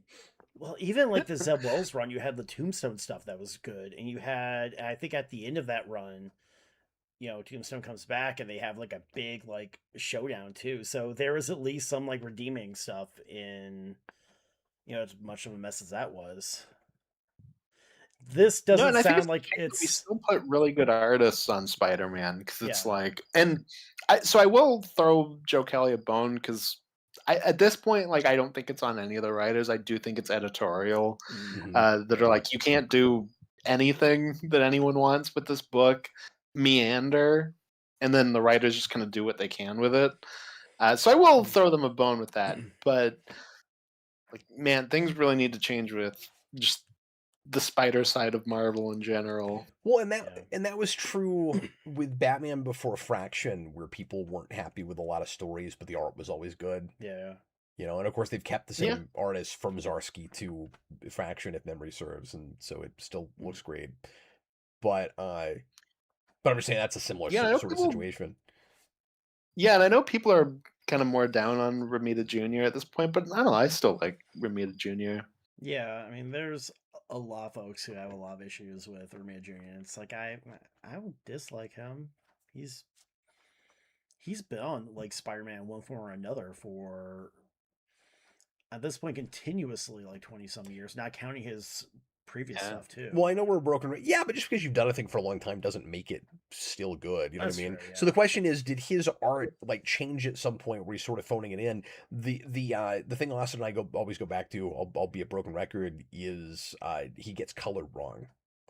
Well, even like the Zeb Wells run, you had the Tombstone stuff that was good, and you had, I think, at the end of that run, Tombstone comes back and they have like a big like showdown too. So there was at least some like redeeming stuff in as much of a mess as that was. This No, doesn't and I think it's sound like okay that we it's still put really good artists on Spider-Man because it's yeah. like, and I will throw Joe Kelly a bone because at this point, like, I don't think it's on any of the writers. I do think it's editorial Mhm. that are like, you can't do anything that anyone wants with this book, meander, and then the writers just kind of do what they can with it. So I will throw them a bone with that, but like, man, things really need to change with just the spider side of Marvel in general. Well, Yeah. and that was true with Batman before Fraction, where people weren't happy with a lot of stories, but the art was always good. Yeah. And of course they've kept the Yeah. same artist from Zarsky to Fraction, if memory serves, and so it still looks great. But I'm just saying that's a similar Yeah, I know sort of people. situation. Yeah, and I know people are kind of more down on Ramita Jr. at this point, but I don't know. I still like Ramita Jr. Yeah, I mean, there's a lot of folks who have a lot of issues with Romeo Jr. And it's like I don't dislike him. He's he's been on like Spider-Man one form or another for at this point continuously like 20 some years, not counting his previous Yeah. stuff too. Well, I know we're a broken. Yeah, but just because you've done a thing for a long time doesn't make it still good. You know That's what I mean? true, So the yeah. question is, did his art like change at some point where he's sort of phoning it in? The thing Austin and I always go back to, I'll be a broken record, is he gets colored wrong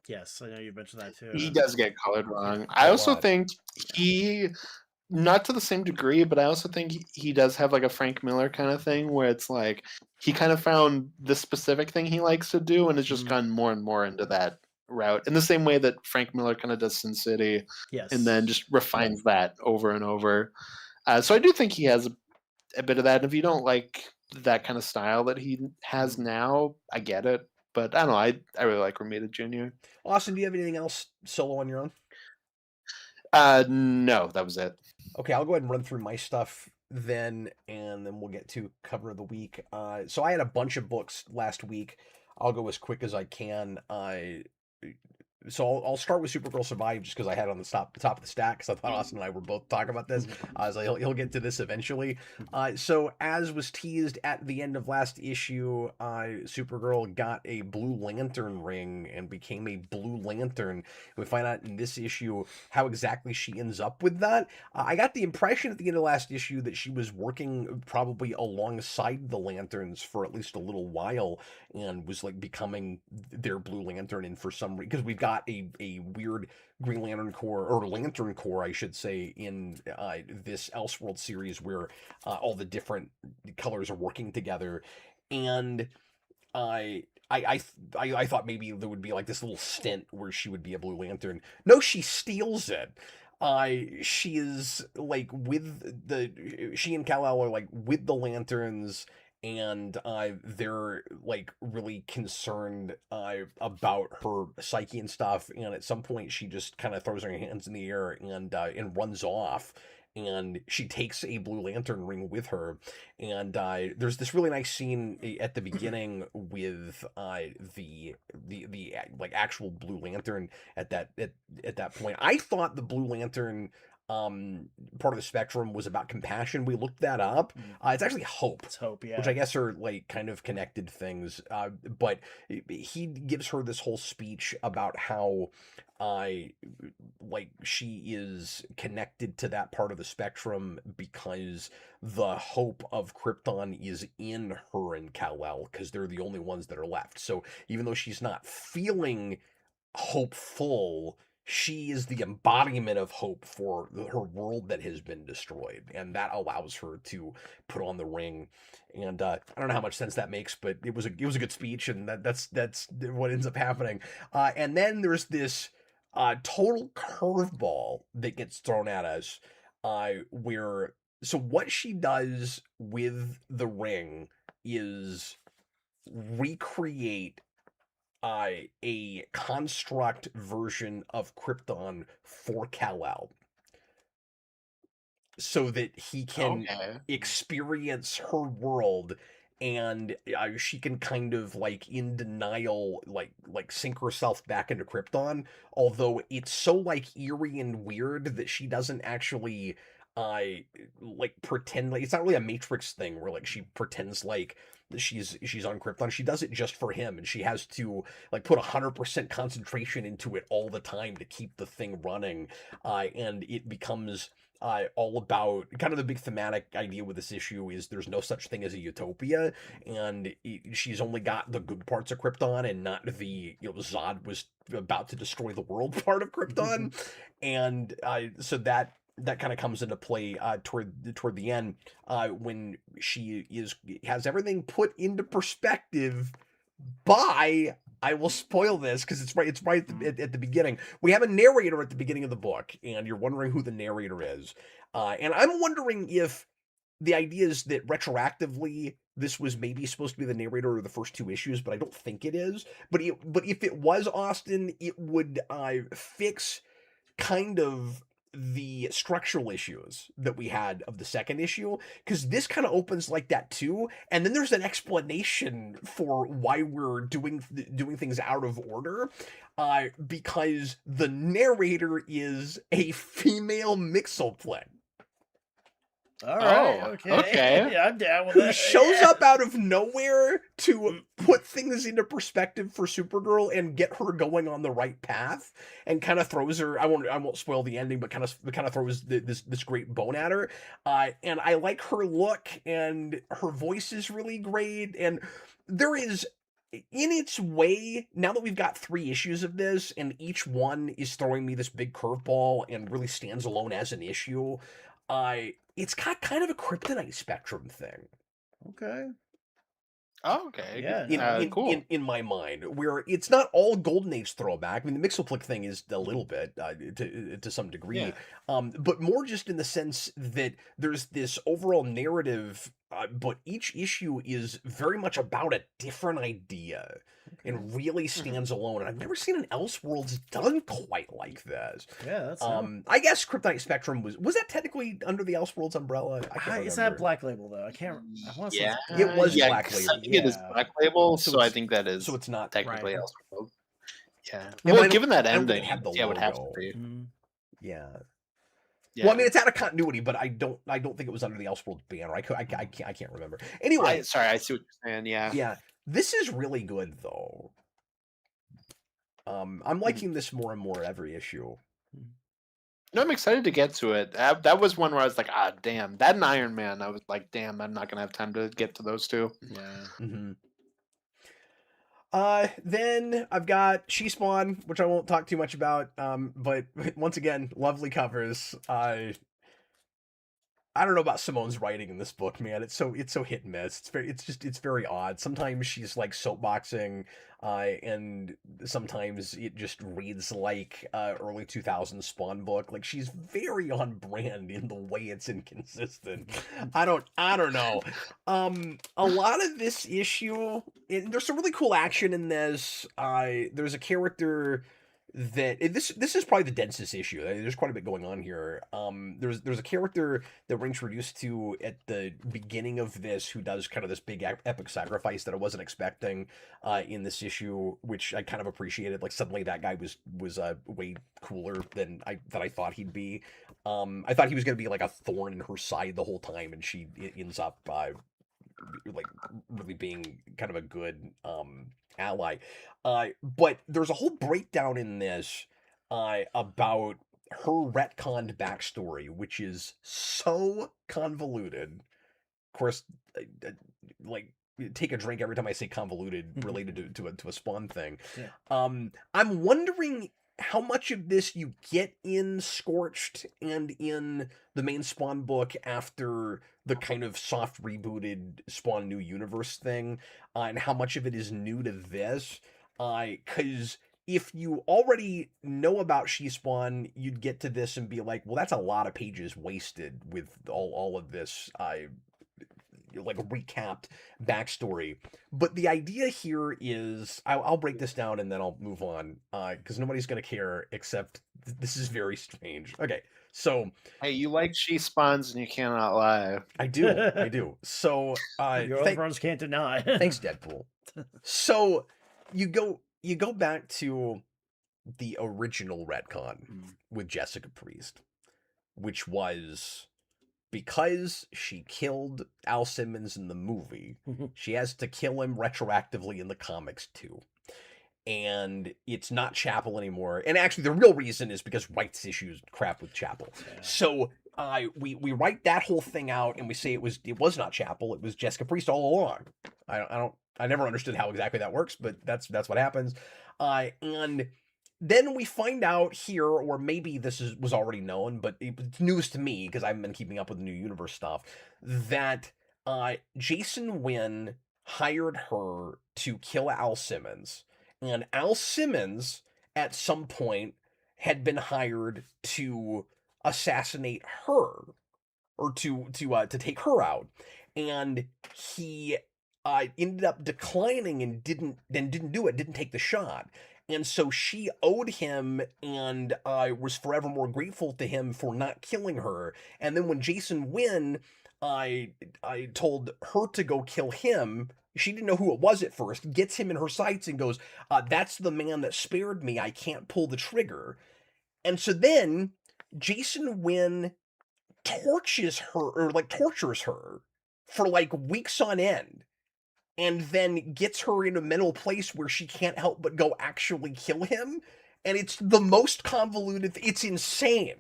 Yes, I know you mentioned that too. He does get colored wrong. a I also lot. think he, not to the same degree, but I also think he does have like a Frank Miller kind of thing where it's like he kind of found the specific thing he likes to do and has just Mhm. gone more and more into that route in the same way that Frank Miller kind of does Sin City and then Yes. just refines that over and over. So I do think he has a bit of that. And if you don't like that kind of style that he has now, I get it. But I don't know. I really like Ramita Jr. Austin, do you have anything else solo on your own? No, that was it. Okay, I'll go ahead and run through my stuff then, and then we'll get to cover of the week. So I had a bunch of books last week. I'll go as quick as I can. So I'll start with Supergirl Survive just because I had it on the top of the stack because I thought Austin and I were both talking about this. So he'll get to this eventually. So as was teased at the end of last issue, Supergirl got a Blue Lantern ring and became a Blue Lantern. We find out in this issue how exactly she ends up with that. I got the impression at the end of last issue that she was working probably alongside the Lanterns for at least a little while and was like becoming their Blue Lantern. And for some reason, because we've got a weird Green Lantern Corps, or Lantern Corps, I should say, in this Elseworld series where all the different colors are working together. And I thought maybe there would be like this little stint where she would be a Blue Lantern. No, she steals it. She is like she and Kal-El are like with the Lanterns, and they're like really concerned about her psyche and stuff. And at some point, she just kind of throws her hands in the air and runs off. And she takes a Blue Lantern ring with her, and there's this really nice scene at the beginning with the like actual Blue Lantern at that point. I thought the Blue Lantern part of the spectrum was about compassion. We looked that up. It's actually hope. It's hope, yeah. Which I guess are like kind of connected things. But he gives her this whole speech about how like she is connected to that part of the spectrum because the hope of Krypton is in her and Kal-El because they're the only ones that are left. So even though she's not feeling hopeful, she is the embodiment of hope for her world that has been destroyed, and that allows her to put on the ring. And I don't know how much sense that makes, but it was a good speech, and that's what ends up happening. And then there's this total curveball that gets thrown at us, where so what she does with the ring is recreate a construct version of Krypton for Kal-El so that he can Okay. experience her world, and she can kind of like in denial like sink herself back into Krypton, although it's so like eerie and weird that she doesn't actually I like pretend like it's not really a Matrix thing where like she pretends like she's on Krypton. She does it just for him, and she has to like put 100% concentration into it all the time to keep the thing running. And it becomes all about kind of the big thematic idea with this issue is there's no such thing as a utopia, and she's only got the good parts of Krypton and not the Zod was about to destroy the world part of Krypton, and so that kind of comes into play toward the end when she has everything put into perspective by I will spoil this because it's right at the beginning. We have a narrator at the beginning of the book, and you're wondering who the narrator is, and I'm wondering if the idea is that retroactively this was maybe supposed to be the narrator of the first two issues, but I don't think it is. But if it was Austin, it would fix kind of the structural issues that we had of the second issue, because this kind of opens like that too, and then there's an explanation for why we're doing things out of order, because the narrator is a female Mixoplin All right. Oh, Okay. okay. Yeah, I'm down with who that. shows Yeah. up out of nowhere to put things into perspective for Supergirl and get her going on the right path, and kind of throws her. I won't spoil the ending, but kind of throws this great bone at her. And I like her look, and her voice is really great, and there is. In its way, now that we've got 3 issues of this, and each one is throwing me this big curveball and really stands alone as an issue, it's got kind of a kryptonite spectrum thing Okay. Oh, okay. Yeah, Cool. in my mind, where it's not all Golden Age throwback. I mean, the Mixoplick thing is a little bit to some degree, Yeah. but more just in the sense that there's this overall narrative, but each issue is very much about a different idea and really stands alone. And I've never seen an Elseworlds done quite like this. Yeah, that's I guess Kryptonite Spectrum was that technically under the Elseworlds umbrella? I can't is that remember. Black Label though? I can't. I want to Yeah, say It was yeah, Black 'cause Label. I think it is Yeah. Black Label, So so I it's- think that is So it's not technically Right. Elseworlds. Yeah. Yeah, Well, but I don't- given that I don't think it ending, had the yeah, it would have to logo. be. Mhm. Yeah. Yeah. Well, I mean, it's out of continuity, but I don't think it was under the Elseworlds banner. I can't remember. Anyway, Sorry, I see what you're saying. Yeah. yeah, this is really good though. I'm liking this more and more every issue. No, I'm excited to get to it. That was one where I was like, ah, damn. That and Iron Man, I was like, damn, I'm not gonna have time to get to those two. Yeah. Mm-hmm. Then I've got She Spawn, which I won't talk too much about. But once again, lovely covers. I don't know about Simone's writing in this book, man. It's so hit and miss. It's very odd. Sometimes she's like soapboxing, and sometimes it just reads like early 2000s Spawn book. Like she's very on brand in the way it's inconsistent. I don't know. A lot of this issue, there's some really cool action in this. There's a character that this is probably the densest issue. There's quite a bit going on here. There's a character that we're introduced to at the beginning of this who does kind of this big epic sacrifice that I wasn't expecting in this issue, which I kind of appreciated. Like suddenly that guy was way cooler than I thought he'd be. I thought he was gonna be like a thorn in her side the whole time, and she ends up like really being kind of a good ally. But there's a whole breakdown in this about her retconned backstory, which is so convoluted. Of course, like take a drink every time I say convoluted related to a Spawn thing. Yeah. I'm wondering how much of this you get in Scorched and in the main Spawn book after the kind of soft rebooted Spawn New Universe thing, and how much of it is new to this. Because if you already know about She-Spawn, you'd get to this and be like, well, that's a lot of pages wasted with all of this like recapped backstory. But the idea here is, I'll break this down and then I'll move on, because nobody's gonna care except this is very strange. Okay, so Hey, you like She Spawns and you cannot lie. I do. So Your own friends can't deny. thanks, Deadpool. So you go back to the original retcon with Jessica Priest, which was because she killed Al Simmons in the movie, she has to kill him retroactively in the comics too. And it's not Chapel anymore. And actually, the real reason is because rights issues crap with Chapel. Yeah. So we write that whole thing out, and we say it was not Chapel. It was Jessica Priest all along. I never understood how exactly that works, but that's what happens. And then we find out here, or maybe this was already known, but it's news to me because I haven't been keeping up with the New Universe stuff, that Jason Wynn hired her to kill Al Simmons. And Al Simmons, at some point, had been hired to assassinate her, or to take her out, and he ended up declining and didn't do it, didn't take the shot. And so she owed him, and was forevermore grateful to him for not killing her. And then when Jason Wynn I told her to go kill him, she didn't know who it was at first, gets him in her sights and goes, that's the man that spared me. I can't pull the trigger. And so then Jason Wynn tortures her for like weeks on end, and then gets her in a mental place where she can't help but go actually kill him. And it's the most convoluted, it's insane.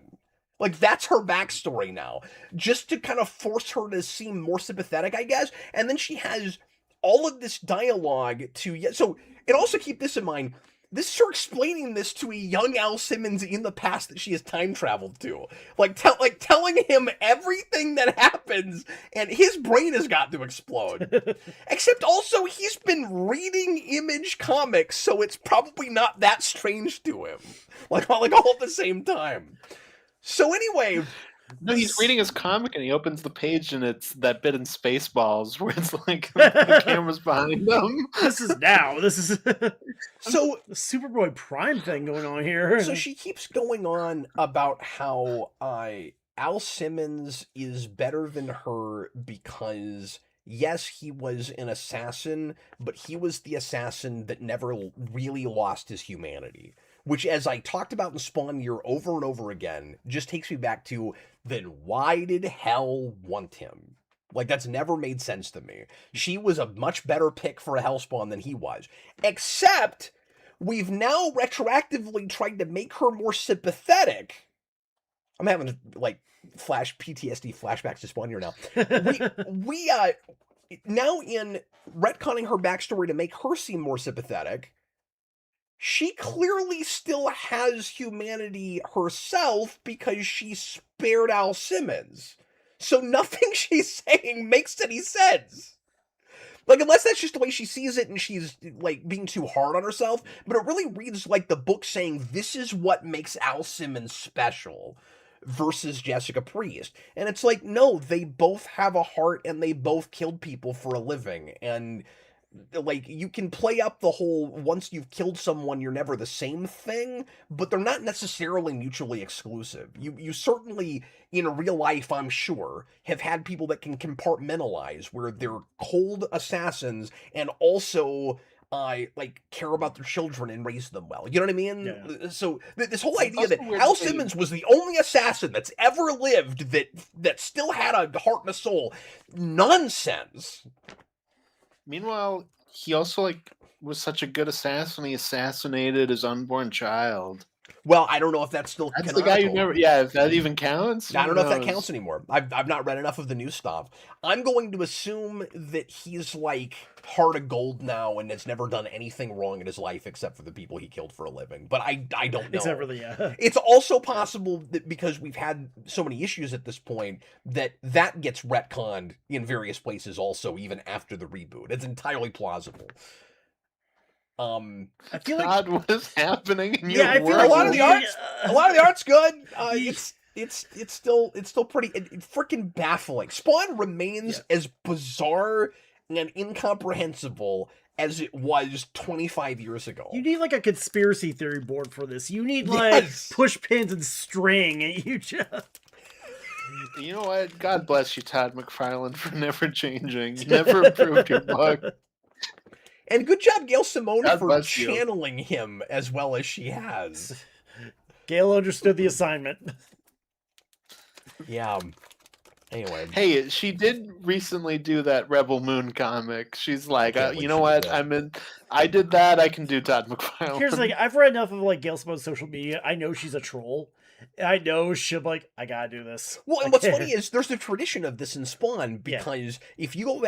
Like, that's her backstory now, just to kind of force her to seem more sympathetic, I guess. And then she has all of this dialogue to, so, and also keep this in mind, this is her explaining this to a young Al Simmons in the past that she has time traveled to. Like telling him everything that happens, and his brain has got to explode. Except also, he's been reading Image comics, so it's probably not that strange to him. Like all at the same time. So anyway... No, he's reading his comic and he opens the page and it's that bit in Spaceballs where it's like the camera's behind them. This is so the Superboy Prime thing going on here. So she keeps going on about how Al Simmons is better than her because, yes, he was an assassin, but he was the assassin that never really lost his humanity. Which, as I talked about in Spawn Year over and over again, just takes me back to, then why did Hell want him? Like, that's never made sense to me. She was a much better pick for a Hellspawn than he was. Except, we've now retroactively tried to make her more sympathetic. I'm having, like, PTSD flashbacks to Spawn Year now. We now in retconning her backstory to make her seem more sympathetic, she clearly still has humanity herself because she spared Al Simmons. So nothing she's saying makes any sense. Like, unless that's just the way she sees it and she's, like, being too hard on herself. But it really reads like the book saying this is what makes Al Simmons special versus Jessica Priest. And it's like, no, they both have a heart and they both killed people for a living. And... like, you can play up the whole once you've killed someone you're never the same thing, but they're not necessarily mutually exclusive. You certainly in real life, I'm sure, have had people that can compartmentalize where they're cold assassins and also like care about their children and raise them well. You know what I mean? Yeah. So this whole idea that Al Simmons was the only assassin that's ever lived that still had a heart and a soul, nonsense. Meanwhile, he also was such a good assassin. He assassinated his unborn child. Well, I don't know if that's still That's the guy who never... Yeah, if that even counts. I don't know if that counts anymore. I've not read enough of the new stuff. I'm going to assume that he's, like, heart of gold now and has never done anything wrong in his life except for the people he killed for a living. But I don't know. Except for the... It's also possible that because we've had so many issues at this point that gets retconned in various places also, even after the reboot. It's entirely plausible. I feel God, what is happening in yeah, your I feel world? like a lot of the art's good. It's still pretty freaking baffling. Spawn remains as bizarre and incomprehensible as it was 25 years ago. You need like a conspiracy theory board for this. You need like push pins and string, and you just. You know what? God bless you, Todd McFarlane, for never changing. You never improved your book. And good job, Gail Simone, God for channeling him as well as she has. Gail understood the assignment. Yeah. Anyway, Hey, she did recently do that Rebel Moon comic. She's like, can't believe you know she did what? that. I'm in. I did that. I can do Todd McFarlane. Here's the thing: I've read enough of like Gail Simone's social media. I know she's a troll. I know she'll be like, I gotta do this. Well, and I what's can't- funny is there's a tradition of this in Spawn because if you go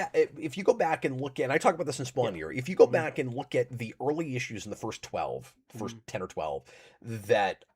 back and look at, and I talk about this in Spawn here, if you go back and look at the early issues in the first 10 or 12, that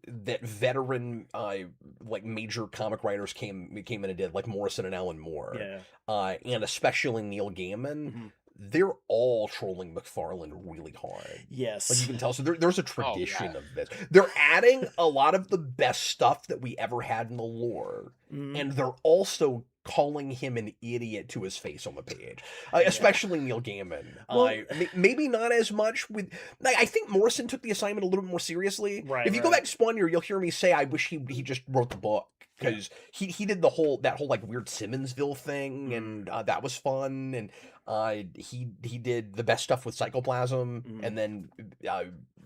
that veteran like major comic writers came in and did, like Morrison and Alan Moore, and especially Neil Gaiman. They're all trolling McFarlane really hard. Yes. Like you can tell. So there's a tradition yeah. of this. They're adding a lot of the best stuff that we ever had in the lore. And they're also calling him an idiot to his face on the page. Especially Neil Gaiman. Well- Maybe not as much with... I think Morrison took the assignment a little bit more seriously. Right, if you go back to Spawn Year, you'll hear me say, I wish he just wrote the book. Because he did that whole like weird Simmonsville thing, and that was fun, and he did the best stuff with Psychoplasm, and then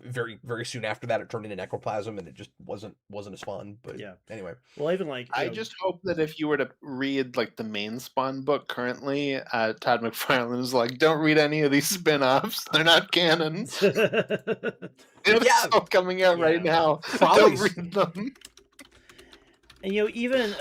very very soon after that it turned into Necroplasm, and it just wasn't as fun. But anyway, well, even like I just hope that if you were to read like the main Spawn book currently, Todd McFarlane is like, don't read any of these spin-offs. They're not canon. It's still coming out right now. Probably. Don't read them. And even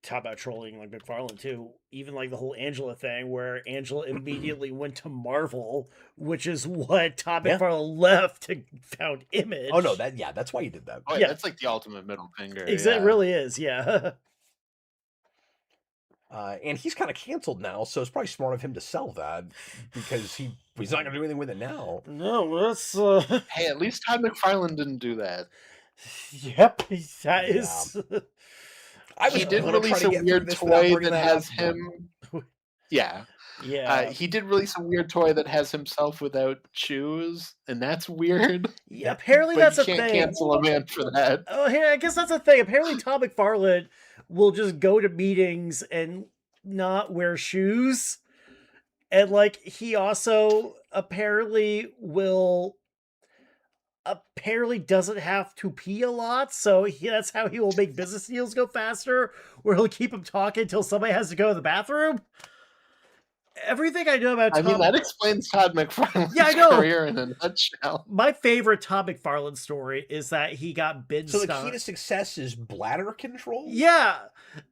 talk about trolling like McFarlane too. Even like the whole Angela thing, where Angela immediately went to Marvel, which is what Todd McFarlane left to found Image. Oh no, that's why he did that. Oh, yeah, that's like the ultimate middle finger. It really is, yeah. And he's kind of canceled now, so it's probably smart of him to sell that because he's not going to do anything with it now. No, that's Hey, at least Todd McFarlane didn't do that. Yep, that is. He did release a weird toy that has him. Yeah. He did release a weird toy that has himself without shoes, and that's weird. Yeah, apparently but that's you a can't thing. cancel a man for that. Oh, hey, I guess that's a thing. Apparently, Todd McFarlane will just go to meetings and not wear shoes, and like he also apparently doesn't have to pee a lot, so that's how he will make business deals go faster, where he'll keep him talking until somebody has to go to the bathroom. Everything I know about Todd... I mean, that explains Todd McFarlane's career in a nutshell. My favorite Todd McFarlane story is that he got bin So the key to success is bladder control? Yeah.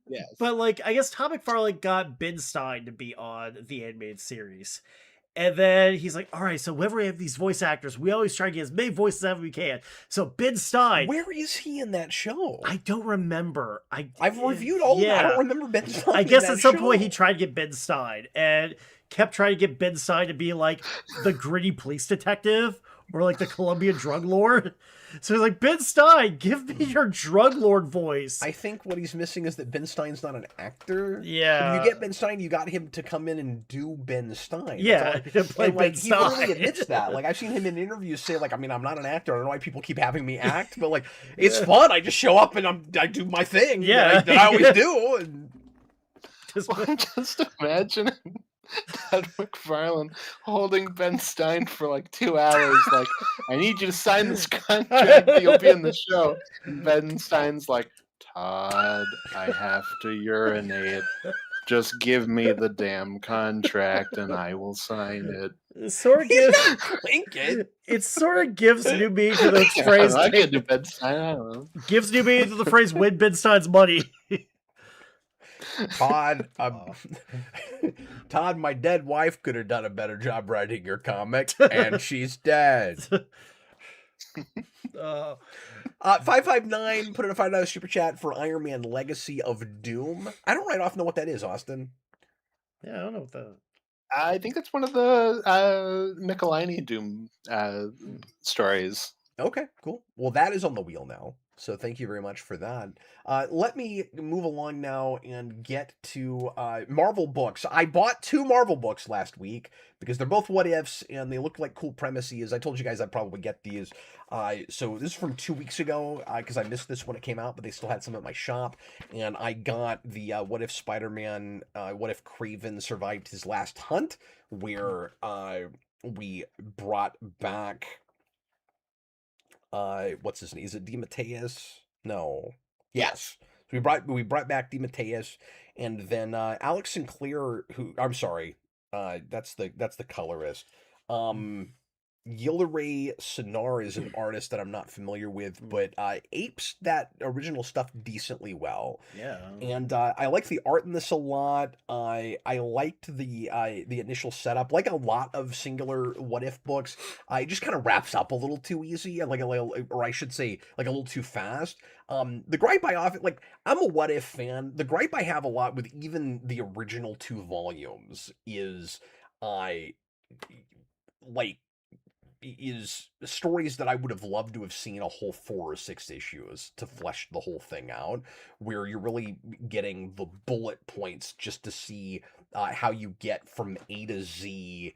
Yes. But like, I guess Todd McFarlane got Ben Stein to be on the animated series. And then he's like, all right, so whenever we have these voice actors, we always try to get as many voices as we can. So Ben Stein. Where is he in that show? I don't remember. I've reviewed all of them. I don't remember Ben Stein. I guess at some point he tried to get Ben Stein and kept trying to get Ben Stein to be like the gritty police detective or like the Colombian drug lord. So he's like, Ben Stein, give me your drug lord voice. I think what he's missing is that Ben Stein's not an actor. Yeah. When you get Ben Stein, you got him to come in and do Ben Stein. Yeah, to play Ben he Stein. really admits that. Like, I've seen him in interviews say, like, I mean, I'm not an actor. I don't know why people keep having me act, but like, it's fun. I just show up and I do my thing. Yeah. that I always do. And... Just imagine Todd McFarlane holding Ben Stein for like 2 hours, like, I need you to sign this contract, you'll be in the show. And Ben Stein's like, Todd, I have to urinate. Just give me the damn contract and I will sign it. It sort of gives it sort of gives new meaning to the phrase. I can't do Ben Stein, I don't know. Gives new meaning to the phrase "win Ben Stein's money." Todd, Todd, my dead wife could have done a better job writing your comic, and she's dead. 559 put in a $5 super chat for Iron Man Legacy of Doom. I don't right off know what that is, Austin. Yeah, I don't know what that. I think it's one of the Michelini Doom stories. Okay, cool. Well, that is on the wheel now. So thank you very much for that. Let me move along now and get to Marvel books. I bought 2 Marvel books last week because they're both what ifs and they look like cool premises. I told you guys I'd probably get these. So this is from 2 weeks ago because I missed this when it came out, but they still had some at my shop. And I got the What If Spider-Man, What If Kraven Survived His Last Hunt, where we brought back... what's his name? Is it DeMatteis? No. Yes. So we brought back DeMatteis, and then Alex Sinclair, who I'm sorry, that's the colorist. Yildiray Sonar is an artist that I'm not familiar with, but apes that original stuff decently well. Yeah. And I like the art in this a lot. I liked the initial setup. Like a lot of singular What If books, it just kind of wraps up a little too easy, or I should say, like a little too fast. The gripe I often like, I'm a What If fan. The gripe I have a lot with even the original 2 volumes is I like is stories that I would have loved to have seen a whole 4 or 6 issues to flesh the whole thing out, where you're really getting the bullet points just to see how you get from A to Z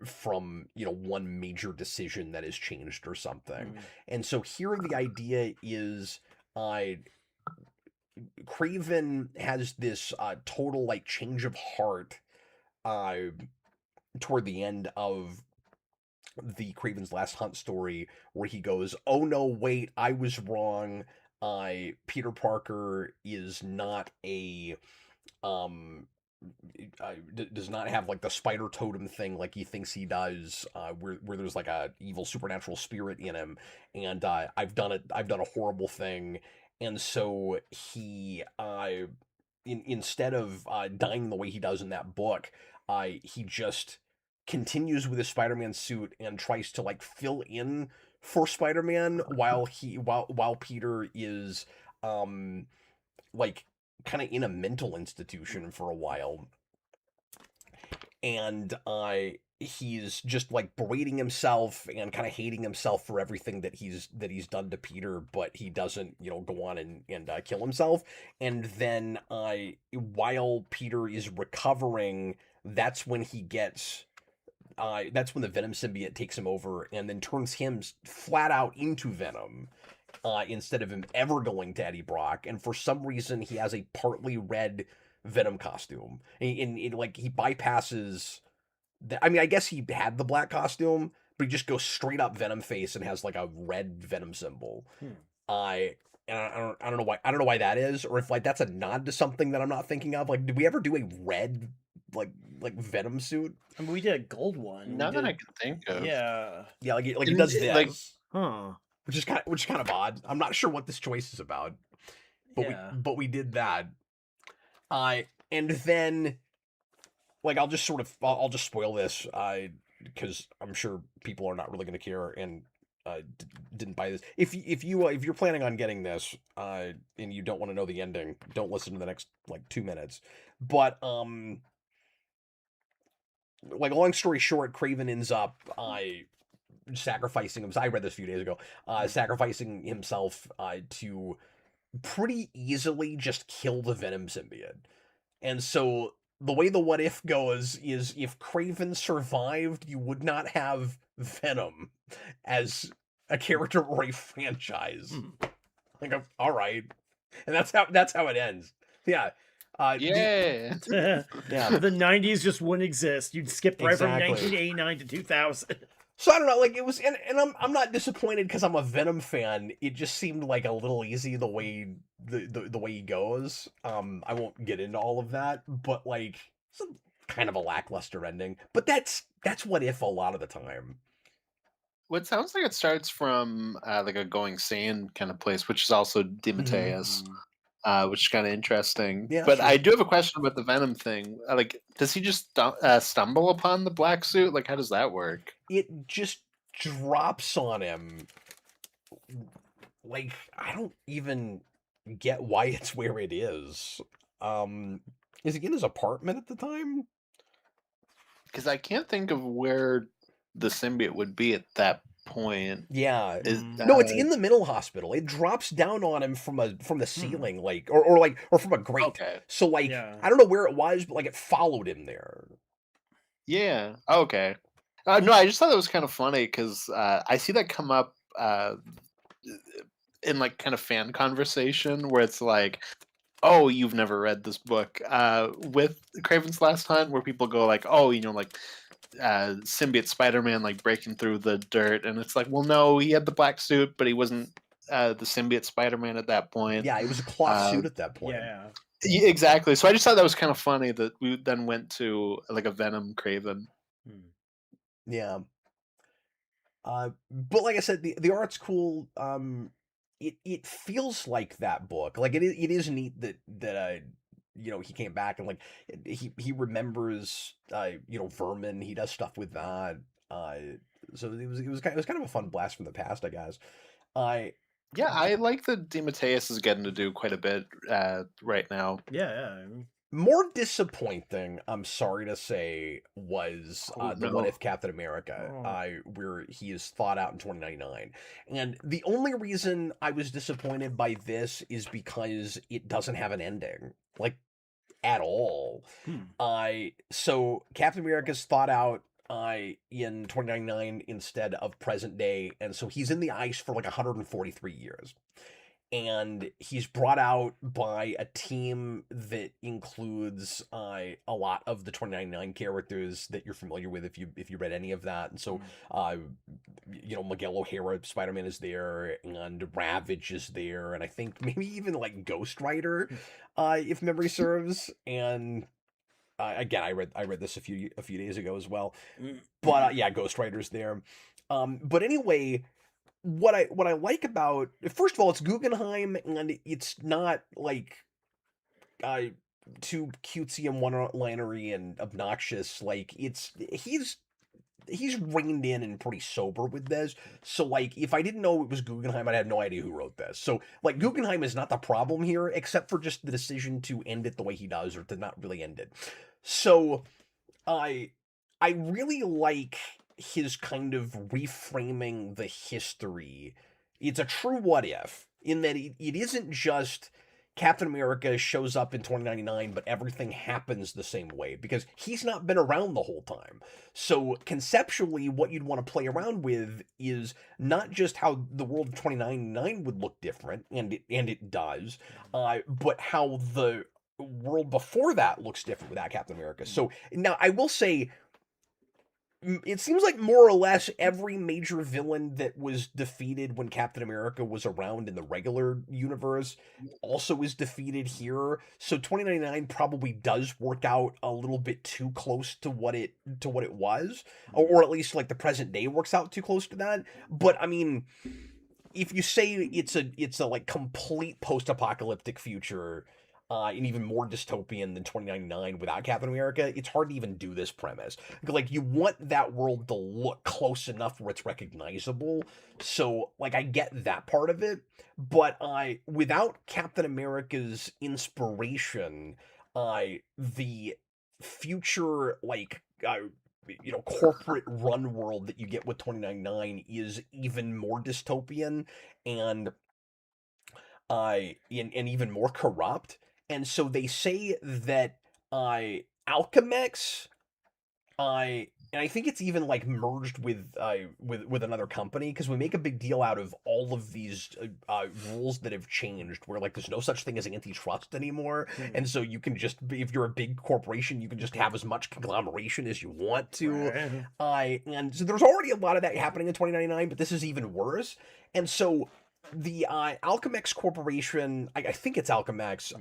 from one major decision that has changed or something. And so here the idea is Craven has this total like change of heart toward the end of the Craven's Last Hunt story, where he goes, "Oh no, wait, I was wrong. Peter Parker is not a does not have like the spider totem thing like he thinks he does, where there's like a evil supernatural spirit in him, and I've done a horrible thing." And so he instead of dying the way he does in that book, he just continues with his Spider-Man suit and tries to like fill in for Spider-Man while Peter is like kind of in a mental institution for a while. And he's just like berating himself and kind of hating himself for everything that he's done to Peter, but he doesn't go on and kill himself. And then while Peter is recovering, that's when he gets that's when the Venom symbiote takes him over and then turns him flat out into Venom, instead of him ever going to Eddie Brock. And for some reason, he has a partly red Venom costume. And like he bypasses. I mean, I guess he had the black costume, but he just goes straight up Venom face and has like a red Venom symbol. I don't know why. I don't know why that is, or if like that's a nod to something that I'm not thinking of. Like, did we ever do a red like Venom suit? I mean, we did a gold one. None that I can think of. Yeah. Yeah, like he does this, like, which is kind of odd. I'm not sure what this choice is about, but we did that. And then like I'll just spoil this, because I'm sure people are not really going to care and didn't buy this. If you're planning on getting this, and you don't want to know the ending, don't listen to the next like 2 minutes. But like long story short, Craven ends up sacrificing himself. I read this a few days ago. Sacrificing himself to pretty easily just kill the Venom symbiote. And so the way the What If goes is if Craven survived, you would not have Venom as a character or a franchise. Like, all right, and that's how it ends. Yeah. Yeah. Yeah. The 90s just wouldn't exist. You'd skip right Exactly. from 1989 to 2000. So I don't know, like it was, and I'm not disappointed because I'm a Venom fan. It just seemed like a little easy the way the way he goes. I won't get into all of that, but like it's kind of a lackluster ending. But that's What If a lot of the time. Well, it sounds like it starts from like a Going Sane kind of place, which is also DeMatteis, which is kind of interesting. Yeah, but sure. I do have a question about the Venom thing. Like, does he just stumble upon the black suit? Like, how does that work? It just drops on him. Like I don't even get why it's where it is. Is he in his apartment at the time? Because I can't think of where the symbiote would be at that point. Yeah. Is No, it's in the mental hospital. It drops down on him from the ceiling, like or from a grate. Okay. So like Yeah. I don't know where it was, but like it followed him there. Yeah. Okay. No, I just thought that was kind of funny because I see that come up in like kind of fan conversation where it's like, oh, you've never read this book with Craven's Last Hunt, where people go like, oh, like symbiote Spider-Man like breaking through the dirt, and it's like, well, no, he had the black suit, but he wasn't the symbiote Spider-Man at that point. Yeah, it was a cloth suit at that point. Yeah. Yeah, exactly. So I just thought that was kind of funny that we then went to like a Venom Craven. Yeah. But like I said, the art's cool. It feels like that book. Like it is neat that he came back and like he remembers Vermin. He does stuff with that. Uh, so it was kind of a fun blast from the past, I guess. I Yeah, I like that DeMatteis is getting to do quite a bit right now. Yeah. More disappointing, I'm sorry to say, was Oh, the no. What If Captain America, Oh. where he is thought out in 2099. And the only reason I was disappointed by this is because it doesn't have an ending, like at all. So Captain America's thought out in 2099 instead of present day, and so he's in the ice for like 143 years. And he's brought out by a team that includes a lot of the 2099 characters that you're familiar with if you read any of that. And so Miguel O'Hara, Spider-Man, is there, and Ravage is there, and I think maybe even like Ghost Rider, if memory serves. And again, I read this a few days ago as well. But yeah, Ghost Rider's there. But anyway, what I like about, first of all, it's Guggenheim, and it's not like too cutesy and one-linery and obnoxious. Like he's reined in and pretty sober with this. So like if I didn't know it was Guggenheim, I'd have no idea who wrote this. So like Guggenheim is not the problem here, except for just the decision to end it the way he does, or to not really end it. So I really like his kind of reframing the history. It's a true what if, in that it isn't just Captain America shows up in 2099, but everything happens the same way, because he's not been around the whole time. So conceptually, what you'd want to play around with is not just how the world of 2099 would look different, and it does, but how the world before that looks different without Captain America. So now I will say, it seems like more or less every major villain that was defeated when Captain America was around in the regular universe also is defeated here. So 2099 probably does work out a little bit too close to what it was, or at least like the present day works out too close to that. But I mean, if you say it's a like complete post-apocalyptic future, and even more dystopian than 2099 without Captain America, it's hard to even do this premise. Like, you want that world to look close enough where it's recognizable. So, like, I get that part of it, but without Captain America's inspiration, the future, like, corporate run world that you get with 2099 is even more dystopian and even more corrupt. And so they say that Alchemex, and I think it's even like merged with another company, because we make a big deal out of all of these rules that have changed, where like there's no such thing as antitrust anymore, and so you can just, if you're a big corporation, you can just have as much conglomeration as you want to. And so there's already a lot of that happening in 2099, but this is even worse. And so the Alchemex Corporation, I think it's Alchemex,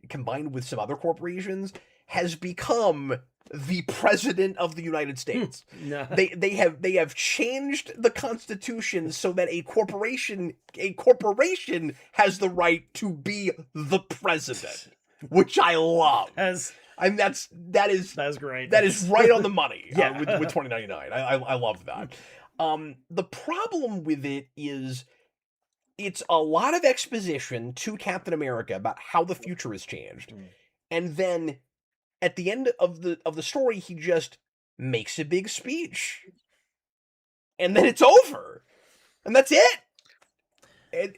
combined with some other corporations, has become the president of the United States. They have changed the Constitution so that a corporation has the right to be the president, which I love. And that is great. That is right on the money. With 2099. I love that. The problem with it is, it's a lot of exposition to Captain America about how the future has changed. And then at the end of the story, he just makes a big speech. And then it's over. And that's it.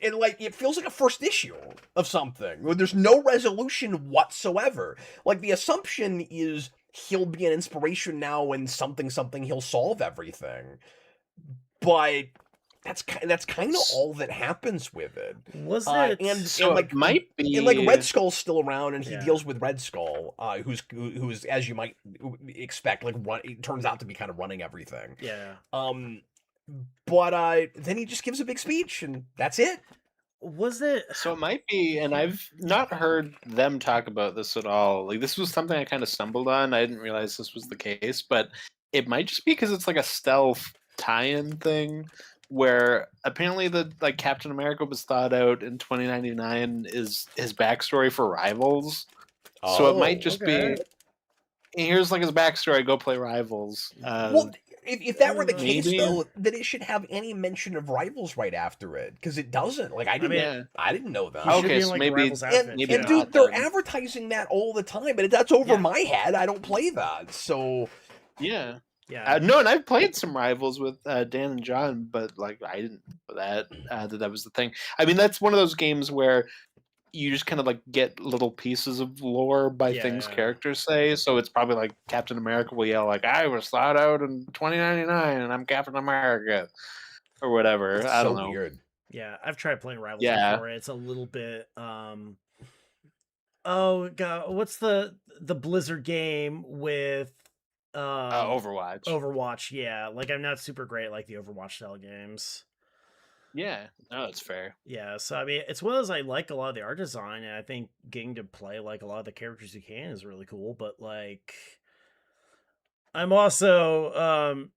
And like, it feels like a first issue of something where there's no resolution whatsoever. Like, the assumption is he'll be an inspiration now, and something he'll solve everything. But that's kind of all that happens with it. Was it? So it might be, and like Red Skull's still around, and he deals with Red Skull, who's, as you might expect, like it turns out to be kind of running everything. Yeah. But then he just gives a big speech, and that's it. Was it? So it might be, and I've not heard them talk about this at all. Like this was something I kind of stumbled on. I didn't realize this was the case, but it might just be because it's like a stealth tie-in thing where apparently the like Captain America was thought out in 2099 is his backstory for Rivals. So it might Oh, just Okay. be here's like his backstory, go play Rivals. well, if that were the case, Maybe. though, then it should have any mention of Rivals right after it, because it doesn't. Like, I didn't, mean, Yeah. I didn't know He that. should Okay, be in so like maybe- Rivals And, outfit. maybe and not. dude, they're then. advertising that all the time, but that's over Yeah. my head. I don't play that, so Yeah. Yeah. No, and I've played some Rivals with Dan and John, but like I didn't know that that was the thing. I mean, that's one of those games where you just kind of like get little pieces of lore by things Yeah. characters say. So it's probably like Captain America will yell like, "I was thought out in 2099, and I'm Captain America," or whatever. it's I so don't know. weird. Yeah, I've tried playing Rivals Yeah. before. It's a little bit oh god, what's the Blizzard game with Overwatch. Overwatch, yeah. Like I'm not super great at, like the Overwatch style games. Yeah, no, that's fair. Yeah, so I mean it's one of those I like a lot of the art design, and I think getting to play like a lot of the characters you can is really cool, but like I'm also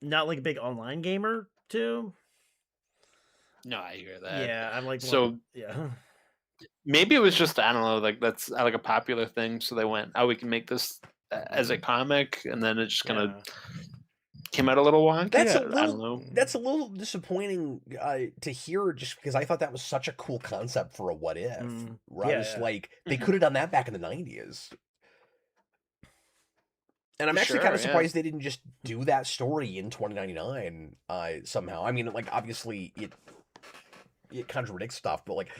not like a big online gamer too. No, I hear that. Yeah, I'm like So yeah. maybe it was just I don't know, like that's like a popular thing. So they went, "Oh, we can make this as a comic," and then it just kind of Yeah. came out a little wonky. That's a I don't little. know. That's a little disappointing to hear, just because I thought that was such a cool concept for a what if. Mm, Where I yeah, was yeah. like, they Mhm. could have done that back in the '90s. And I'm actually Sure, kind of yeah. surprised they didn't just do that story in 2099 somehow. I mean, like obviously it contradicts stuff, but like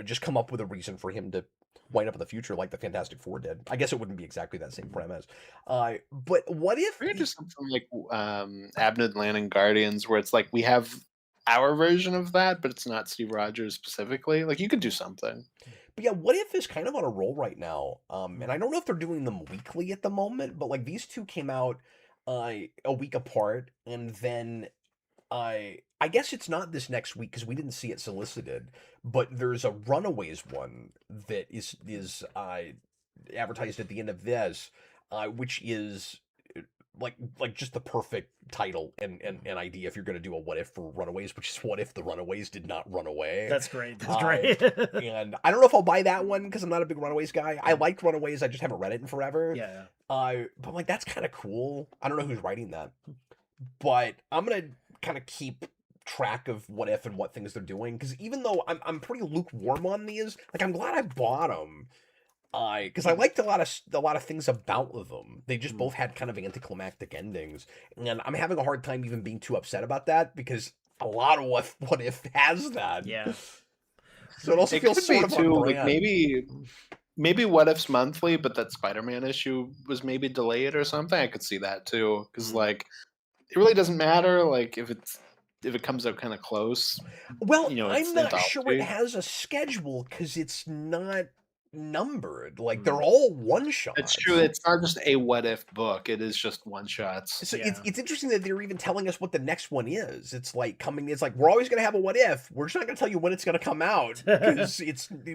just come up with a reason for him to wind up in the future like the Fantastic Four did. I guess it wouldn't be exactly that same premise. But what if We're gonna do something like Abnett Land and Guardians, where it's like we have our version of that, but it's not Steve Rogers specifically. Like you could do something. But yeah, what if is kind of on a roll right now? And I don't know if they're doing them weekly at the moment, but like these two came out a week apart, and then I guess it's not this next week because we didn't see it solicited, but there's a Runaways one that is advertised at the end of this, which is like just the perfect title and idea if you're going to do a what if for Runaways, which is what if the Runaways did not run away. That's great. That's Uh, great. And I don't know if I'll buy that one because I'm not a big Runaways guy. I liked Runaways, I just haven't read it in forever. yeah. But like that's kind of cool. I don't know who's writing that, but I'm gonna kind of keep track of what if and what things they're doing, because even though I'm pretty lukewarm on these, like I'm glad I bought them. Because I liked a lot of things about them. They just both had kind of anticlimactic endings, and I'm having a hard time even being too upset about that because a lot of what if has that. Yeah. So it also It feels could sort be of too. on Like brand. maybe What If's monthly, but that Spider-Man issue was maybe delayed or something. I could see that too, because like it really doesn't matter. Like if it comes out kind of close, Well, it's I'm not sure it anthology. has a schedule because it's not numbered. Like they're Mm. all one shots. It's true. It's not just a What If book. It is just one shots. So Yeah. it's interesting that they're even telling us what the next one is. It's like it's like we're always gonna have a what if. We're just not gonna tell you when it's gonna come out because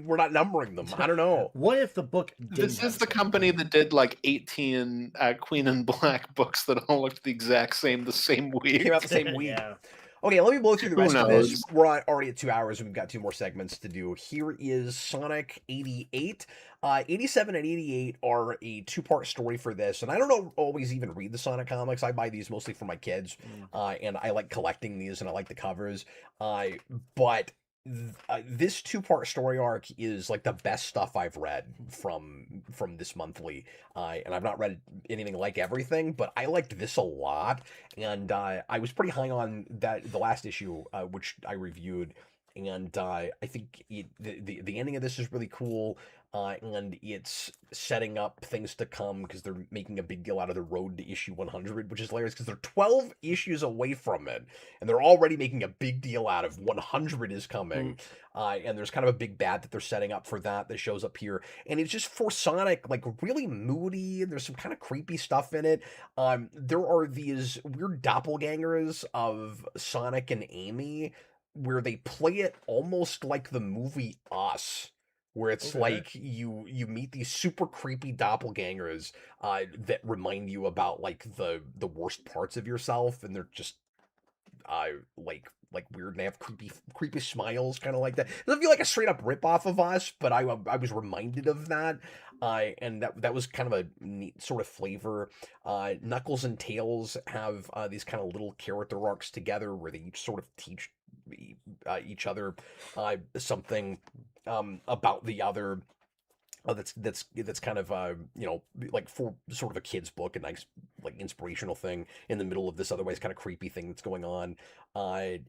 we're not numbering them. I don't know. What if the book didn't This have is the a company that did like 18 Queen and Black books that all looked the exact same the same week. Came out the schedule? same week. Yeah. Okay, let me blow through the Who rest of this. knows? We're already at 2 hours and we've got 2 more segments to do. Here is Sonic 88. 87 and 88 are a 2-part story for this, and I don't always even read the Sonic comics. I buy these mostly for my kids, and I like collecting these and I like the covers. But this 2-part story arc is like the best stuff I've read from this monthly, and I've not read anything like everything, but I liked this a lot, and I was pretty high on the last issue, which I reviewed, and I think the ending of this is really cool. And it's setting up things to come because they're making a big deal out of the road to issue 100, which is hilarious because they're 12 issues away from it, and they're already making a big deal out of 100 is coming. And there's kind of a big bat that they're setting up for that shows up here, and it's just for Sonic, like really moody, and there's some kind of creepy stuff in it. There are these weird doppelgangers of Sonic and Amy where they play it almost like the movie Us, where it's Okay. like you meet these super creepy doppelgangers that remind you about like the worst parts of yourself, and they're just like weird and they have creepy smiles, kind of like that. It doesn't feel like a straight up rip off of Us, but I was reminded of that. And that was kind of a neat sort of flavor. Knuckles and Tails have these kind of little character arcs together where they each sort of teach each other something about the other. That's kind of like for sort of a kid's book, a nice like inspirational thing in the middle of this otherwise kind of creepy thing that's going on.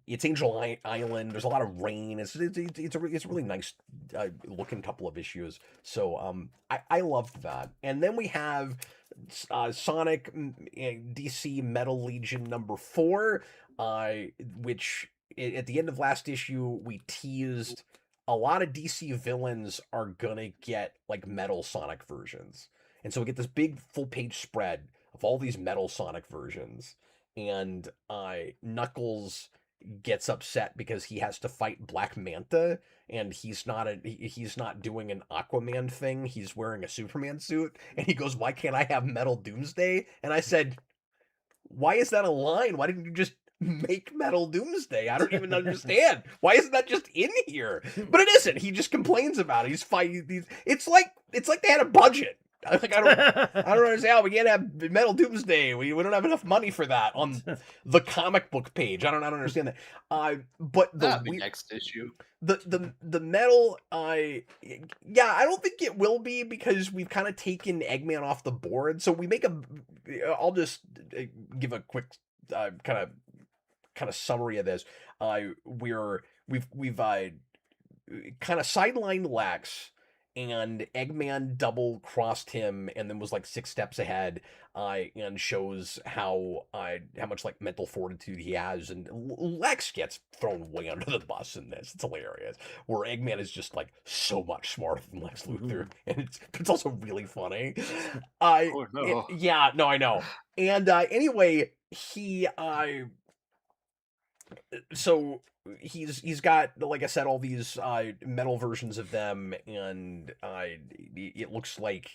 It's Island. There's a lot of rain. It's a really nice looking couple of issues. So I loved that. And then we have Sonic DC Metal Legion #4, which at the end of last issue we teased a lot of DC villains are gonna get like Metal Sonic versions. And so we get this big full page spread of all these Metal Sonic versions. And Knuckles gets upset because he has to fight Black Manta, and he's not doing an Aquaman thing. He's wearing a Superman suit, and he goes, "Why can't I have Metal Doomsday?" And I said, "Why is that a line? Why didn't you just make Metal Doomsday? I don't even understand. Why isn't that just in here?" But it isn't. He just complains about it. He's fighting these. It's like they had a budget. Like I don't understand. We can't have Metal Doomsday. We don't have enough money for that on the comic book page. I don't understand that. But That'll be next issue. The metal, yeah, I don't think it will be because we've kind of taken Eggman off the board. So we make I'll just give a quick kind of summary of this. We've kind of sidelined Lex, and Eggman double crossed him and then was like 6 steps ahead, and shows how much like mental fortitude he has, and Lex gets thrown way under the bus in this. It's hilarious, where Eggman is just like so much smarter than Lex Luthor, and it's also really funny. Oh no. Yeah, no, I know. And anyway, so he's got, like I said, all these metal versions of them, and it looks like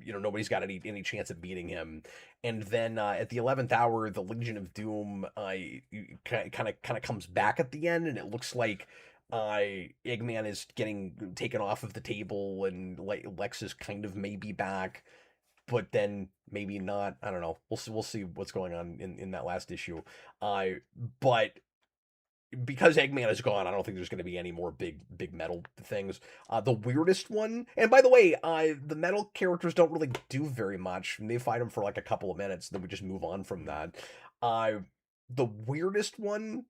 nobody's got any chance of beating him. And then at the 11th hour, the Legion of Doom kind of comes back at the end, and it looks like Eggman is getting taken off of the table, and Lex is kind of maybe back, but then maybe not. I don't know. We'll see what's going on in that last issue. But because Eggman is gone, I don't think there's going to be any more big metal things. The weirdest one, and by the way, the metal characters don't really do very much. They fight them for like a couple of minutes, then we just move on from that. The weirdest one,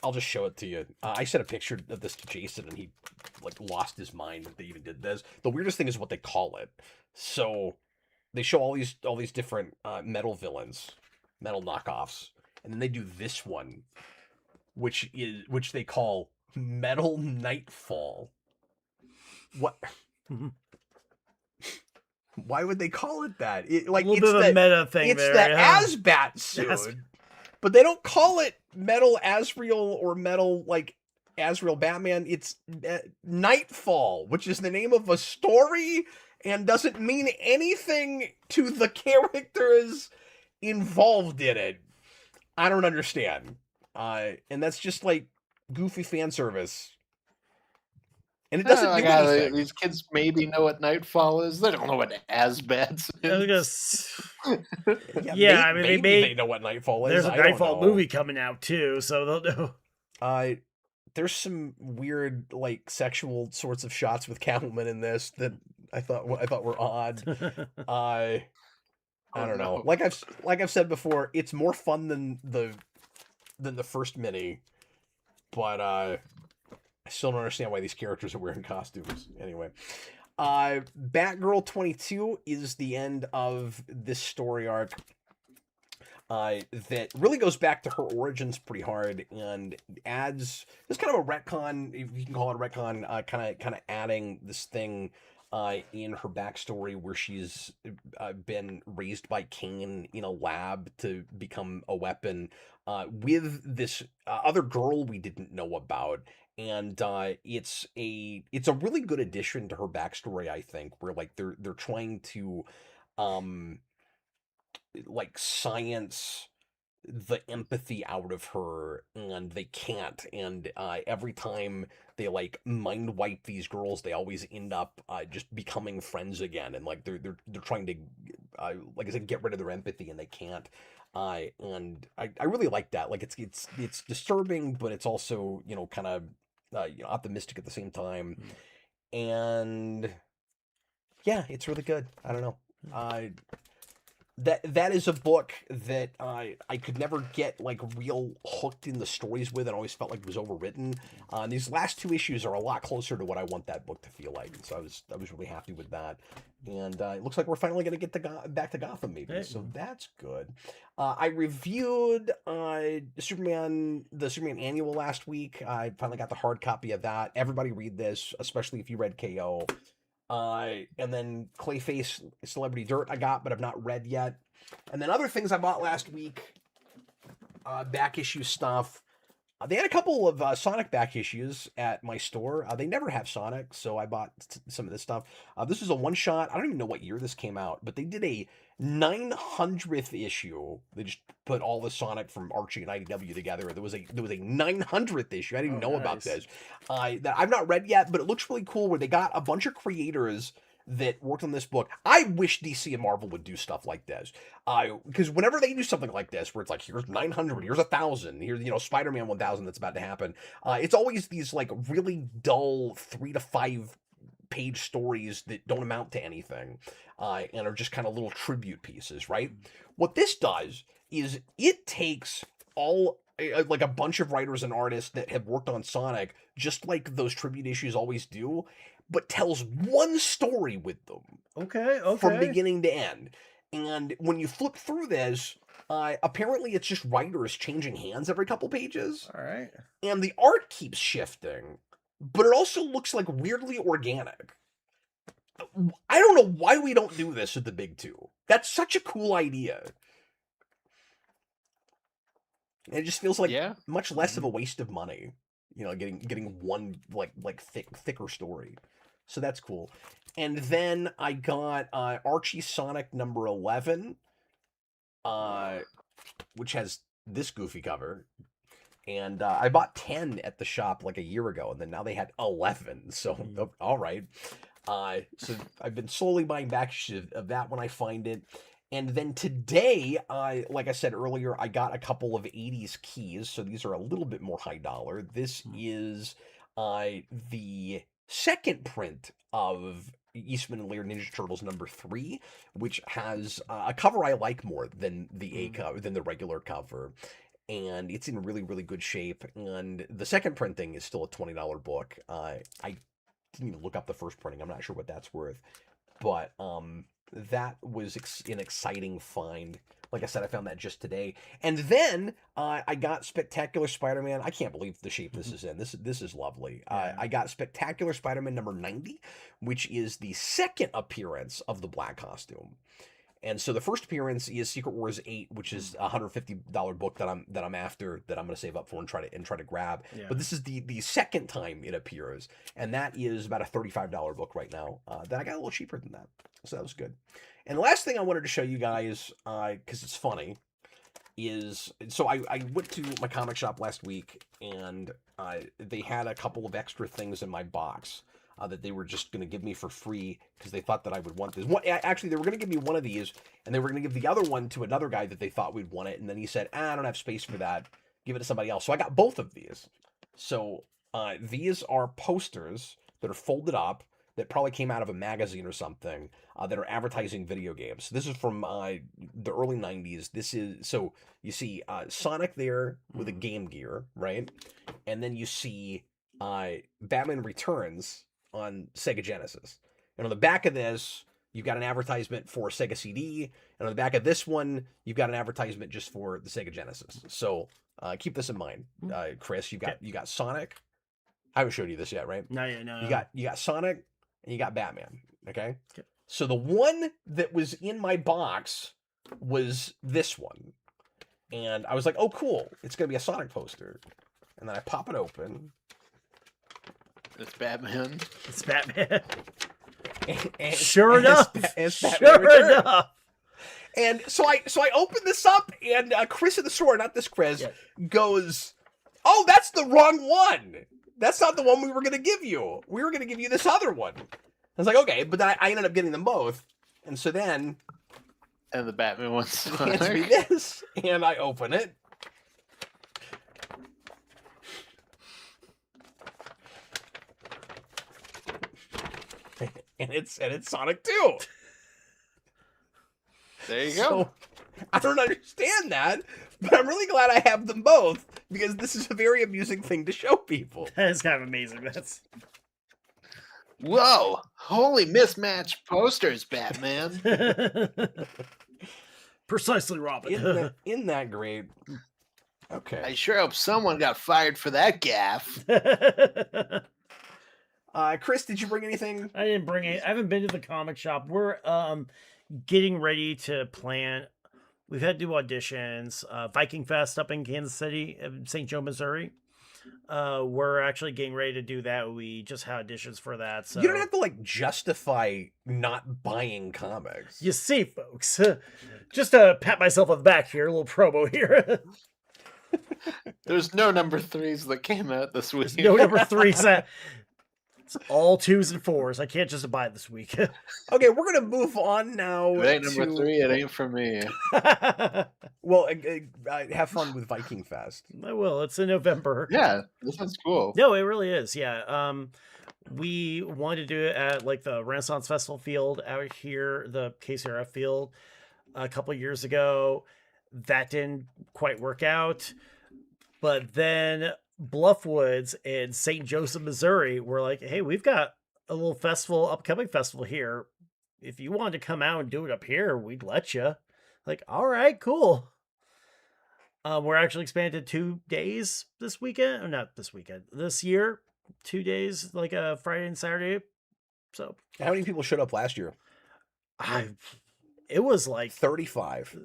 I'll just show it to you. I sent a picture of this to Jason, and he like lost his mind that they even did this. The weirdest thing is what they call it. So they show all these different metal villains, metal knockoffs, and then they do this one, which they call Metal Nightfall. What? Why would they call it that? A little bit of a meta thing. It's there, the yeah. Asbat suit, but they don't call it Metal Azrael or Metal like Azrael Batman. It's Nightfall, which is the name of a story and doesn't mean anything to the characters involved in it. I don't understand. And that's just like goofy fan service. And it doesn't do anything. These kids maybe know what Nightfall is. They don't know what Asbats is. Yeah, I mean, maybe they know what Nightfall is. There's a Nightfall movie coming out too, so they'll know. There's some weird like sexual sorts of shots with Catwoman in this that I thought were odd. I don't know. Like I've said before, it's more fun than the first mini, but I still don't understand why these characters are wearing costumes. Anyway, Batgirl 22 is the end of this story arc. That really goes back to her origins pretty hard and adds this kind of a retcon, if you can call it a retcon, kind of adding this thing in her backstory where she's been raised by Kane in a lab to become a weapon with this other girl we didn't know about. And it's a really good addition to her backstory, I think, where like they're trying to um like science the empathy out of her, and they can't. And every time they like mind wipe these girls, they always end up just becoming friends again. And like they're trying to like I said, get rid of their empathy, and they can't. And I really like that. Like it's disturbing, but it's also, you know, kind of optimistic at the same time. And yeah, it's really good. I don't know. That is a book that I could never get like real hooked in the stories with, and always felt like it was overwritten. And these last two issues are a lot closer to what I want that book to feel like, so I was really happy with that. And it looks like we're finally going to get back to Gotham, maybe. So that's good. I reviewed the Superman Annual last week. I finally got the hard copy of that. Everybody read this, especially if you read KO. And then Clayface Celebrity Dirt I got, but I've not read yet. And then other things I bought last week, back issue stuff. They had a couple of Sonic back issues at my store. They never have Sonic, so I bought some of this stuff. This is a one-shot. I don't even know what year this came out, but they did a 900th issue. They just put all the Sonic from Archie and IDW together. There was a 900th issue. I didn't even know about this. That I've not read yet, but it looks really cool, where they got a bunch of creators that worked on this book. I wish DC and Marvel would do stuff like this. Because whenever they do something like this, where it's like, here's 900, here's 1,000, here's, you know, Spider-Man 1,000 that's about to happen. It's always these like really dull 3 to 5 page stories that don't amount to anything, and are just kind of little tribute pieces, right? What this does is it takes all like a bunch of writers and artists that have worked on Sonic, just like those tribute issues always do, but tells one story with them. Okay. From beginning to end. And when you flip through this, apparently it's just writers changing hands every couple pages. All right. And the art keeps shifting, but it also looks like weirdly organic. I don't know why we don't do this with the big two. That's such a cool idea. It just feels like much less of a waste of money, you know, getting one like thicker story. So that's cool. And then I got Archie Sonic number 11, which has this goofy cover. And I bought 10 at the shop like a year ago, and then now they had 11. So, all right. So I've been slowly buying back issues of that when I find it. And then today, like I said earlier, I got a couple of 80s keys. So these are a little bit more high dollar. This is the second print of Eastman and Laird Ninja Turtles number 3, which has a cover I like more than the than the regular cover. And it's in really, really good shape. And the second printing is still a $20 book. I didn't even look up the first printing. I'm not sure what that's worth. But that was an exciting find. Like I said, I found that just today. And then I got Spectacular Spider-Man. I can't believe the shape this is in. This is lovely. I got Spectacular Spider-Man number 90, which is the second appearance of the black costume. And so the first appearance is Secret Wars 8, which is a $150 book that I'm after, that I'm going to save up for and try to grab. Yeah. But this is the second time it appears, and that is about a $35 book right now. That I got a little cheaper than that, so that was good. And the last thing I wanted to show you guys, because it's funny, is so I went to my comic shop last week, and they had a couple of extra things in my box. That they were just going to give me for free because they thought that I would want this. Actually, they were going to give me one of these, and they were going to give the other one to another guy that they thought would want it. And then he said, I don't have space for that. Give it to somebody else. So I got both of these. So these are posters that are folded up that probably came out of a magazine or something that are advertising video games. This is from the early 90s. This is, so you see Sonic there with a Game Gear, right? And then you see Batman Returns on Sega Genesis. And on the back of this, you've got an advertisement for Sega CD, and on the back of this one, you've got an advertisement just for the Sega Genesis. So keep this in mind, Chris. You got Sonic. I haven't showed you this yet, right? No. You got Sonic and you got Batman. Okay. Okay. So the one that was in my box was this one. And I was like, oh, cool. It's going to be a Sonic poster. And then I pop it open. It's Batman. It's Batman. And Sure enough. it's Batman Sure Returns. enough. And so I open this up, and Chris in the store, not this Chris, goes, oh, that's the wrong one. That's not the one we were going to give you. We were going to give you this other one. I was like, okay, but then I ended up getting them both. And so then... And the Batman one's he hands me this, and I open it. And it's Sonic 2. There you So, go. I don't understand that, but I'm really glad I have them both, because this is a very amusing thing to show people. That is kind of amazing. That's Whoa! Holy mismatched posters, Batman. precisely, Robin. Isn't that great? Okay. I sure hope someone got fired for that gaffe. Chris, did you bring anything? I didn't bring it. I haven't been to the comic shop. We're getting ready to plan. We've had to do auditions. Viking Fest up in Kansas City, St. Joe, Missouri. We're actually getting ready to do that. We just had auditions for that. So You don't have to like justify not buying comics. you see, folks, just to pat myself on the back here, a little promo here. There's no number 3s that came out this week. No number 3s. It's all 2s and 4s. I can't just buy this week. Okay, we're gonna move on now. If it ain't number 3, it ain't for me. Well, have fun with Viking Fest. I will. It's in November. Yeah, this one's cool. No, it really is. Yeah. We wanted to do it at like the Renaissance Festival field out here, the KCRF field, a couple years ago. That didn't quite work out. But then Bluffwoods in St. Joseph, Missouri were like, hey, we've got a little festival, upcoming festival here. If you wanted to come out and do it up here, we'd let you. Like, all right, cool. We're actually expanded 2 days this weekend. Or not this weekend. This year. 2 days, like a Friday and Saturday. So How many people showed up last year? it was like 35.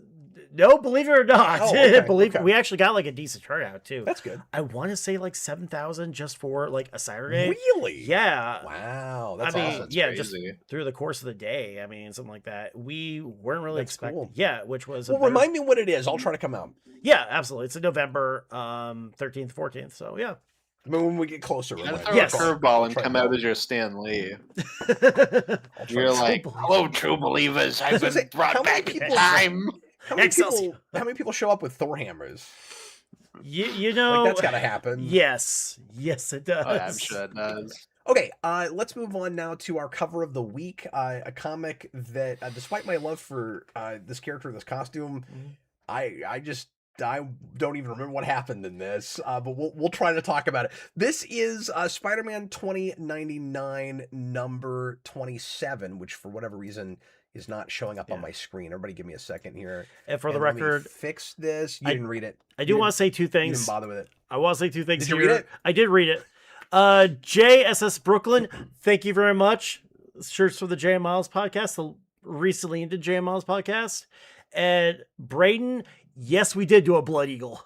no, believe it or not. Oh, okay, Believe okay. we actually got like a decent turnout too. That's good. I want to say like 7,000 just for like a Saturday. Really? Yeah. Wow, that's I mean, awesome. That's yeah, crazy. just through the course of the day. I mean, something like that. We weren't really That's expecting. cool. Yeah, which was Well, remind me what it is. I'll try to come out. Yeah, absolutely. It's in November 13th, 14th. So yeah. When we get closer. You gotta remind throw me. Yes. a curveball and Try come to out go. as your Stan Lee. I'll try You're to- like, believe hello, true believers. I've was gonna been say, brought how many back in people- time. how many Excelsior. people show up with Thor hammers? You know, Like, that's got to happen. yes, it does. Oh, yeah, I'm sure it does. Okay, let's move on now to our cover of the week. A comic that, despite my love for this character, this costume, I don't even remember what happened in this, but we'll try to talk about it. This is Spider-Man 2099 number 27, which for whatever reason is not showing up on my screen. Everybody give me a second here. And for the And let me record, fix this. You didn't read it. I do want to say 2 You didn't things. bother with it. I want to say 2 things Did you here. read it? I did read it. JSS Brooklyn, thank you very much. Shirts for the J Miles podcast, the recently into J Miles podcast. And Braden, yes, we did do a Blood Eagle.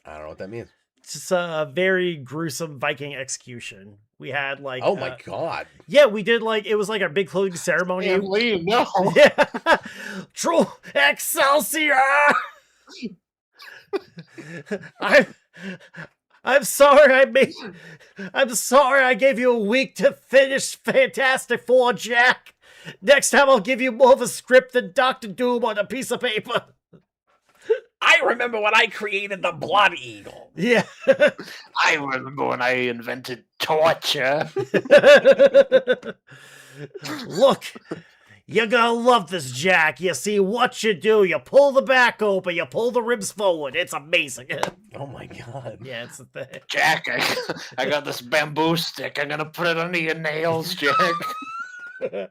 I don't know what that means. It's just a very gruesome Viking execution. We had like, Oh my god. yeah, we did like, it was like our big closing ceremony. Stan Lee, no. Yeah. True Excelsior. I'm sorry I'm sorry I gave you a week to finish Fantastic Four, Jack. Next time I'll give you more of a script than Dr. Doom on a piece of paper. I remember when I created the Blood Eagle. Yeah. I remember when I invented torture. Look, you're gonna love this, Jack. You see what you do. You pull the back open, you pull the ribs forward. It's amazing. Oh my god. Yeah, it's the thing. Jack, I got this bamboo stick. I'm gonna put it under your nails, Jack.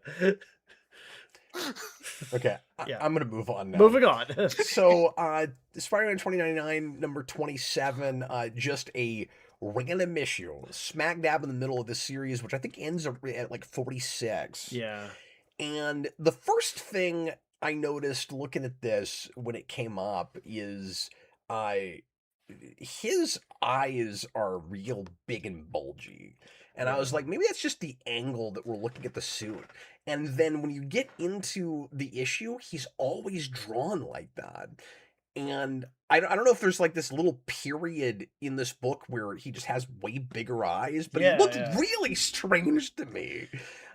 Okay, Yeah. I'm gonna move on now. Moving on. So, Spider-Man 2099, number 27, just a random issue, smack dab in the middle of this series, which I think ends at like 46. Yeah. And the first thing I noticed looking at this when it came up is I his eyes are real big and bulgy. And I was Yeah. like, maybe that's just the angle that we're looking at the suit. And then when you get into the issue, he's always drawn like that. And I don't know if there's like this little period in this book where he just has way bigger eyes, but he Yeah, looked yeah. really strange to me.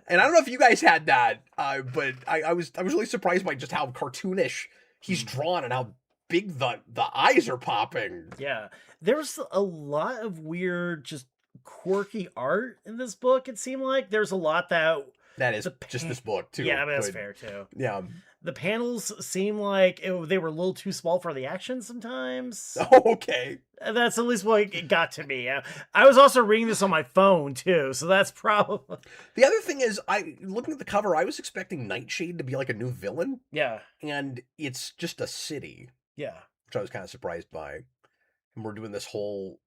And I don't know if you guys had that, but I was really surprised by just how cartoonish he's drawn and how big the eyes are popping. Yeah. There's a lot of weird, just quirky art in this book, it seemed like. There's a lot that That is the just pan- this book too. Yeah, I mean, that's but, fair too. Yeah. The panels seem like they were a little too small for the action sometimes. Oh, okay. That's at least what it got to me. I was also reading this on my phone too, so that's probably The other thing is, looking at the cover, I was expecting Nightshade to be like a new villain, yeah, and it's just a city, yeah, which I was kind of surprised by. And we're doing this whole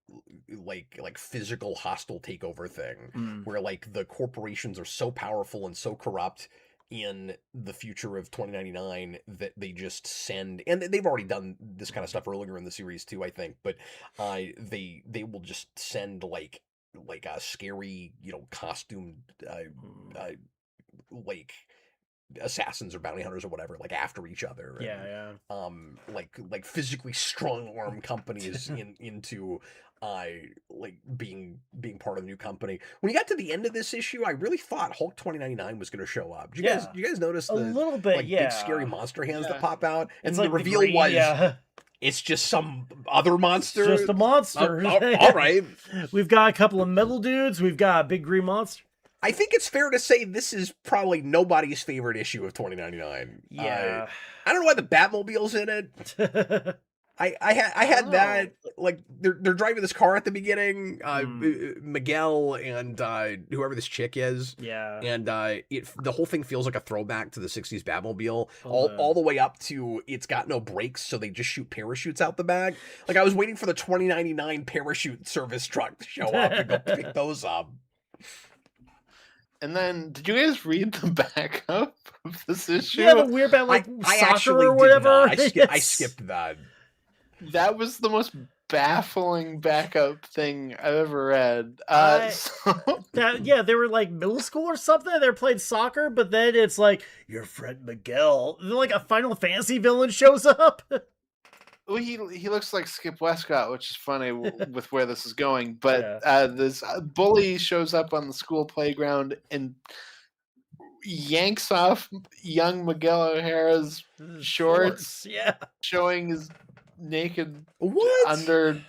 like physical hostile takeover thing, where like the corporations are so powerful and so corrupt in the future of 2099 that they just send, and they've already done this kind of stuff earlier in the series too, I think, but they will just send like a scary, costumed uh like assassins or bounty hunters or whatever, like after each other, and yeah. like physically strong arm companies into like being part of the new company. When you got to the end of this issue, I really thought Hulk 2099 was going to show up. Did you guys notice A the little bit, like yeah. big scary monster hands that Yeah. pop out, and It's the like reveal green, was yeah. it's just some other monster. It's just a monster. All right. We've got a couple of metal dudes. We've got a big green monster. I think it's fair to say this is probably nobody's favorite issue of 2099. Yeah. I don't know why the Batmobile's in it. I had that, like they're driving this car at the beginning, Miguel and whoever this chick is, Yeah. and the whole thing feels like a throwback to the 60s Batmobile, Hold on. all the way up to it's got no brakes, so they just shoot parachutes out the back. Like I was waiting for the 2099 parachute service truck to show up and go pick those up. And then, did you guys read the backup of this issue? Yeah, the weird about like I soccer actually or whatever. did not. I skipped that. That was the most baffling backup thing I've ever read. They were like middle school or something. They're playing soccer, but then it's like your friend Miguel. Then, like a Final Fantasy villain shows up. Well, he looks like Skip Westcott, which is funny with where this is going. But this bully shows up on the school playground and yanks off young Miguel O'Hara's shorts, showing his naked under.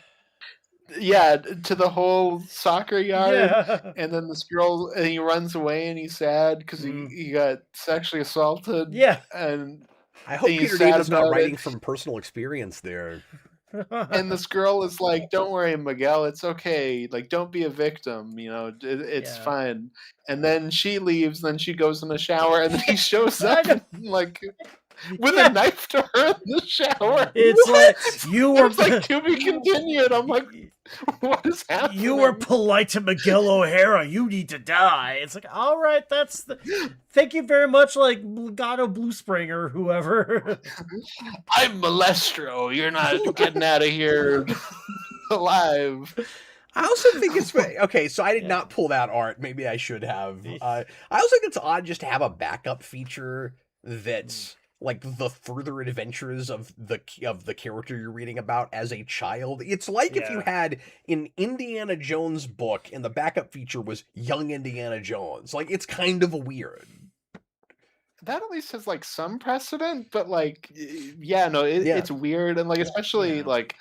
Yeah, to the whole soccer yard, and then this girl, and he runs away, and he's sad because he got sexually assaulted. Yeah, and I hope Peter David's not writing from personal experience there. And this girl is like, "Don't worry, Miguel, it's okay. Like, don't be a victim. You know, it's fine." And then she leaves. Then she goes in the shower, and then he shows up and, like with a knife to her in the shower. It's like you were like to be continued. I'm like, what is happening? You were polite to Miguel O'Hara. You need to die. It's like, all right, thank you very much, like Gato Bluespring or whoever. I'm Molestro. You're not getting out of here alive. I also think it's okay. So I did not pull that art. Maybe I should have. I also think it's odd just to have a backup feature that's like the further adventures of the character you're reading about as a child. It's like if you had an Indiana Jones book and the backup feature was young Indiana Jones. Like it's kind of weird. That at least has like some precedent, but like, it's weird, and like especially like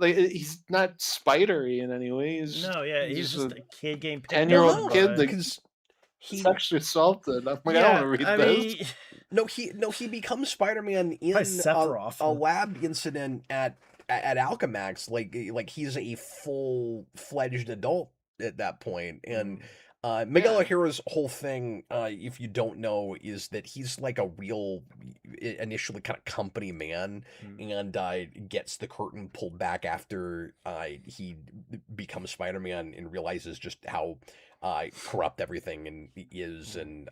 he's not spidery in any way. He's just a kid game 10-year-old kid that he's sexually assaulted. I'm like, I don't want to read this. He becomes Spider-Man in a lab incident at Alchemax. Like he's a full-fledged adult at that point, and Miguel Yeah. O'Hara's whole thing, if you don't know, is that he's like a real, initially kind of company man, and gets the curtain pulled back after he becomes Spider-Man and realizes just how corrupt everything is, and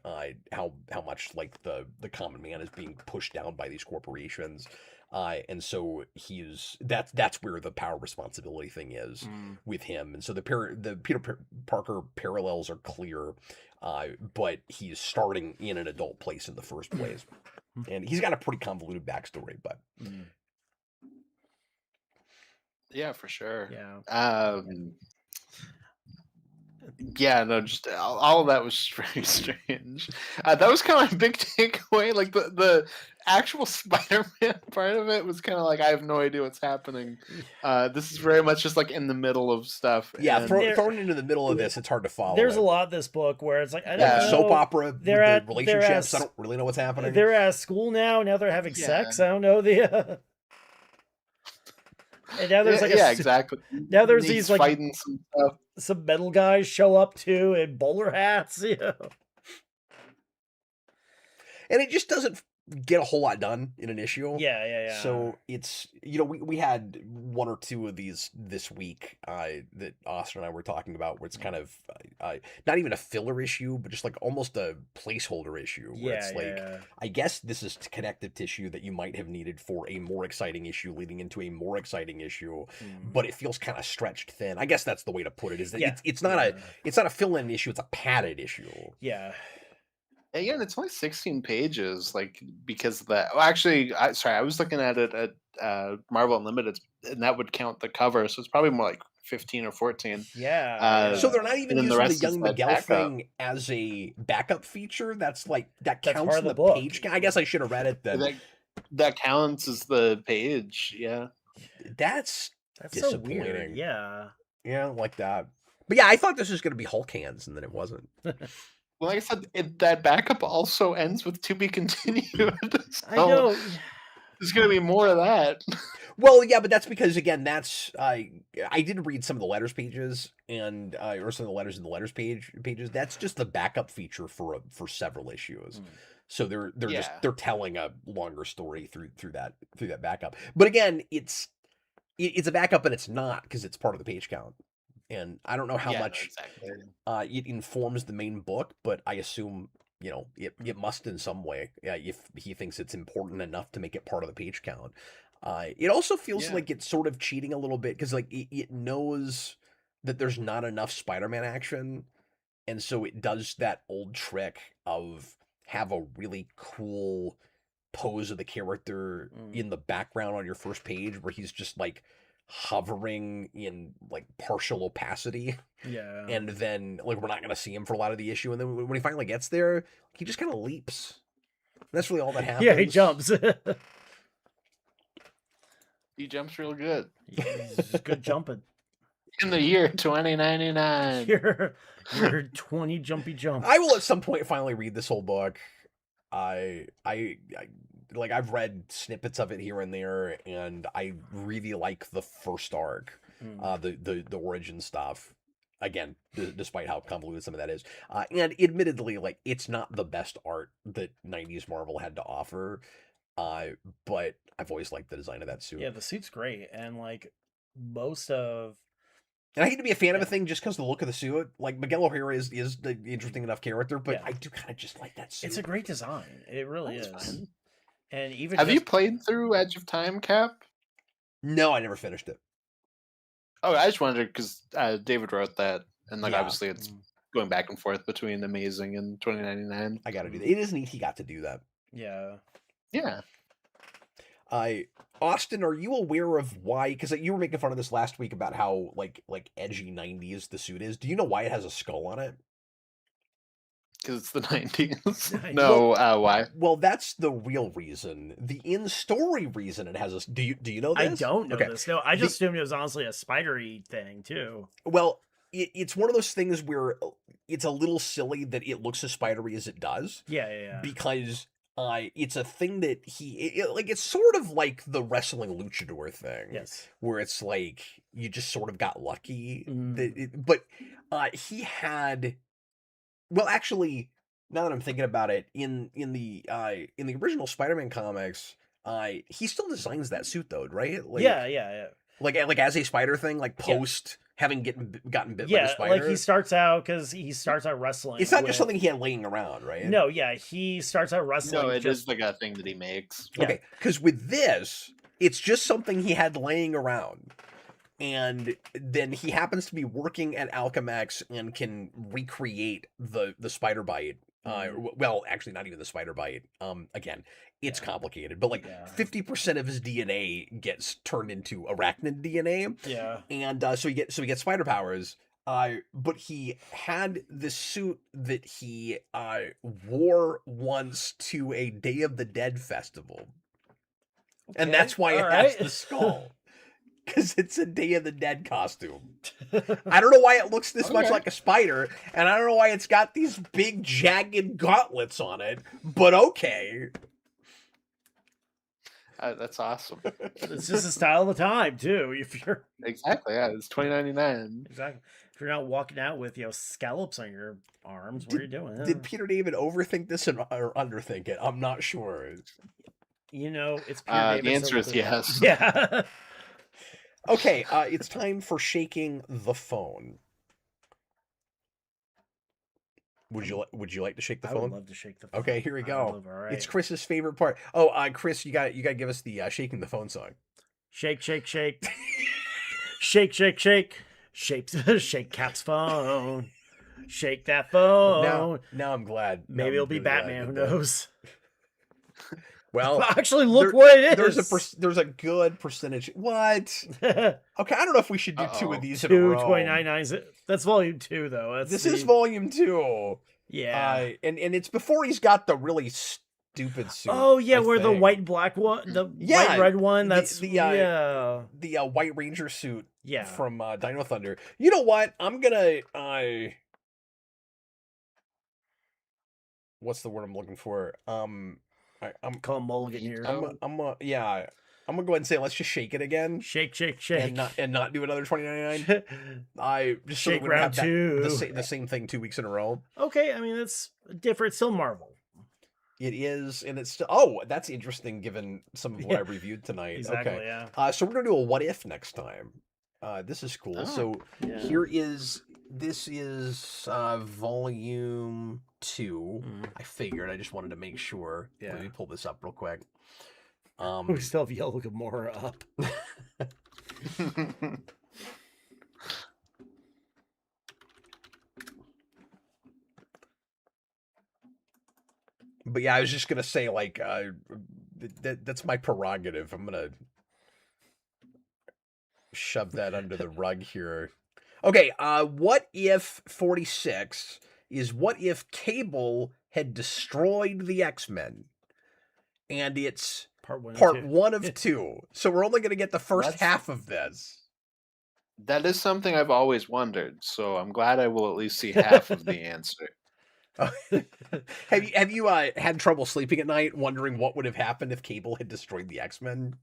how much like the common man is being pushed down by these corporations. And so that's where the power responsibility thing is with him. And so the Peter Parker parallels are clear, but he's starting in an adult place in the first place, and he's got a pretty convoluted backstory. But Yeah, for sure. Yeah. Yeah, no, just all of that was very strange. That was kind of my big takeaway. Like the actual Spider-Man part of it was kind of like I have no idea what's happening. This is very much just like in the middle of stuff. Yeah, and thrown into the middle of this, it's hard to follow. There's it. a lot in this book where it's like, I don't Like know. a soap opera with They're the at- relationships. they're I don't really know what's happening. They're at school now. Now they're having Yeah. sex. I don't know and now there's like yeah, exactly. Now there's He's these like fighting some stuff. some metal guys show up too in bowler hats. And it just doesn't get a whole lot done in an issue. Yeah. So it's, we had one or two of these this week that Austin and I were talking about, where it's kind of not even a filler issue, but just like almost a placeholder issue, where it's like, I guess this is connective tissue that you might have needed for a more exciting issue leading into a more exciting issue, but it feels kind of stretched thin. I guess that's the way to put it. Is that it's not a fill-in issue, it's a padded issue. Yeah. Yeah, and it's only 16 pages, like because of that. Well, actually, I was looking at it at Marvel Unlimited, and that would count the cover, so it's probably more like 15 or 14. Yeah. So they're not even and then using the the rest is Young that Miguel backup. thing as a backup feature. That's like that That's counts part in of the the book. page. I guess I should have read it then. That counts as the page. Yeah. That's so weird. disappointing. Yeah. Yeah, like that. But yeah, I thought this was going to be Hulk hands, and then it wasn't. Well, like I said, that backup also ends with "to be continued." So I know. there's going to be more of that. Well, yeah, but that's because again, that's I did read some of the letters pages and or some of the letters in the letters pages. That's just the backup feature for several issues. So they're just they're telling a longer story through that backup. But again, it's a backup and it's not, because it's part of the page count. And I don't know how much it informs the main book, but I assume it must in some way, if he thinks it's important enough to make it part of the page count. It also feels like it's sort of cheating a little bit, because like it knows that there's not enough Spider-Man action, and so it does that old trick of have a really cool pose of the character in the background on your first page, where he's just like hovering in like partial opacity, and then like we're not going to see him for a lot of the issue, and then when he finally gets there, he just kind of leaps. That's really all that happens. Yeah, he jumps. He jumps real good. He's good jumping. In the year 2099. You're 20 jumpy jump. I will at some point finally read this whole book. I like, I've read snippets of it here and there, and I really like the first arc, the origin stuff. Again, despite how convoluted some of that is, and admittedly, like, it's not the best art that 90s Marvel had to offer, but I've always liked the design of that suit. Yeah, the suit's great, and like most of. And I hate to be a fan of a thing just because of the look of the suit. Like, Miguel O'Hara is the interesting enough character, but I do kind of just like that suit. It's a great design. It really is. Fine. And even Have you played through Edge of Time, Cap? No, I never finished it. Oh, I just wondered because David wrote that, and like Yeah. obviously it's going back and forth between Amazing and 2099. I got to do that. It is neat he got to do that. Yeah. Yeah. Austin, are you aware of why? Because you were making fun of this last week about how like edgy 90s the suit is. Do you know why it has a skull on it? Because it's the 90s. No, why? Well, that's the real reason. The in-story reason it has a... Do you know this? I don't know this. No, I just assumed it was honestly a spidery thing, too. Well, it's one of those things where it's a little silly that it looks as spidery as it does. Yeah. Because it's a thing that it's sort of like the wrestling luchador thing. Yes. Where it's like, you just sort of got lucky. But he had... Well, actually, now that I'm thinking about it, in the original Spider-Man comics, he still designs that suit though, right? Yeah. Like as a spider thing, like Yeah. post having gotten bit by the Yeah, spider. like he starts out because he starts out wrestling. It's not just something he had laying around, right? No, yeah, he starts out wrestling. No, it just... is like a thing that he makes. Yeah. Okay, because with this, it's just something he had laying around. And then he happens to be working at Alchemax and can recreate the spider bite. Well, actually, not even the spider bite. Again, it's complicated, but like 50% of his DNA gets turned into arachnid DNA. Yeah, and so he gets spider powers. But he had this suit that he wore once to a Day of the Dead festival, and that's why it has the skull. Because it's a Day of the Dead costume. I don't know why it looks this much like a spider, and I don't know why it's got these big jagged gauntlets on it, but okay. That's awesome. It's just a style of the time too. If you're exactly, yeah, it's $20.99. Exactly. If you're not walking out with scallops on your arms, what are you doing? Did Peter David overthink this or underthink it? I'm not sure. It's Peter David. The answer is yes. Yeah. Okay, it's time for shaking the phone. Would you like to shake the phone? I would love to shake the phone. Okay, here we go. All right. It's Chris's favorite part. Oh, Chris, you got to give us the shaking the phone song. Shake, shake, shake. Shake, shake, shake. Shake Cap's phone. Shake that phone. Now I'm glad. Maybe it'll be Batman. Who knows? Well, actually, look what it is. There's a good percentage. What? Okay, I don't know if we should do two of these in a row. 2.99. That's volume 2, though. This is volume 2. Yeah, and it's before he's got the really stupid suit. Oh yeah, where the white and black one, the white and red one. That's the White Ranger suit. Yeah, from Dino Thunder. You know what? I'm gonna what's the word I'm looking for? I'm call Mulligan here. I'm gonna go ahead and say let's just shake it again. Shake, shake, shake, and not do another $20.99. I just shake so round 2. The same thing 2 weeks in a row. Okay, I mean that's different. It's still Marvel. It is, and it's still. Oh, that's interesting given some of what I reviewed tonight. Exactly. Okay. Yeah. So we're gonna do a what if next time. This is cool. Here is. This is volume 2. I figured. I just wanted to make sure. Yeah. Let me pull this up real quick. We still have Yellow Gamora up. But yeah, I was just gonna say like that's my prerogative. I'm gonna shove that under the rug here. Okay, what if 46 is what if Cable had destroyed the X-Men? And it's part 1 of 2. So we're only going to get the first half of this. That is something I've always wondered, so I'm glad I will at least see half of the answer. Have you had trouble sleeping at night wondering what would have happened if Cable had destroyed the X-Men?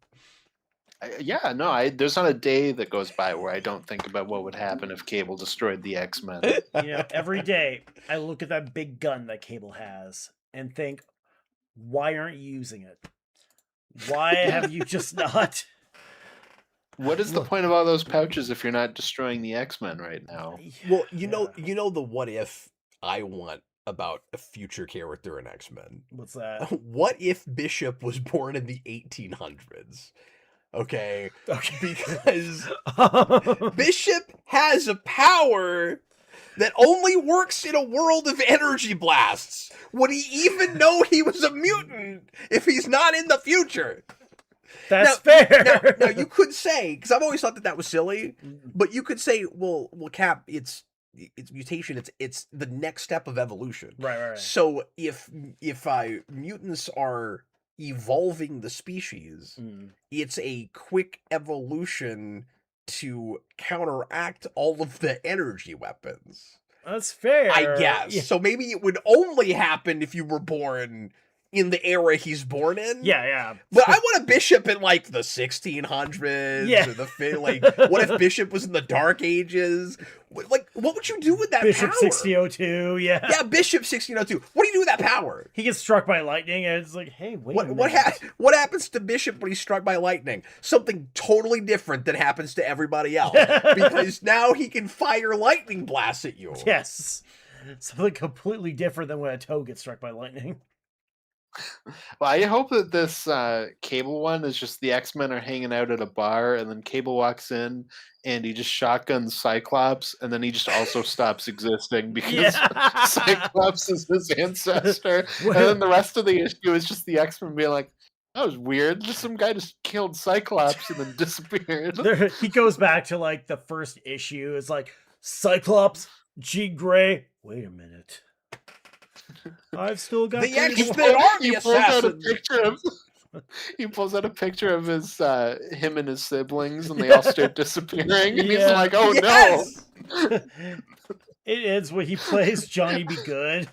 Yeah, no, there's not a day that goes by where I don't think about what would happen if Cable destroyed the X-Men. Every day I look at that big gun that Cable has and think, why aren't you using it? Why have you just not? What is the point of all those pouches if you're not destroying the X-Men right now? Well, you know the what if I want about a future character in X-Men. What's that? What if Bishop was born in the 1800s? Okay. Because Bishop has a power that only works in a world of energy blasts. Would he even know he was a mutant if he's not in the future? That's fair. Now you could say, because I've always thought that was silly, but you could say, well, Cap, it's mutation. It's the next step of evolution. Right. So if mutants are evolving the species, it's a quick evolution to counteract all of the energy weapons. That's fair, I guess. Yeah. So maybe it would only happen if you were born in the era he's born in. Yeah. But I want a Bishop in like the 1600s Yeah. or like what if Bishop was in the Dark Ages? Like what would you do with that Bishop power? 1602, yeah. Yeah, Bishop 1602. What do you do with that power? He gets struck by lightning, and it's like, hey, wait a minute. What happens to Bishop when he's struck by lightning? Something totally different than happens to everybody else. Because now he can fire lightning blasts at you. Yes. Something completely different than when a toe gets struck by lightning. Well, I hope that this Cable one is just the X-Men are hanging out at a bar, and then Cable walks in, and he just shotguns Cyclops, and then he just also stops existing because Cyclops is his ancestor. And then the rest of the issue is just the X-Men being like, that was weird. Just some guy just killed Cyclops and then disappeared. He goes back to like the first issue. It's like, Cyclops, Jean Grey. Wait a minute. I've still got the X-Men are the assassins. He pulls out a picture of his him and his siblings, and they all start disappearing. And he's like, "Oh no!" It ends when he plays Johnny Be Good.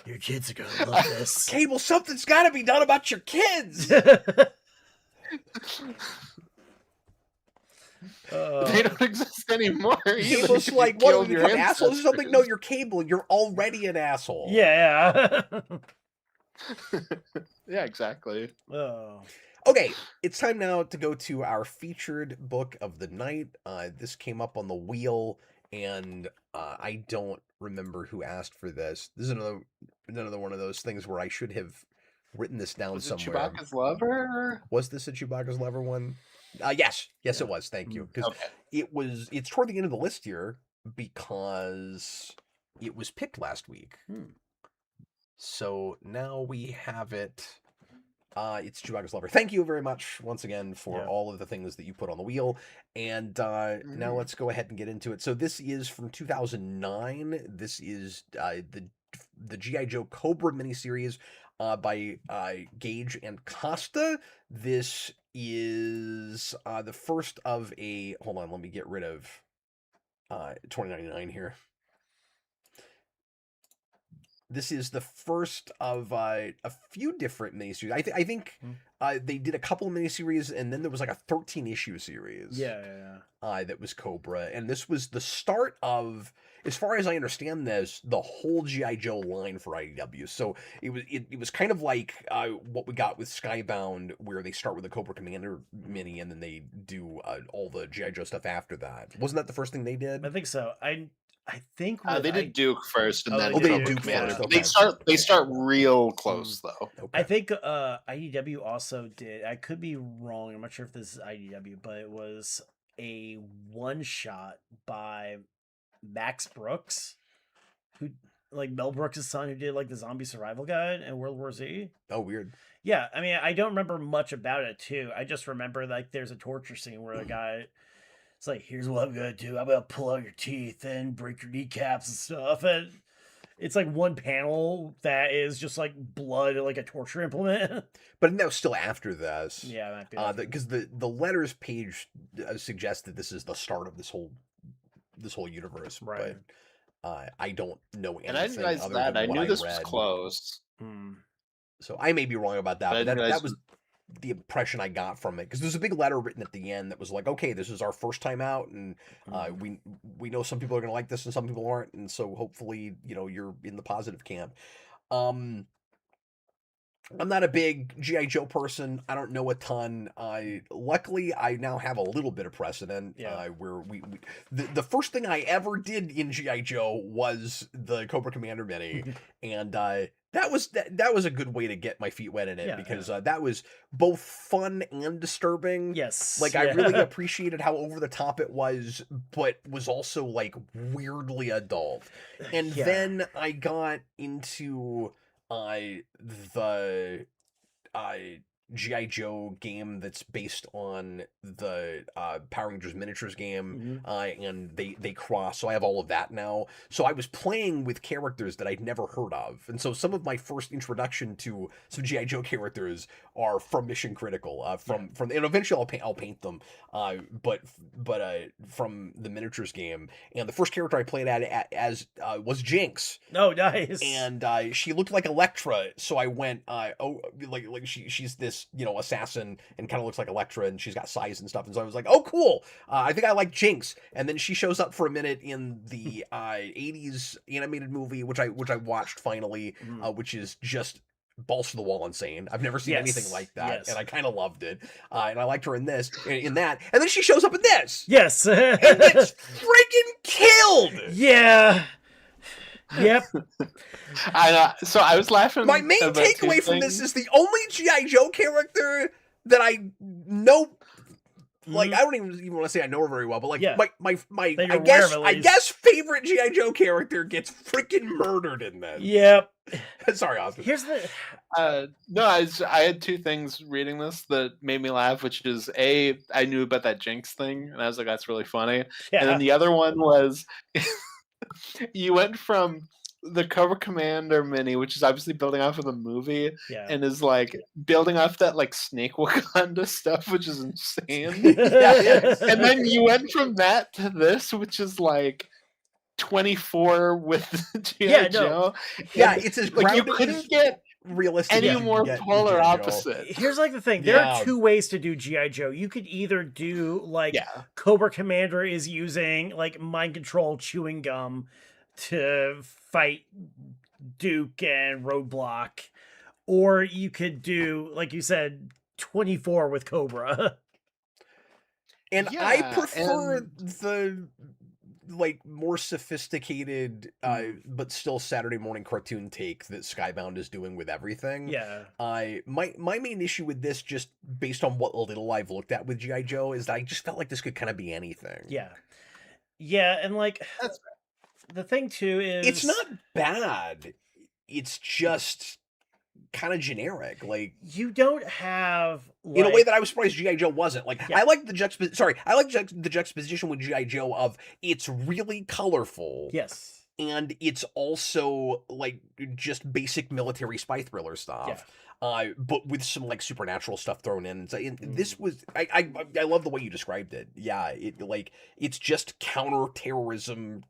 Your kids are gonna love this. Cable, something's got to be done about your kids. They don't exist anymore. Cable's like, what, do we become assholes or something? No, you're Cable. You're already an asshole. Yeah. Yeah, exactly. Oh. Okay, it's time now to go to our featured book of the night. This came up on the wheel, and I don't remember who asked for this. This is another one of those things where I should have written this down somewhere. It Chewbacca's Lover? Was this a Chewbacca's Lover one? Yes, it was. Thank you, because it's toward the end of the list here because it was picked last week. So now we have it. It's Chewbacca's Lover. Thank you very much once again for all of the things that you put on the wheel. And now let's go ahead and get into it. So this is from 2009. This is the G.I. Joe Cobra miniseries by Gage and Costa. This is the first of a... Hold on, let me get rid of 2099 here. This is the first of a few different miniseries. I think they did a couple of miniseries, and then there was like a 13-issue series. That was Cobra, and this was the start of, as far as I understand this, the whole G.I. Joe line for IDW. So it was kind of like what we got with Skybound, where they start with the Cobra Commander mini, and then they do all the G.I. Joe stuff after that. Wasn't that the first thing they did? I think so. I think they did Duke first, and then they did Duke first. Okay. They start real close though. Okay. I think IDW also did. I could be wrong. I'm not sure if this is IDW, but it was a one shot by Max Brooks, who like Mel Brooks' son, who did like the Zombie Survival Guide and World War Z. Oh, weird. Yeah, I mean, I don't remember much about it too. I just remember like there's a torture scene where a guy. It's like, here's what I'm going to do. I'm going to pull out your teeth and break your kneecaps and stuff. And it's like one panel that is just like blood, like a torture implement. But that was still after this. Yeah, it might be. Because the letters page suggests that this is the start of this whole universe. Right. But I don't know anything. And I didn't realize other that. than I knew this read. was closed. So I may be wrong about that. But that was the impression I got from it, because there's a big letter written at the end that was like, okay, this is our first time out, and we know some people are going to like this and some people aren't, and so hopefully you're in the positive camp. I'm not a big G.I. Joe person. I don't know a ton. Luckily, I now have a little bit of precedent. Where the first thing I ever did in G.I. Joe was the Cobra Commander mini, and that was a good way to get my feet wet in it, because that was both fun and disturbing. Yes, like I really appreciated how over the top it was, but was also like weirdly adult. And then I got into the G.I. Joe game that's based on the Power Rangers miniatures game, and they cross. So I have all of that now. So I was playing with characters that I'd never heard of, and so some of my first introduction to some G.I. Joe characters are from Mission Critical, from and eventually I'll paint them, but from the miniatures game. And the first character I played as was Jinx. Oh, nice. And she looked like Elektra, so I went, like she's this, assassin and kind of looks like Elektra, and she's got size and stuff, and so I was like, oh, cool, I think I like Jinx. And then she shows up for a minute in the 80s animated movie, which I watched finally, which is just balls to the wall insane. I've never seen anything like that, and I kind of loved it. And I liked her in that, and then she shows up in this. Yes, and gets freaking killed. Yeah. Yep. So I was laughing. My main takeaway from this is the only G.I. Joe character that I know. Like, I don't even want to say I know her very well, but like my I guess favorite G.I. Joe character gets freaking murdered in this. Yep. Sorry, Austin. Here's the no, I had two things reading this that made me laugh, which is I knew about that Jinx thing, and I was like, that's really funny. Yeah. And then the other one was you went from the Cobra Commander mini, which is obviously building off of the movie, and is like building off that like Snake Wakanda stuff, which is insane. And then you went from that to this, which is like 24 with G.I. Joe. Yeah, it's as like you couldn't get realistic any more polar opposite. Here's like the thing. There are two ways to do G.I. Joe. You could either do like Cobra Commander is using like mind control chewing gum to fight Duke and Roadblock, or you could do, like you said, 24 with Cobra. And I prefer the like more sophisticated but still Saturday morning cartoon take that Skybound is doing with everything. My main issue with this, just based on what little I've looked at with G.I. Joe, is that I just felt like this could kind of be anything. And like the thing too is it's not bad, it's just kind of generic. Like, you don't have in a way that I was surprised G.I. Joe wasn't. Like, I like the juxtaposition with G.I. Joe of it's really colorful. And it's also like just basic military spy thriller stuff. But with some like supernatural stuff thrown in. This was I love the way you described it. It's just counterterrorism,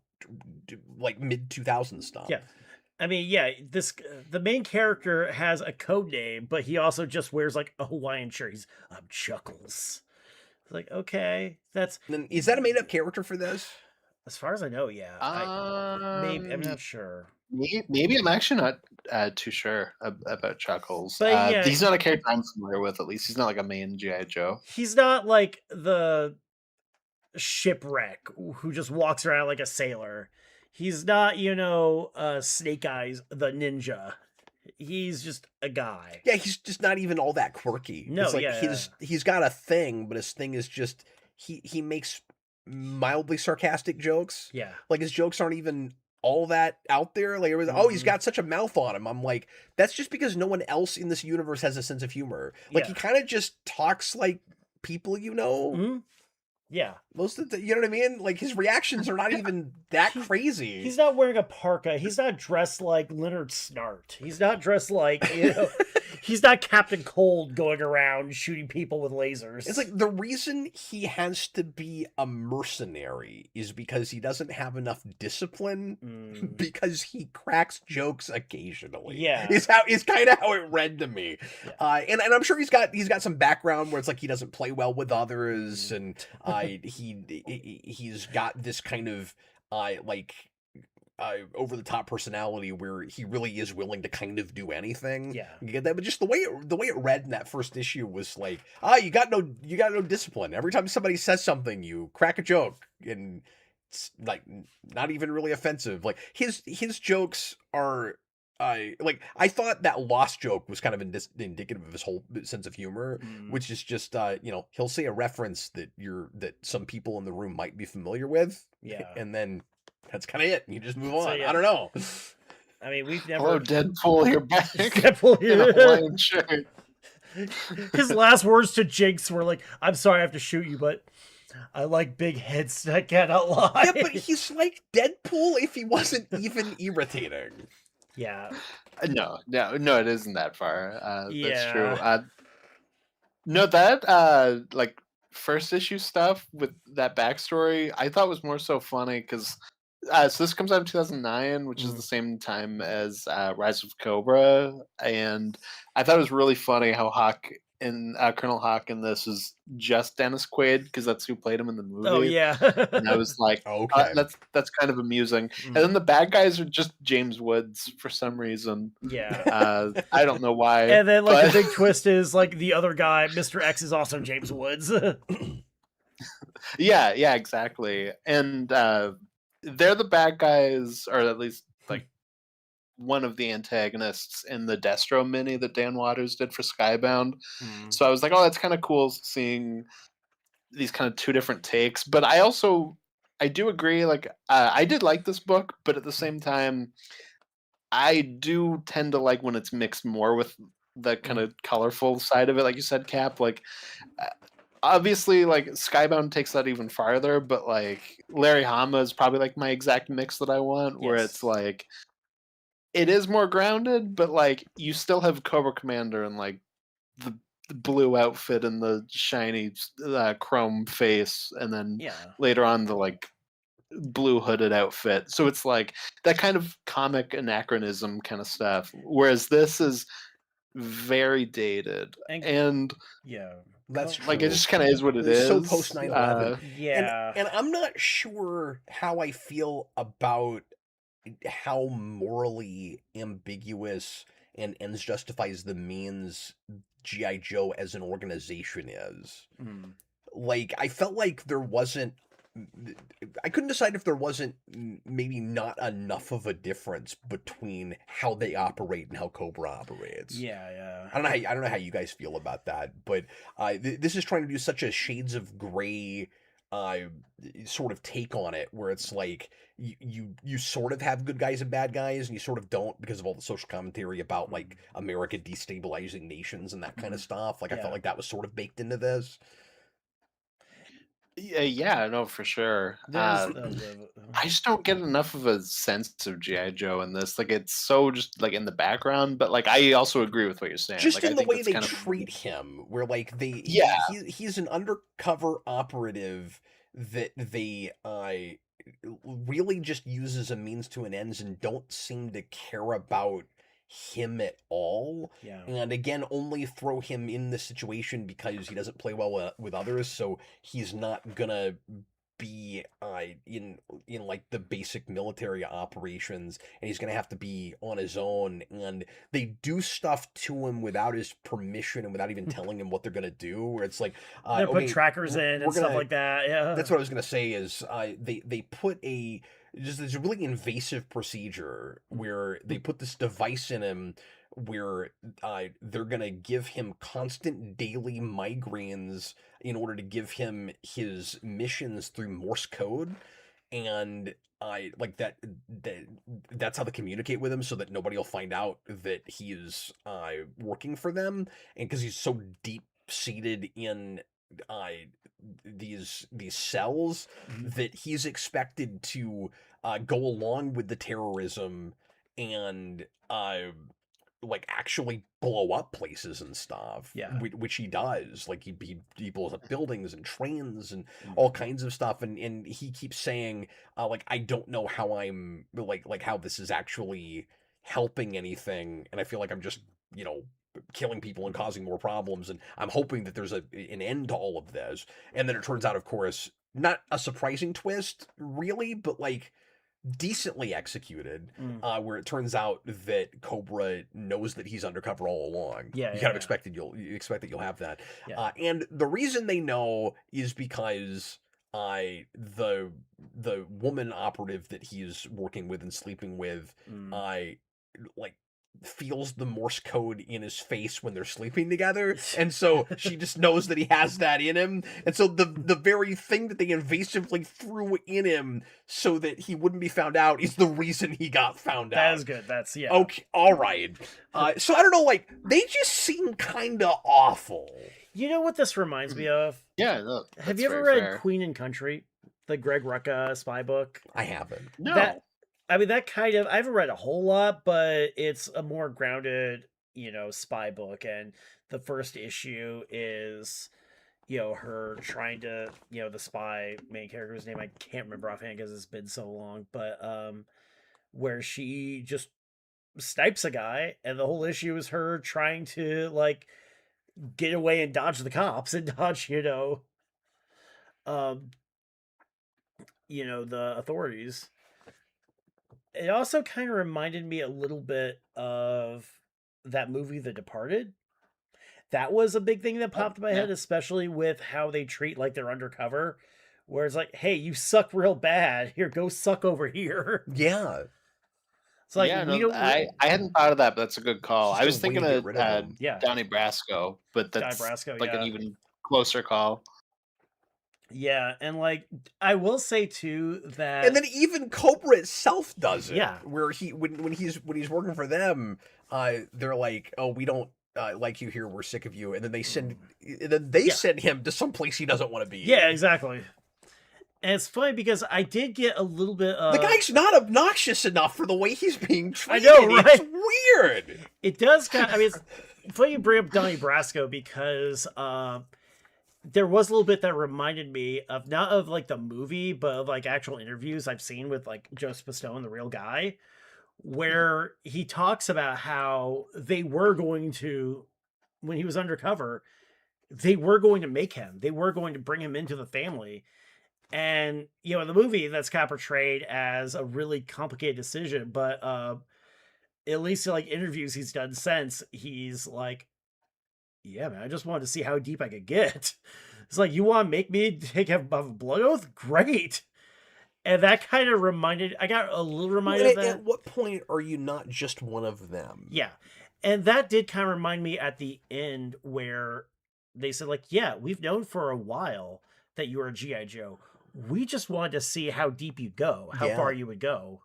like mid 2000s stuff. I mean, the main character has a code name, but he also just wears like a Hawaiian shirt. He's Chuckles. It's like, okay, is that a made up character for this? As far as I know, maybe I'm not sure. Maybe I'm actually not too sure about Chuckles. But he's not a character I'm familiar with. At least he's not like a main G.I. Joe. He's not like the shipwreck who just walks around like a sailor. He's not, Snake Eyes the ninja. He's just a guy. He's just not even all that quirky. No, it's like he's got a thing, but his thing is just he makes mildly sarcastic jokes. Like, his jokes aren't even all that out there. Like, it was, he's got such a mouth on him. I'm like, that's just because no one else in this universe has a sense of humor. Like, he kind of just talks like people, most of the, you know what I mean? Like, his reactions are not even that crazy. He's not wearing a parka. He's not dressed like Leonard Snart. He's not dressed like, he's not Captain Cold going around shooting people with lasers. It's like the reason he has to be a mercenary is because he doesn't have enough discipline because he cracks jokes occasionally. Is kind of how it read to me. And I'm sure he's got some background where it's like he doesn't play well with others, and he's got this kind of over the top personality where he really is willing to kind of do anything. You get that, but just the way it read in that first issue was like, you got no discipline. Every time somebody says something, you crack a joke, and it's like not even really offensive. Like, his jokes are. I thought that Lost joke was kind of indicative of his whole sense of humor, which is just he'll say a reference that some people in the room might be familiar with, and then that's kind of it. You just move on. I don't know. I mean, we've never. Hello, Deadpool. You're back. Deadpool here. In a Hawaiian shirt. His last words to Jinx were like, "I'm sorry I have to shoot you, but I like big heads. I cannot lie." Yeah, but he's like Deadpool if he wasn't even irritating. Yeah. No, it isn't that far. That's true. Yeah. No, that like first issue stuff with that backstory, I thought was more so funny because so this comes out in 2009, which is the Mm. same time as Rise of Cobra, and I thought it was really funny how Hawk and Colonel Hawk in this is just Dennis Quaid because that's who played him in the Oh movie, yeah. and I was like, Okay. that's kind of amusing. And Mm. then the bad guys are just James Woods for some reason. Yeah. I don't know why, And then like the but big twist is like the other guy, Mr. X, is also James Woods. yeah, exactly. And they're the bad guys, or at least like one of the antagonists in the Destro mini that Dan Waters did for Skybound. Mm. So I was like, oh, that's kind of cool seeing these kind of two different takes. But I do agree. Like, I did like this book, but at the same time, I do tend to like when it's mixed more with the kind of colorful side of it, like you said, Cap. Like, uh, obviously, like Skybound takes that even farther, but like Larry Hama is probably like my exact mix that I want, where it's Yes. like it is more grounded, but like you still have Cobra Commander and like the blue outfit and the shiny chrome face, and then Yeah. later on the like blue hooded outfit. So it's like that kind of comic anachronism kind of stuff. Whereas this is very dated, And and yeah. That's true. like it just kind of is what it So is. post 9/11. Yeah. And I'm not sure how I feel about how morally ambiguous and ends justifies the means GI Joe as an organization is. Mm. Like I felt like there wasn't I couldn't decide if there wasn't maybe not enough of a difference between how they operate and how Cobra operates. Yeah. I don't know how you guys feel about that, but this is trying to do such a shades of gray uh, sort of take on it, where it's like you sort of have good guys and bad guys, and you sort of don't because of all the social commentary about like America destabilizing nations and that kind of stuff. Like I felt Yeah. like that was sort of baked into this. Yeah, no, for sure. There's I just don't get enough of a sense of GI Joe in this. Like it's so just like in the background, but like I also agree with what you're saying. Just Like I in the think way that's they kind of treat him, where like yeah, he's an undercover operative that they really just use as a means to an ends and don't seem to care about him at all. yeah. And again, only throw him in this situation because he doesn't play well with others, so he's not gonna be in like the basic military operations, and he's gonna have to be on his own, and they do stuff to him without his permission and without even telling him what they're gonna do, where it's like They put okay, trackers in we're and stuff gonna like that. Yeah. that's what I was gonna say is they put just this really invasive procedure where they put this device in him where they're gonna give him constant daily migraines in order to give him his missions through Morse code, and I like that that's how they communicate with him so that nobody will find out that he is working for them, and because he's so deep seated in uh these cells that he's expected to go along with the terrorism and like actually blow up places and stuff, Yeah. which he does. Like he blows up buildings and trains and Mm. all kinds of stuff, and he keeps saying like I don't know how I'm like how this is actually helping anything, and I feel like I'm just killing people and causing more problems, and I'm hoping that there's an end to all of this. And then it turns out, of course, not a surprising twist really, but like decently executed, Mm. where it turns out that Cobra knows that he's undercover all along. Yeah, You yeah, kind of yeah. you expect that you'll have that. Yeah. And the reason they know is because the woman operative that he's working with and sleeping with, Mm. I like feels the Morse code in his face when they're sleeping together, and so she just knows that he has that in him, and so the very thing that they invasively threw in him so that he wouldn't be found out is the reason he got found That out. is good. That's yeah. Okay, all right. So I don't know, like they just seem kind of awful. You know what this reminds me of? Yeah. No, Have that's you ever very read fair. Queen and Country, the Greg Rucka spy book? I haven't. No. I mean, that kind of, I haven't read a whole lot, but it's a more grounded, spy book. And the first issue is, her trying to, the spy main character's name, I can't remember offhand because it's been so long, but where she just snipes a guy, and the whole issue is her trying to, like, get away and dodge the cops and dodge, the authorities. It also kind of reminded me a little bit of that movie, The Departed. That was a big thing that popped in my head, especially with how they treat like they're undercover, where it's like, hey, you suck real bad. Here, go suck over here. Yeah. It's like I hadn't thought of that, but that's a good call. It's I just was a way to thinking get of rid of them. Donnie Brasco, but that's Donnie Brasco, like yeah. an even closer call. Yeah, and like I will say too that, And then even Cobra itself does it. Yeah. Where when he's working for them, they're like, oh, we don't like you here. We're sick of you. And then they send send him to some place he doesn't want to be. Yeah, exactly. And it's funny because I did get a little bit of... The guy's not obnoxious enough for the way he's being treated. I know, right? It's weird. It does kind of... I mean, it's funny you bring up Donnie Brasco because there was a little bit that reminded me of, not of like the movie, but of like actual interviews I've seen with like Joseph Pistone, the real guy, where he talks about how they were going to, when he was undercover, they were going to make him. They were going to bring him into the family. And, in the movie, that's kind of portrayed as a really complicated decision, but at least in like interviews he's done since, he's like, yeah, man, I just wanted to see how deep I could get. It's like, you want to make me have a blood oath? Great. And that kind of I got a little reminded of that. At what point are you not just one of them? Yeah. And that did kind of remind me at the end where they said, like, yeah, we've known for a while that you were a G.I. Joe. We just wanted to see how deep you'd go, how far you would go.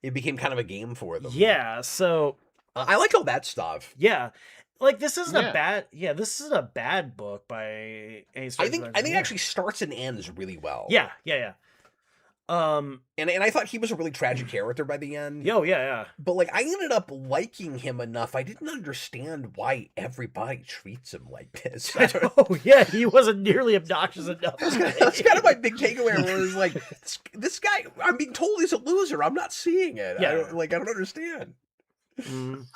It became kind of a game for them. Yeah, so... I like all that stuff. Yeah. Like, this isn't a bad... Yeah, this isn't a bad book by any stretch. I think it actually starts and ends really well. Yeah. And I thought he was a really tragic character by the end. Oh, yeah. But like I ended up liking him enough. I didn't understand why everybody treats him like this. Oh yeah, he wasn't nearly obnoxious enough. That's kind of my big takeaway. Where it's like this guy, I'm being told he's a loser. I'm not seeing it. Yeah. I don't understand. Mm.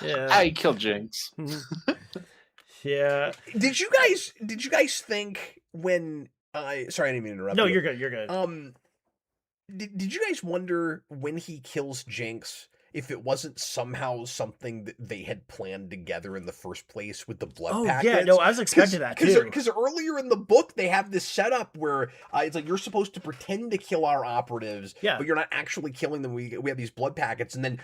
Yeah. I killed Jinx. Yeah. Did you guys think when sorry, I didn't mean to interrupt. No, you. you're good. Did you guys wonder when he kills Jinx if it wasn't somehow something that they had planned together in the first place with the blood packets? Yeah, no, I was expecting that too. Because earlier in the book they have this setup where it's like you're supposed to pretend to kill our operatives, but you're not actually killing them. We have these blood packets, and then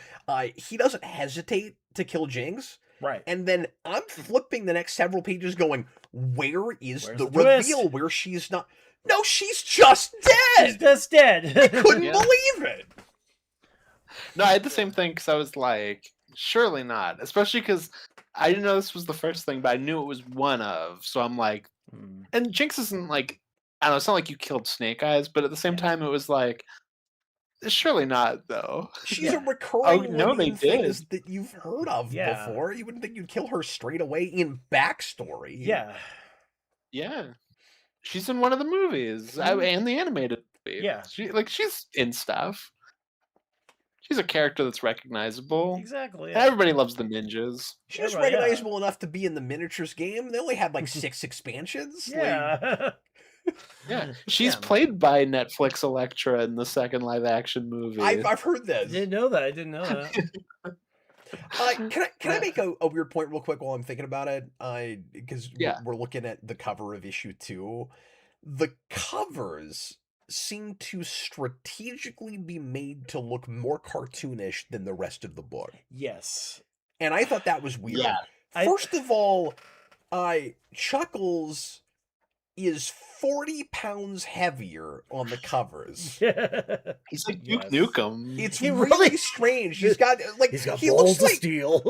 he doesn't hesitate to kill Jinx. Right. And then I'm flipping the next several pages going, where's the twist? reveal where she's not... No, she's just dead! She's just dead. I couldn't believe it! No, I had the same thing because I was like, surely not. Especially because I didn't know this was the first thing, but I knew it was one of. So I'm like... And Jinx isn't like... I don't know, it's not like you killed Snake Eyes, but at the same time it was like... Surely not, though. She's a recurring they things did. that you've heard of before. You wouldn't think you'd kill her straight away in backstory. Yeah. Yeah. She's in one of the movies and the animated movie. Yeah. She's in stuff. She's a character that's recognizable. Exactly. Yeah. Everybody loves the ninjas. She's recognizable enough to be in the miniatures game. They only had like 6 expansions. Yeah. Yeah, she's played by Netflix Elektra in the second live-action movie. I've heard this. I didn't know that. Can I make a weird point real quick while I'm thinking about it? Because we're looking at the cover of issue 2. The covers seem to strategically be made to look more cartoonish than the rest of the book. Yes. And I thought that was weird. Yeah. First of all, Chuckles is 40 pounds heavier on the covers. He's like Duke Yes. Nukem. It's He really really- strange. He's got he balls looks of like steel.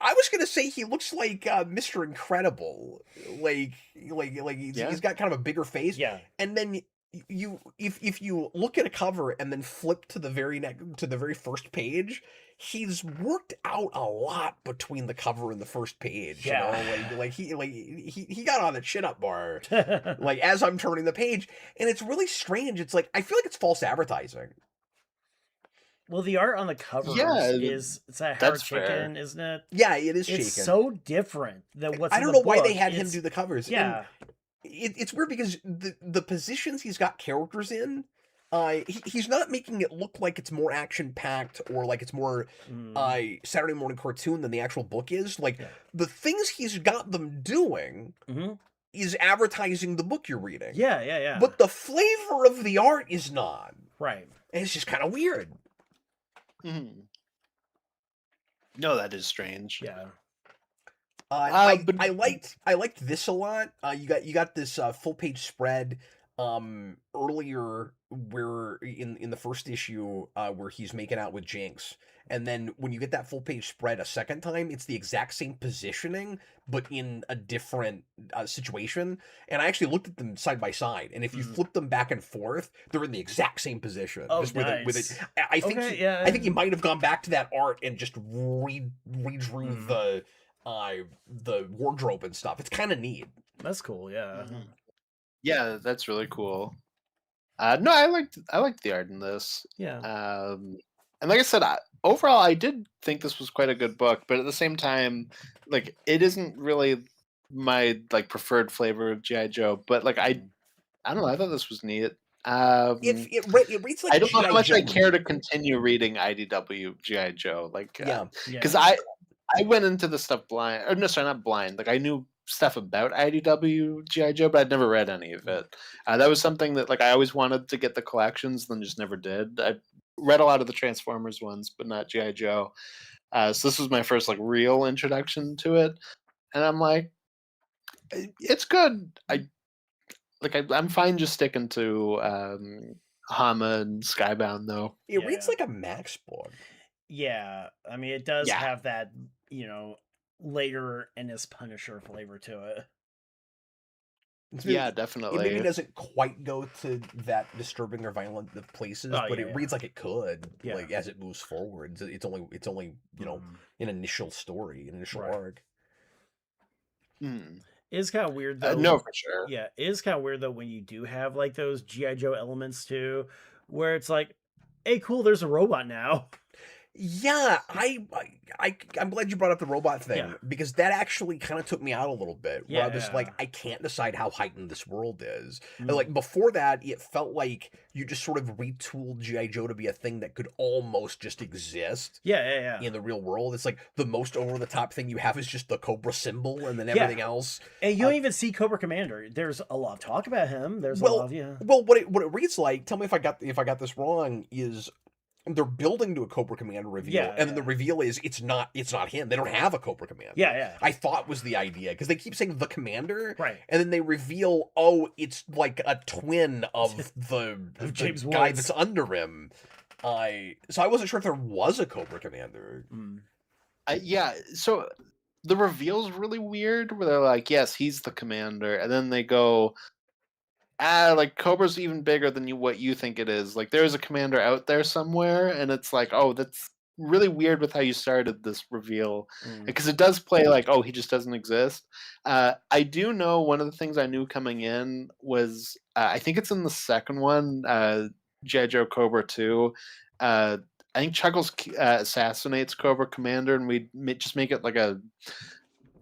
I was gonna say he looks like Mr. Incredible. He's got kind of a bigger face. Yeah. And then if you look at a cover and then flip to the very first page, he's worked out a lot between the cover and the first page. Yeah. You know, he got on the chin up bar like as I'm turning the page, and it's really strange. It's like I feel like it's false advertising. Well, the art on the covers Yeah, it's that that's hard fair. chicken, isn't it? Yeah, it is shaken. It's so different than what's I in don't the know why they book. had him It's- do the covers. And Yeah. it's weird because the positions he's got characters in, he's not making it look like it's more action packed or like it's more Saturday morning cartoon than the actual book is. Like Yeah. the things he's got them doing Mhm. is advertising the book you're reading. Yeah. But the flavor of the art is not. Right. And it's just kind of weird. Mhm. No, that is strange. Yeah. I but- liked this a lot. You got this full page spread earlier where in the first issue where he's making out with Jinx, and then when you get that full page spread a second time, it's the exact same positioning but in a different situation. And I actually looked at them side by side, and if you flip them back and forth, they're in the exact same position. Oh, just with nice. it. I think Okay, I think he might have gone back to that art and just redrew the wardrobe and stuff. It's kind of neat. That's cool. Yeah. Mhm. Yeah, that's really cool. No, I liked the art in this. Yeah. And like I said, overall, I did think this was quite a good book. But at the same time, like it isn't really my like preferred flavor of GI Joe. But like I don't know. I thought this was neat. It reads like I don't know how G.I. much I Joe. care to continue reading IDW GI Joe. Like Yeah. because I went into this stuff blind. Or no, sorry, not blind. Like I knew stuff about IDW GI Joe, but I'd never read any of it. That was something that like I always wanted to get the collections, then just never did. I read a lot of the Transformers ones, but not GI Joe. So this was my first like real introduction to it, and I'm like, it's good. I'm fine just sticking to Hama and Skybound though. It reads Yeah. like a Max book. Yeah. I mean, it does Yeah. have that, later Ennis Punisher flavor to it. Yeah, It definitely. maybe doesn't quite go to that disturbing or violent of places, Oh, but yeah, it yeah. reads like it could. Yeah. Like as it moves forward, it's only an initial story, an initial Right. arc. Mm. It is kind of weird though. No, for sure. Yeah, it is kind of weird though when you do have like those GI Joe elements too, where it's like, hey, cool, there's a robot now. Yeah, I'm glad you brought up the robot thing Yeah. because that actually kind of took me out a little bit. Where I was like, Yeah. I can't decide how heightened this world is. And Mm. like before that, it felt like you just sort of retooled GI Joe to be a thing that could almost just exist Yeah. in the real world. It's like the most over the top thing you have is just the Cobra symbol, and then Yeah. everything else. And you don't even see Cobra Commander. There's a lot of talk about him. There's a Well, lot of Well, what it reads like, tell me if I got this wrong, is they're building to a Cobra Commander reveal, Yeah, and then the reveal is it's not him. They don't have a Cobra Commander. Yeah. I thought was the idea because they keep saying the commander, Right. and then they reveal, it's like a twin of the James guy Woods. that's under him. So I wasn't sure if there was a Cobra Commander. Mm. Yeah, so the reveal's really weird where they're like, yes, he's the commander, and then they go, like Cobra's even bigger than what you think it is. Like there's a commander out there somewhere, and it's like, oh, that's really weird with how you started this reveal. Mm. Because it does play like, oh, he just doesn't exist. I do know one of the things I knew coming in was, I think it's in the second one, G.I. Joe Cobra 2. I think Chuckles assassinates Cobra Commander, and we just make it like a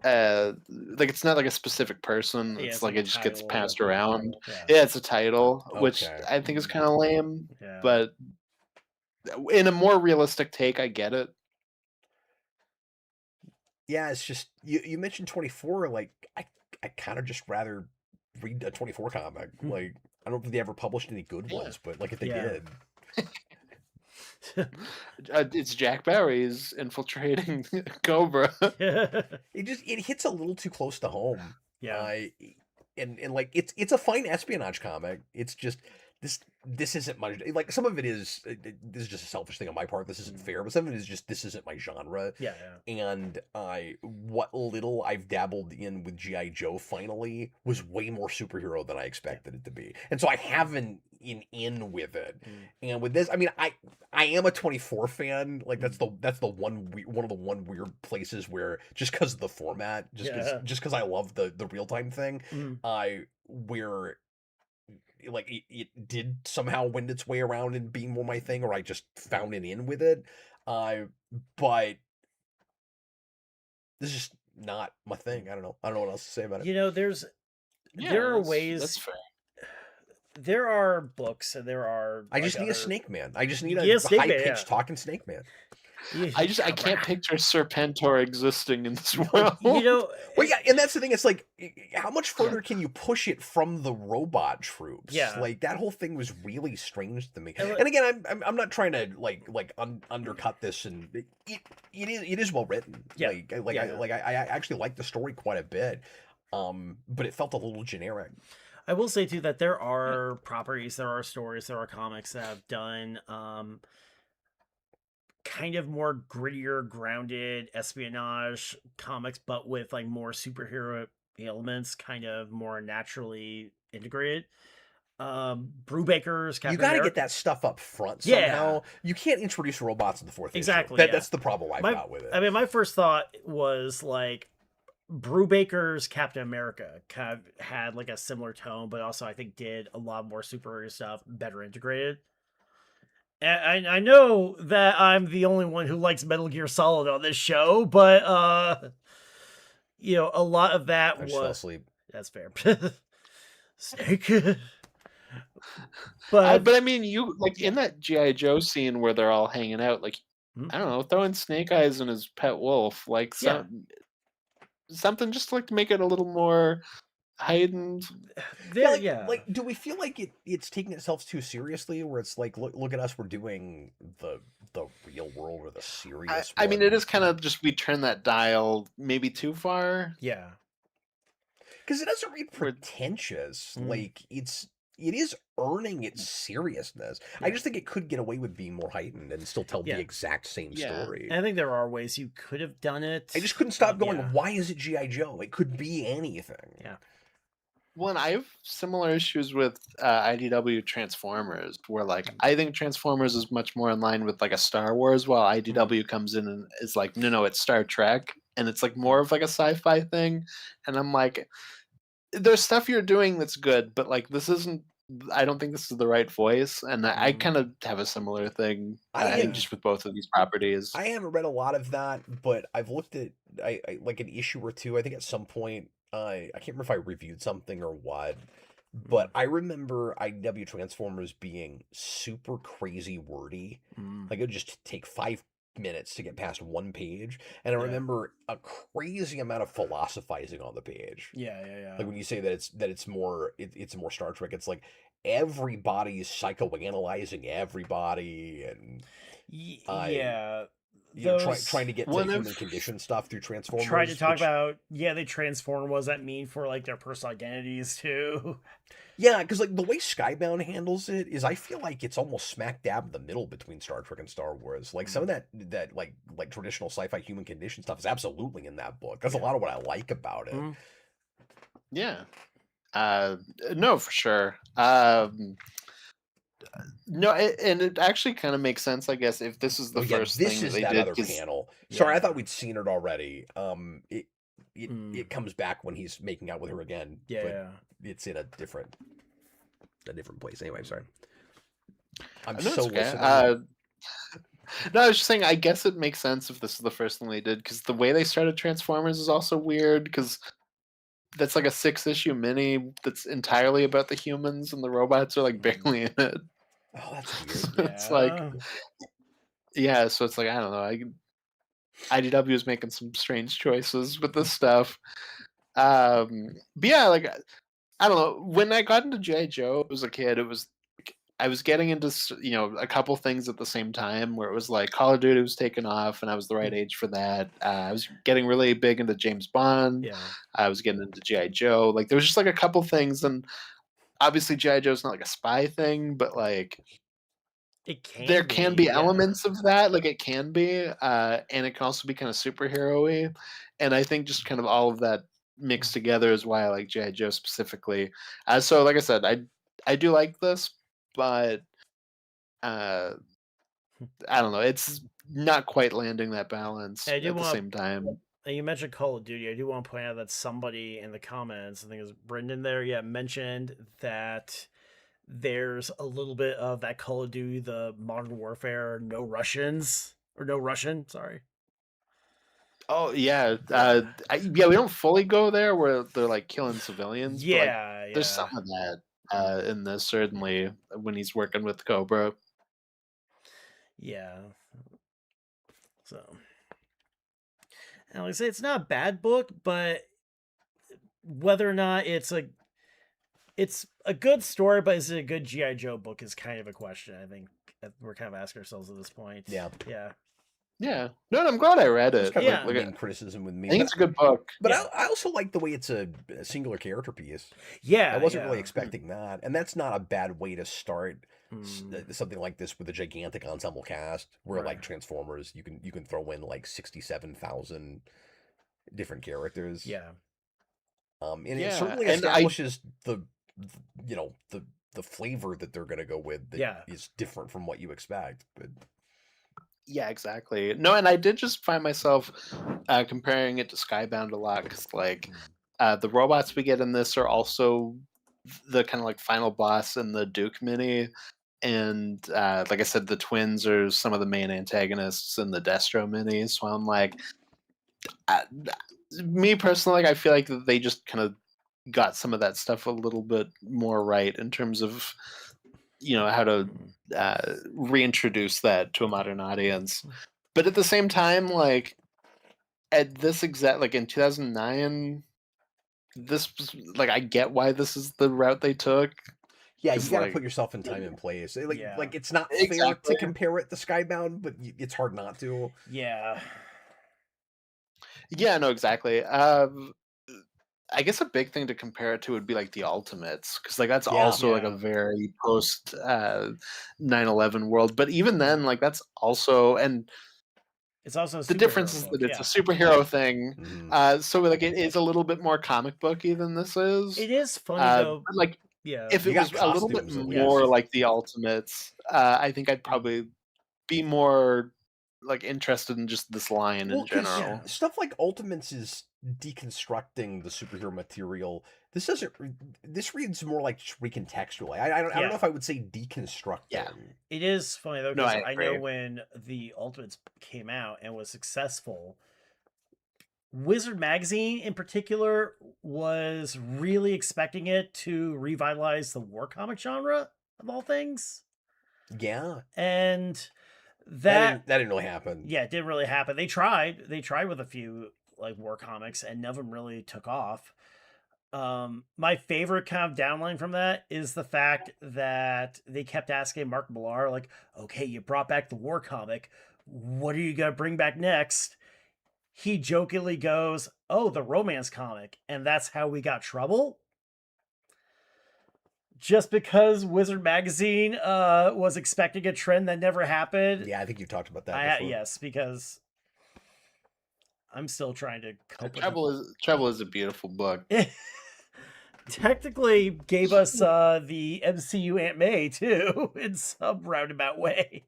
like it's not like a specific person. Yeah, It's it's like like it just gets title. passed around. Yeah. Yeah, it's a title, which Okay. I think is kind of lame. Yeah. But in a more realistic take, I get it. Yeah, it's just you mentioned 24. Like I kind of just rather read a 24 comic. Hmm. Like I don't think they ever published any good Yeah. ones, but like if they Yeah. did, It's Jack Barry's infiltrating Cobra. it hits a little too close to home. Yeah. And like it's a fine espionage comic. It's just this isn't my like some of it is this is just a selfish thing on my part. This isn't fair, but some of it is just this isn't my genre. Yeah. And what little I've dabbled in with G.I. Joe finally was way more superhero than I expected it to be. And so I haven't in with it. And with this, I mean, I am a 24 fan. Like that's the one of the weird places where just because of the format, just because I love the real time thing, where like it did somehow wend its way around and being more my thing, or I just found it in with it. But this is just not my thing. I don't know what else to say about it. You know, there are ways. That's fair. There are books and there are. I just need a Snake Man. I just need Yeah, a Snake high Man, pitched talking Snake Man. I can't picture Serpentor existing in this world. You know, Well, yeah, and that's the thing. It's like, how much further can you push it from the robot troops? Yeah. Like that whole thing was really strange to me. And, And again, I'm not trying to undercut this, and it is well written. Yeah. I actually like the story quite a bit. But it felt a little generic. I will say too that there are properties, there are stories, there are comics that have done kind of more grittier, grounded espionage comics, but with like more superhero elements, kind of more naturally integrated. Brubaker's Captain You got to America. get that stuff up front Yeah. somehow. You can't introduce robots in the fourth issue. Exactly, yeah. That's the problem I've got with it. I mean, my first thought was like Brubaker's Captain America kind of had like a similar tone, but also I think did a lot more superhero stuff, better integrated. And I know that I'm the only one who likes Metal Gear Solid on this show, but you know, a lot of that I just fell was asleep. that's fair. Snake. But I mean, you like in that G.I. Joe scene where they're all hanging out, like I don't know, throwing Snake Eyes and his pet wolf, like something just like to make it a little more heightened. Like, do we feel like it's taking itself too seriously? Where it's like, look at us, we're doing the real world or the serious. I mean, it is kind of just we turn that dial maybe too far. Yeah, because it doesn't read pretentious. Like it is earning its seriousness. I just think it could get away with being more heightened and still tell the exact same story. I think there are ways you could have done it. I just couldn't stop going, why is it G.I. Joe? It could be anything. Yeah. Well, and I have similar issues with IDW Transformers, where like I think Transformers is much more in line with like a Star Wars, while IDW comes in and is like, no, it's Star Trek, and it's like more of like a sci-fi thing. And I'm like, there's stuff you're doing that's good, but like this isn't. I don't think this is the right voice, and I kind of have a similar thing. I think just with both of these properties. I haven't read a lot of that, but I've looked at I like an issue or two. I think at some point, I can't remember if I reviewed something or what, but I remember IDW Transformers being super crazy wordy. Like it would just take 5 minutes to get past one page, and I remember a crazy amount of philosophizing on the page. Like when you say that it's more Star Trek, it's like everybody's psychoanalyzing everybody, and trying to get to human condition stuff through Transformers. Trying to talk about they transform. What does that mean for like their personal identities too? Yeah, because like the way Skybound handles it is, I feel like it's almost smack dab in the middle between Star Trek and Star Wars. Like some of that like traditional sci-fi human condition stuff is absolutely in that book. That's a lot of what I like about it. Yeah. No, for sure. No, and it actually kind of makes sense, I guess, if this is the first thing is they that did. Other panel. Sorry, I thought we'd seen it already. It comes back when he's making out with her again. But it's in a different place. Anyway, sorry. I'm so listening. No, I was just saying, I guess it makes sense if this is the first thing they did, because the way they started Transformers is also weird, because that's like a 6-issue mini that's entirely about the humans, and the robots are like barely in it. Oh, that's weird. So it's like, so it's like, I don't know. IDW is making some strange choices with this stuff. But yeah, like I don't know. When I got into G.I. Joe as a kid, I was getting into a couple things at the same time where it was like Call of Duty was taking off, and I was the right age for that. I was getting really big into James Bond. Yeah. I was getting into G.I. Joe. Like there was just like a couple things, and obviously G.I. Joe's not like a spy thing, but like It can there can be yeah. elements of that. Like it can be, and it can also be kind of superhero-y. And I think just kind of all of that mixed together is why I like G.I. Joe specifically. So like I said, I do like this, but uh I don't know. It's not quite landing that balance I do at the want same time. you mentioned Call of Duty. I do want to point out that somebody in the comments, I think it was Brendan there, mentioned that there's a little bit of that Call of Duty, the Modern Warfare, no Russians or no Russian. Sorry. Oh yeah, yeah. We don't fully go there where they're like killing civilians, but like Yeah, there's yeah, some of that in this certainly when he's working with Cobra. yeah. So, and like I say, it's not a bad book, but whether or not it's a good story, but is it a good GI Joe book is kind of a question. I think we're kind of asking ourselves at this point. Yeah. Yeah. Yeah, no, I'm glad I read That's it. kind of Yeah. like the Like, main criticism with I me. think it's a good book. But Yeah. I also like the way it's a singular character piece. Yeah. I wasn't really yeah. expecting that, and that's not a bad way to start Mm. something like this with a gigantic ensemble cast, where Right. like Transformers, you can throw in like 67,000 different characters. Yeah. And it Yeah, certainly and I establishes the flavor that they're gonna go with that Yeah. is different from what you expect. But yeah, exactly. No, and I did just find myself comparing it to Skybound a lot because like the robots we get in this are also the kind of like final boss in the Duke mini. And like I said, the twins are some of the main antagonists in the Destro mini. So I'm like, uh, me personally, like, I feel like they just kind of got some of that stuff a little bit more right in terms of how to reintroduce that to a modern audience. But at the same time, like at this exact like in 2009, this was like I get why this is the route they took. yeah, you 'Cause, got to like, put yourself in time and place. Yeah. Like it's not fair exactly. to compare it to Skybound, but it's hard not to. Yeah. Yeah, no, exactly. I guess a big thing to compare it to would be like the Ultimates, because like that's Yeah. also like a Yeah. very post 9/11 world. But even then, like that's also, and It's also a the difference superhero is book, that it's yeah. a superhero thing. Mhm. So like it is a little bit more comic booky than this is. It is funny though. But like Yeah. if You it got was a little bit costumes at more least. like the Ultimates, I think I'd probably be more like interested in just this line Well, in because general. stuff like Ultimates is deconstructing the superhero material. This doesn't. This reads more like recontextually. I don't know if I would say deconstructing. Yeah. It is funny though No, because I I know agree. when the Ultimates came out and was successful, Wizard Magazine in particular was really expecting it to revitalize the war comic genre of all things, Yeah, and that didn't really happen. yeah, it didn't really happen. They tried with a few like war comics, and none of them really took off. My favorite kind of downline from that is the fact that they kept asking Mark Millar, like, okay, you brought back the war comic. What are you going to bring back next? He jokingly goes, oh, the romance comic. And that's how we got Trouble. Just because Wizard Magazine was expecting a trend that never happened. Yeah, I think you taled about that before. Yes, because I'm still trying to cope with Trouble is a beautiful book. it. Technically gave us the MCU Aunt May too in some roundabout way.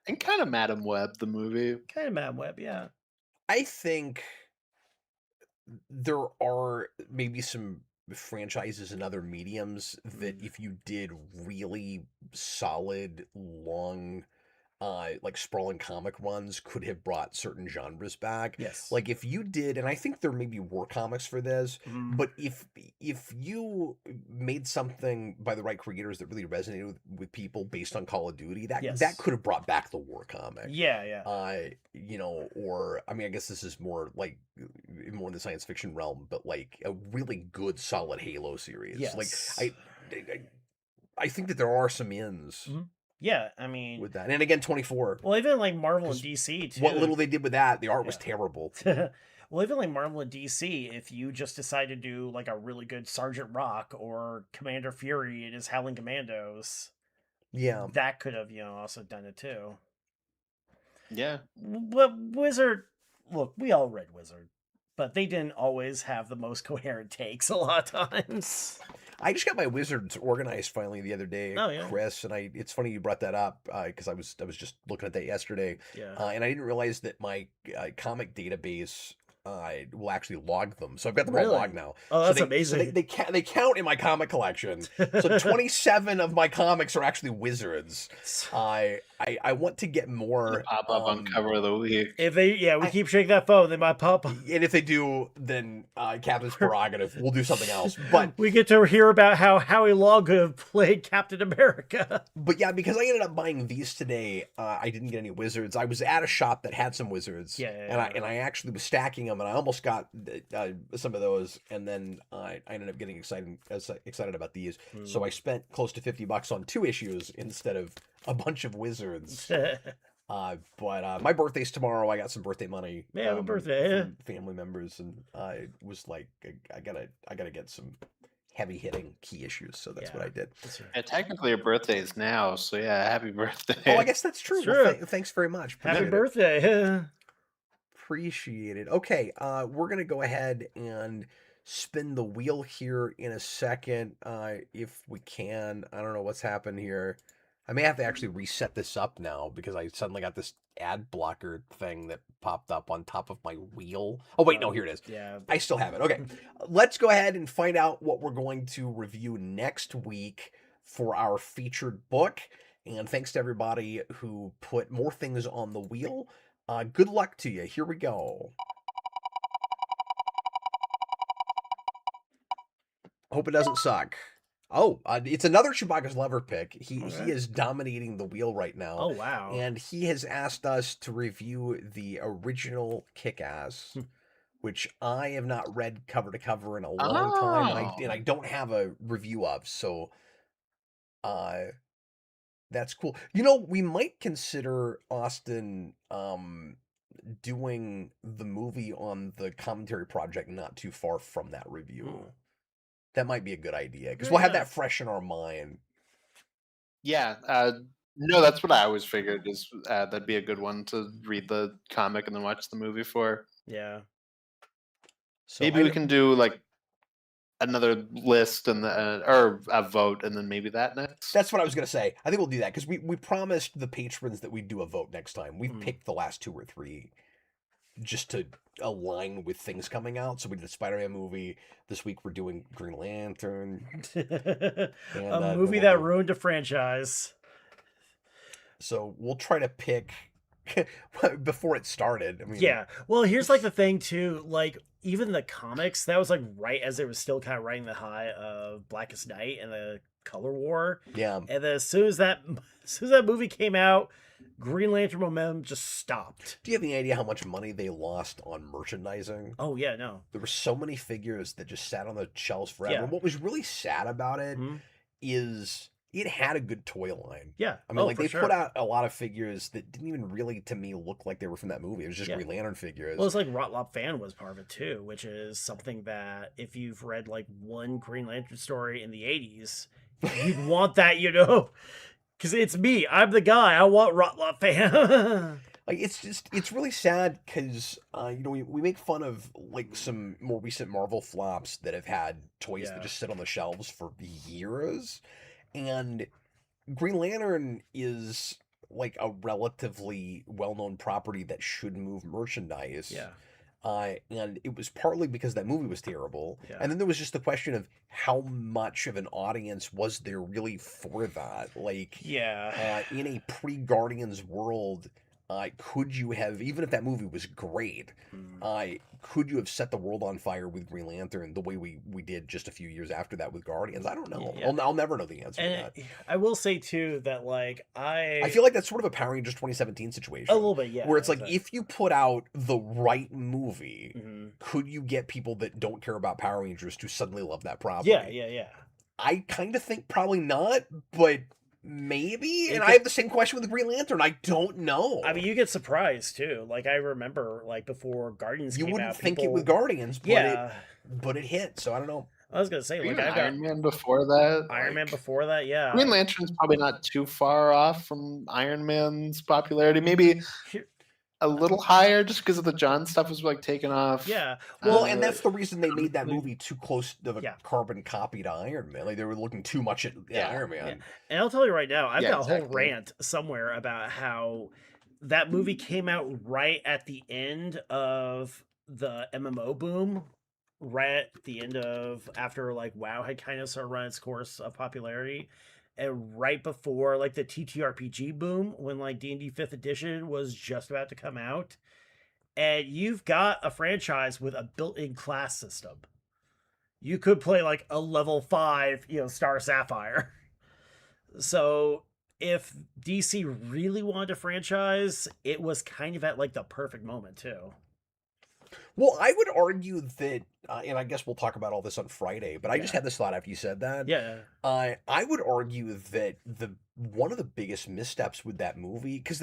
And kind of Madam Web, the movie. Kind of Mad Web, yeah. I think there are maybe some franchises and other mediums that if you did really solid, long, like sprawling comic runs could have brought certain genres back. Yes. Like if you did, and I think there may be war comics for this, but if you made something by the right creators that really resonated with people based on Call of Duty, that could have brought back the war comic. Yeah. Or I mean, I guess this is more like more in the science fiction realm, but like a really good, solid Halo series. Like Yes. I think that there are some ins Yeah, I mean, with that. And again, 24. well, even like Marvel and 'Cause DC too. What little they did with that, the art was Yeah. terrible. Well, even like Marvel and DC, if you just decide to do like a really good Sergeant Rock or Commander Fury and his Howling Commandos, Yeah. that could have, also done it too. Yeah. But Wizard, look, we all read Wizard, but they didn't always have the most coherent takes a lot of times. I just got my Wizards organized finally the other day, Oh, yeah. Chris, and it's funny you brought that up because I was just looking at that yesterday, Yeah. and I didn't realize that my comic database will actually log them. So I've got them Really? all logged now. Oh, So that's they, amazing. So they count in my comic collection. So 27 of my comics are actually Wizards. I want to get more. Pop up on cover of the week. If we keep shaking that phone, they might pop up. And if they do, then Captain's prerogative. We'll do something else. But we get to hear about how Howie Long could have played Captain America. But yeah, because I ended up buying these today, I didn't get any Wizards. I was at a shop that had some Wizards, and I actually was stacking them, and I almost got some of those, and then I ended up getting excited about these. So I spent close to $50 on 2 issues instead of a bunch of Wizards. But my birthday's tomorrow. I got some birthday money. Yeah, happy birthday! From family members, and I was like, I gotta get some heavy hitting key issues, so that's what I did. Yeah, technically your birthday is now, so yeah, happy birthday. Oh, I guess that's true. Well, thanks very much. Happy birthday. Appreciate it. Okay, we're gonna go ahead and spin the wheel here in a second, if we can. I don't know what's happened here. I may have to actually reset this up now because I suddenly got this ad blocker thing that popped up on top of my wheel. Oh, wait, no, here it is. Yeah. I still have it. Okay. Let's go ahead and find out what we're going to review next week for our featured book. And thanks to everybody who put more things on the wheel. Good luck to you. Here we go. Hope it doesn't suck. Oh, it's another Chewbacca's Lover pick. He is dominating the wheel right now. Oh, wow. And he has asked us to review the original Kick-Ass, which I have not read cover to cover in a long time, and I don't have a review of, so that's cool. We might consider, Austin, doing the movie on the commentary project not too far from that review. That might be a good idea because we'll have that fresh in our mind. Yeah, no, that's what I always figured is that'd be a good one to read the comic and then watch the movie for. Yeah. So maybe we can do like another list and or a vote, and then maybe that next. That's what I was gonna say. I think we'll do that because we promised the patrons that we'd do a vote next time. We've picked the last 2 or 3 just to align with things coming out. So we did the Spider-Man movie. This week we're doing Green Lantern. A movie that ruined a franchise. So we'll try to pick before it started. I mean, yeah. Well, here's like the thing too. Like even the comics, that was like right as it was still kind of riding the high of Blackest Night and the Color War. Yeah. And then as soon as that movie came out, Green Lantern momentum just stopped. Do you have any idea how much money they lost on merchandising? Oh, yeah, no. There were so many figures that just sat on the shelves forever. Yeah. What was really sad about it is it had a good toy line. Yeah. I mean, they put out a lot of figures that didn't even really, to me, look like they were from that movie. It was just Green Lantern figures. Well, it's like Rotlop Fan was part of it, too, which is something that if you've read, like, one Green Lantern story in the 80s, you'd want that, Because it's me. I'm the guy. I want Rotlop Fan. Like, it's really sad because, we make fun of, like, some more recent Marvel flops that have had toys that just sit on the shelves for years. And Green Lantern is, like, a relatively well-known property that should move merchandise. Yeah. And it was partly because that movie was terrible. Yeah. And then there was just the question of how much of an audience was there really for that? Like, in a pre-Guardians world, could you have, even if that movie was great, could you have set the world on fire with Green Lantern the way we did just a few years after that with Guardians? I don't know. Yeah. I'll never know the answer to that. I will say too that like I feel like that's sort of a Power Rangers 2017 situation. A little bit, yeah. Where it's like, if you put out the right movie, could you get people that don't care about Power Rangers to suddenly love that property? Yeah. I kind of think probably not, but maybe. And I have the same question with the Green Lantern. I don't know. I mean, you get surprised too. Like I remember, like before Guardians came out, you wouldn't think it with Guardians, but it hit. So I don't know. I was gonna say, like, I got Iron Man before that. Iron Man before that, yeah. Green Lantern's probably not too far off from Iron Man's popularity. Maybe a little higher, just because of the John stuff was like taken off. Yeah. Well, and that's the reason they made that movie too close of a carbon copy to Iron Man. Like they were looking too much at Iron Man. Yeah. And I'll tell you right now, I've got a whole rant somewhere about how that movie came out right at the end of the MMO boom. Right at the end of after like WoW had kind of started running its course of popularity, and right before like the TTRPG boom when like D&D 5th edition was just about to come out, and you've got a franchise with a built-in class system. You could play like a level 5, Star Sapphire. So if DC really wanted a franchise, it was kind of at like the perfect moment too. Well, I would argue that, and I guess we'll talk about all this on Friday, but I just had this thought after you said that. Yeah. I would argue that one of the biggest missteps with that movie, because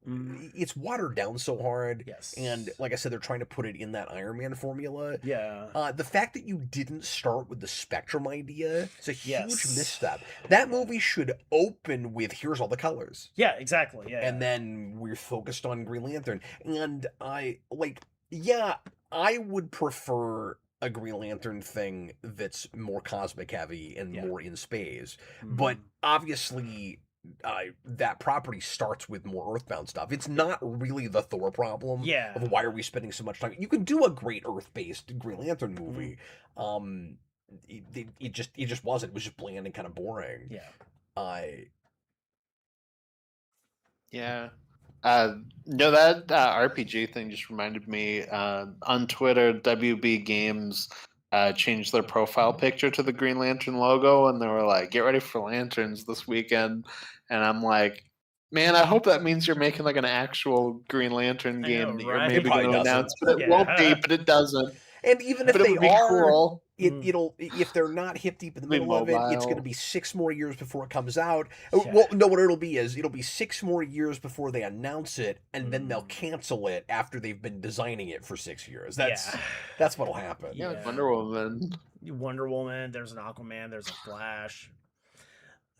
it's watered down so hard. Yes. And like I said, they're trying to put it in that Iron Man formula. Yeah. The fact that you didn't start with the Spectrum idea is a huge misstep. That movie should open with here's all the colors. Yeah, exactly. Yeah. And then we're focused on Green Lantern. And I would prefer a Green Lantern thing that's more cosmic heavy and more in space. But obviously, that property starts with more Earthbound stuff. It's not really the Thor problem of why are we spending so much time. You can do a great Earth-based Green Lantern movie. It just wasn't. It was just bland and kind of boring. Yeah. No, that RPG thing just reminded me. On Twitter, WB Games changed their profile picture to the Green Lantern logo, and they were like, "Get ready for lanterns this weekend." And I'm like, man, I hope that means you're making like an actual Green Lantern game that you're maybe going to announce, but it won't be. But it doesn't. And even if they are, cool. it'll if they're not hip deep in the middle of it, it's going to be 6 more years before it comes out. Yeah. Well, no, what it'll be 6 more years before they announce it, and then they'll cancel it after they've been designing it for 6 years. That's what'll happen. Yeah, like Wonder Woman. There's an Aquaman. There's a Flash.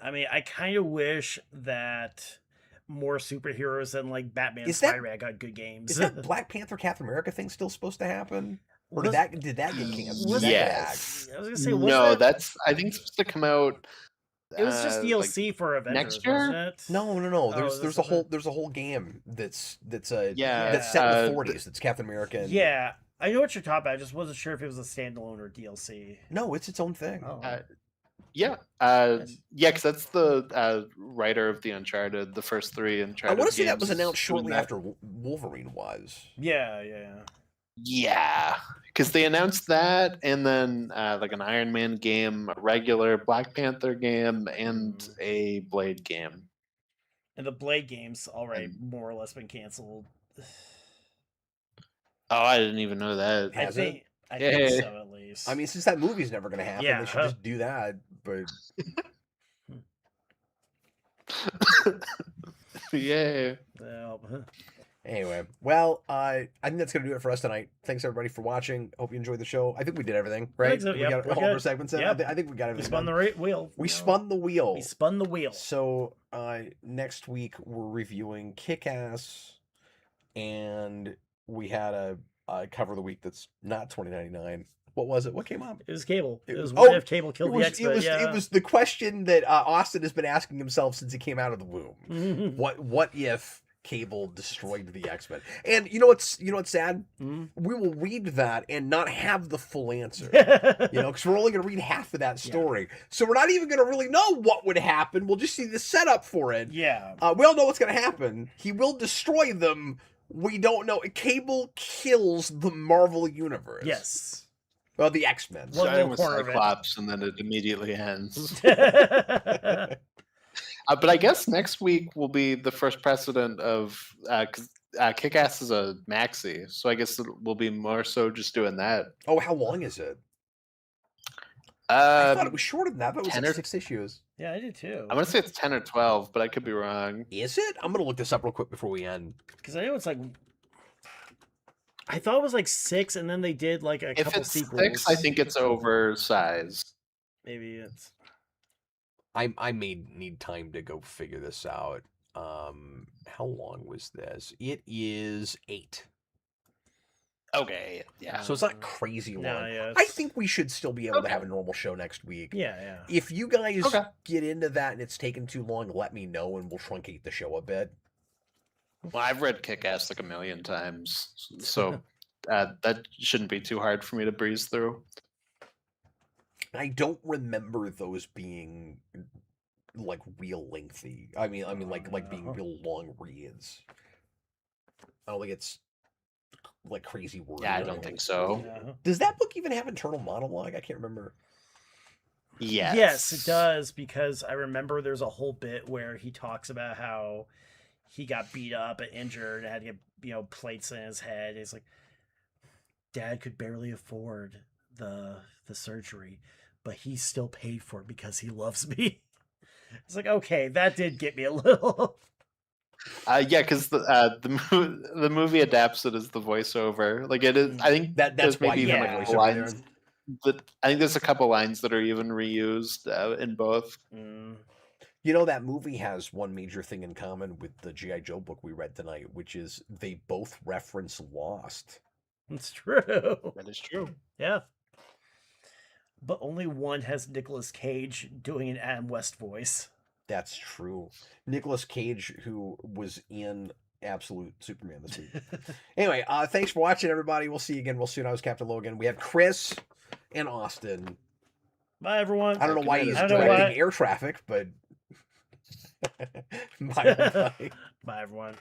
I mean, I kind of wish that more superheroes than like Batman and Spider-Man got good games. Is that Black Panther Captain America thing still supposed to happen? Or did that get canceled? Yes. I was gonna say, no, that's I think it's supposed to come out. It was just DLC for Avengers, next year. Wasn't it? No. There's a whole game that's set in the 40s. That's Captain America. Yeah, I know what you're talking about. I just wasn't sure if it was a standalone or DLC. No, it's its own thing. Oh. Because that's the writer of the Uncharted, the first 3 Uncharted. I want to say that was announced shortly after Wolverine was. Yeah, because they announced that, and then like an Iron Man game, a regular Black Panther game, and a Blade game. And the Blade game's already more or less been canceled. Oh, I didn't even know that. I think so, at least. I mean, since that movie's never going to happen, they should just do that. But yeah. Anyway, well, I think that's going to do it for us tonight. Thanks, everybody, for watching. Hope you enjoyed the show. I think we did everything, right? I think so, we got all of our segments in. I think we got everything. We spun the wheel. We spun the wheel. We spun the wheel. So next week, we're reviewing Kick-Ass, and we had a cover of the week that's not $20.99. What was it? What came up? It was Cable. It was what if Cable killed the X-Men? It was the question that Austin has been asking himself since he came out of the womb. What if Cable destroyed the X-Men. And you know what's sad? Hmm? We will read that and not have the full answer. Mm. Because we're only going to read half of that story. So we're not even going to really know what would happen. We'll just see the setup for it. Yeah. We all know what's going to happen. He will destroy them. We don't know. Cable kills the Marvel Universe. Yes. Well, the X-Men. One Starting little with corner of it. Cyclops, and then it immediately ends. Yeah. But I guess next week will be the first precedent of because Kick-Ass is a maxi, so I guess we'll be more so just doing that. Oh, how long is it? I thought it Um, was shorter than that. But it was 10 like or- 6 issues. Yeah, I did too. I want to say it's 10 or 12, but I could be wrong. Is it? I'm going to look this up real quick before we end. Because I know it's like. I thought it was like 6, and then they did like a If couple it's sequels. 6, I think it's oversized. Maybe it's. I may need time to go figure this out. How long was this? It is 8. Okay, yeah. So it's not crazy long. No, yeah, I it's- think we should still be able to Okay. have a normal show next week. Yeah. If you guys Okay. get into that and it's taken too long, let me know and we'll truncate the show a bit. Well, I've read Kick-Ass like a million times, so that shouldn't be too hard for me to breeze through. I don't remember those being like real lengthy. I mean like being real long reads. I don't think it's like crazy wordy. Yeah, I or don't anything. think so. Yeah. Does that book even have internal monologue? I can't remember. Yes. Yes, it does, because I remember there's a whole bit where he talks about how he got beat up and injured and had to get, plates in his head. He's like, Dad could barely afford the surgery, but he still paid for it because he loves me. It's like, okay, that did get me a little. Yeah, because the movie adapts it as the voiceover. Like it is. I think That's there's why maybe you even have yeah. a a voiceover couple there. lines. I think there's a couple lines that are even reused in both. Mm. You know, that movie has one major thing in common with the G.I. Joe book we read tonight, which is they both reference Lost. It's true. That is true. Yeah. But only one has Nicolas Cage doing an Adam West voice. That's true. Nicolas Cage, who was in Absolute Superman this week. Anyway, thanks for watching, everybody. We'll see you again real soon. I was Captain Logan. We have Chris and Austin. Bye, everyone. I don't know why he's I don't know directing why- air traffic, but bye, everybody. Bye, everyone.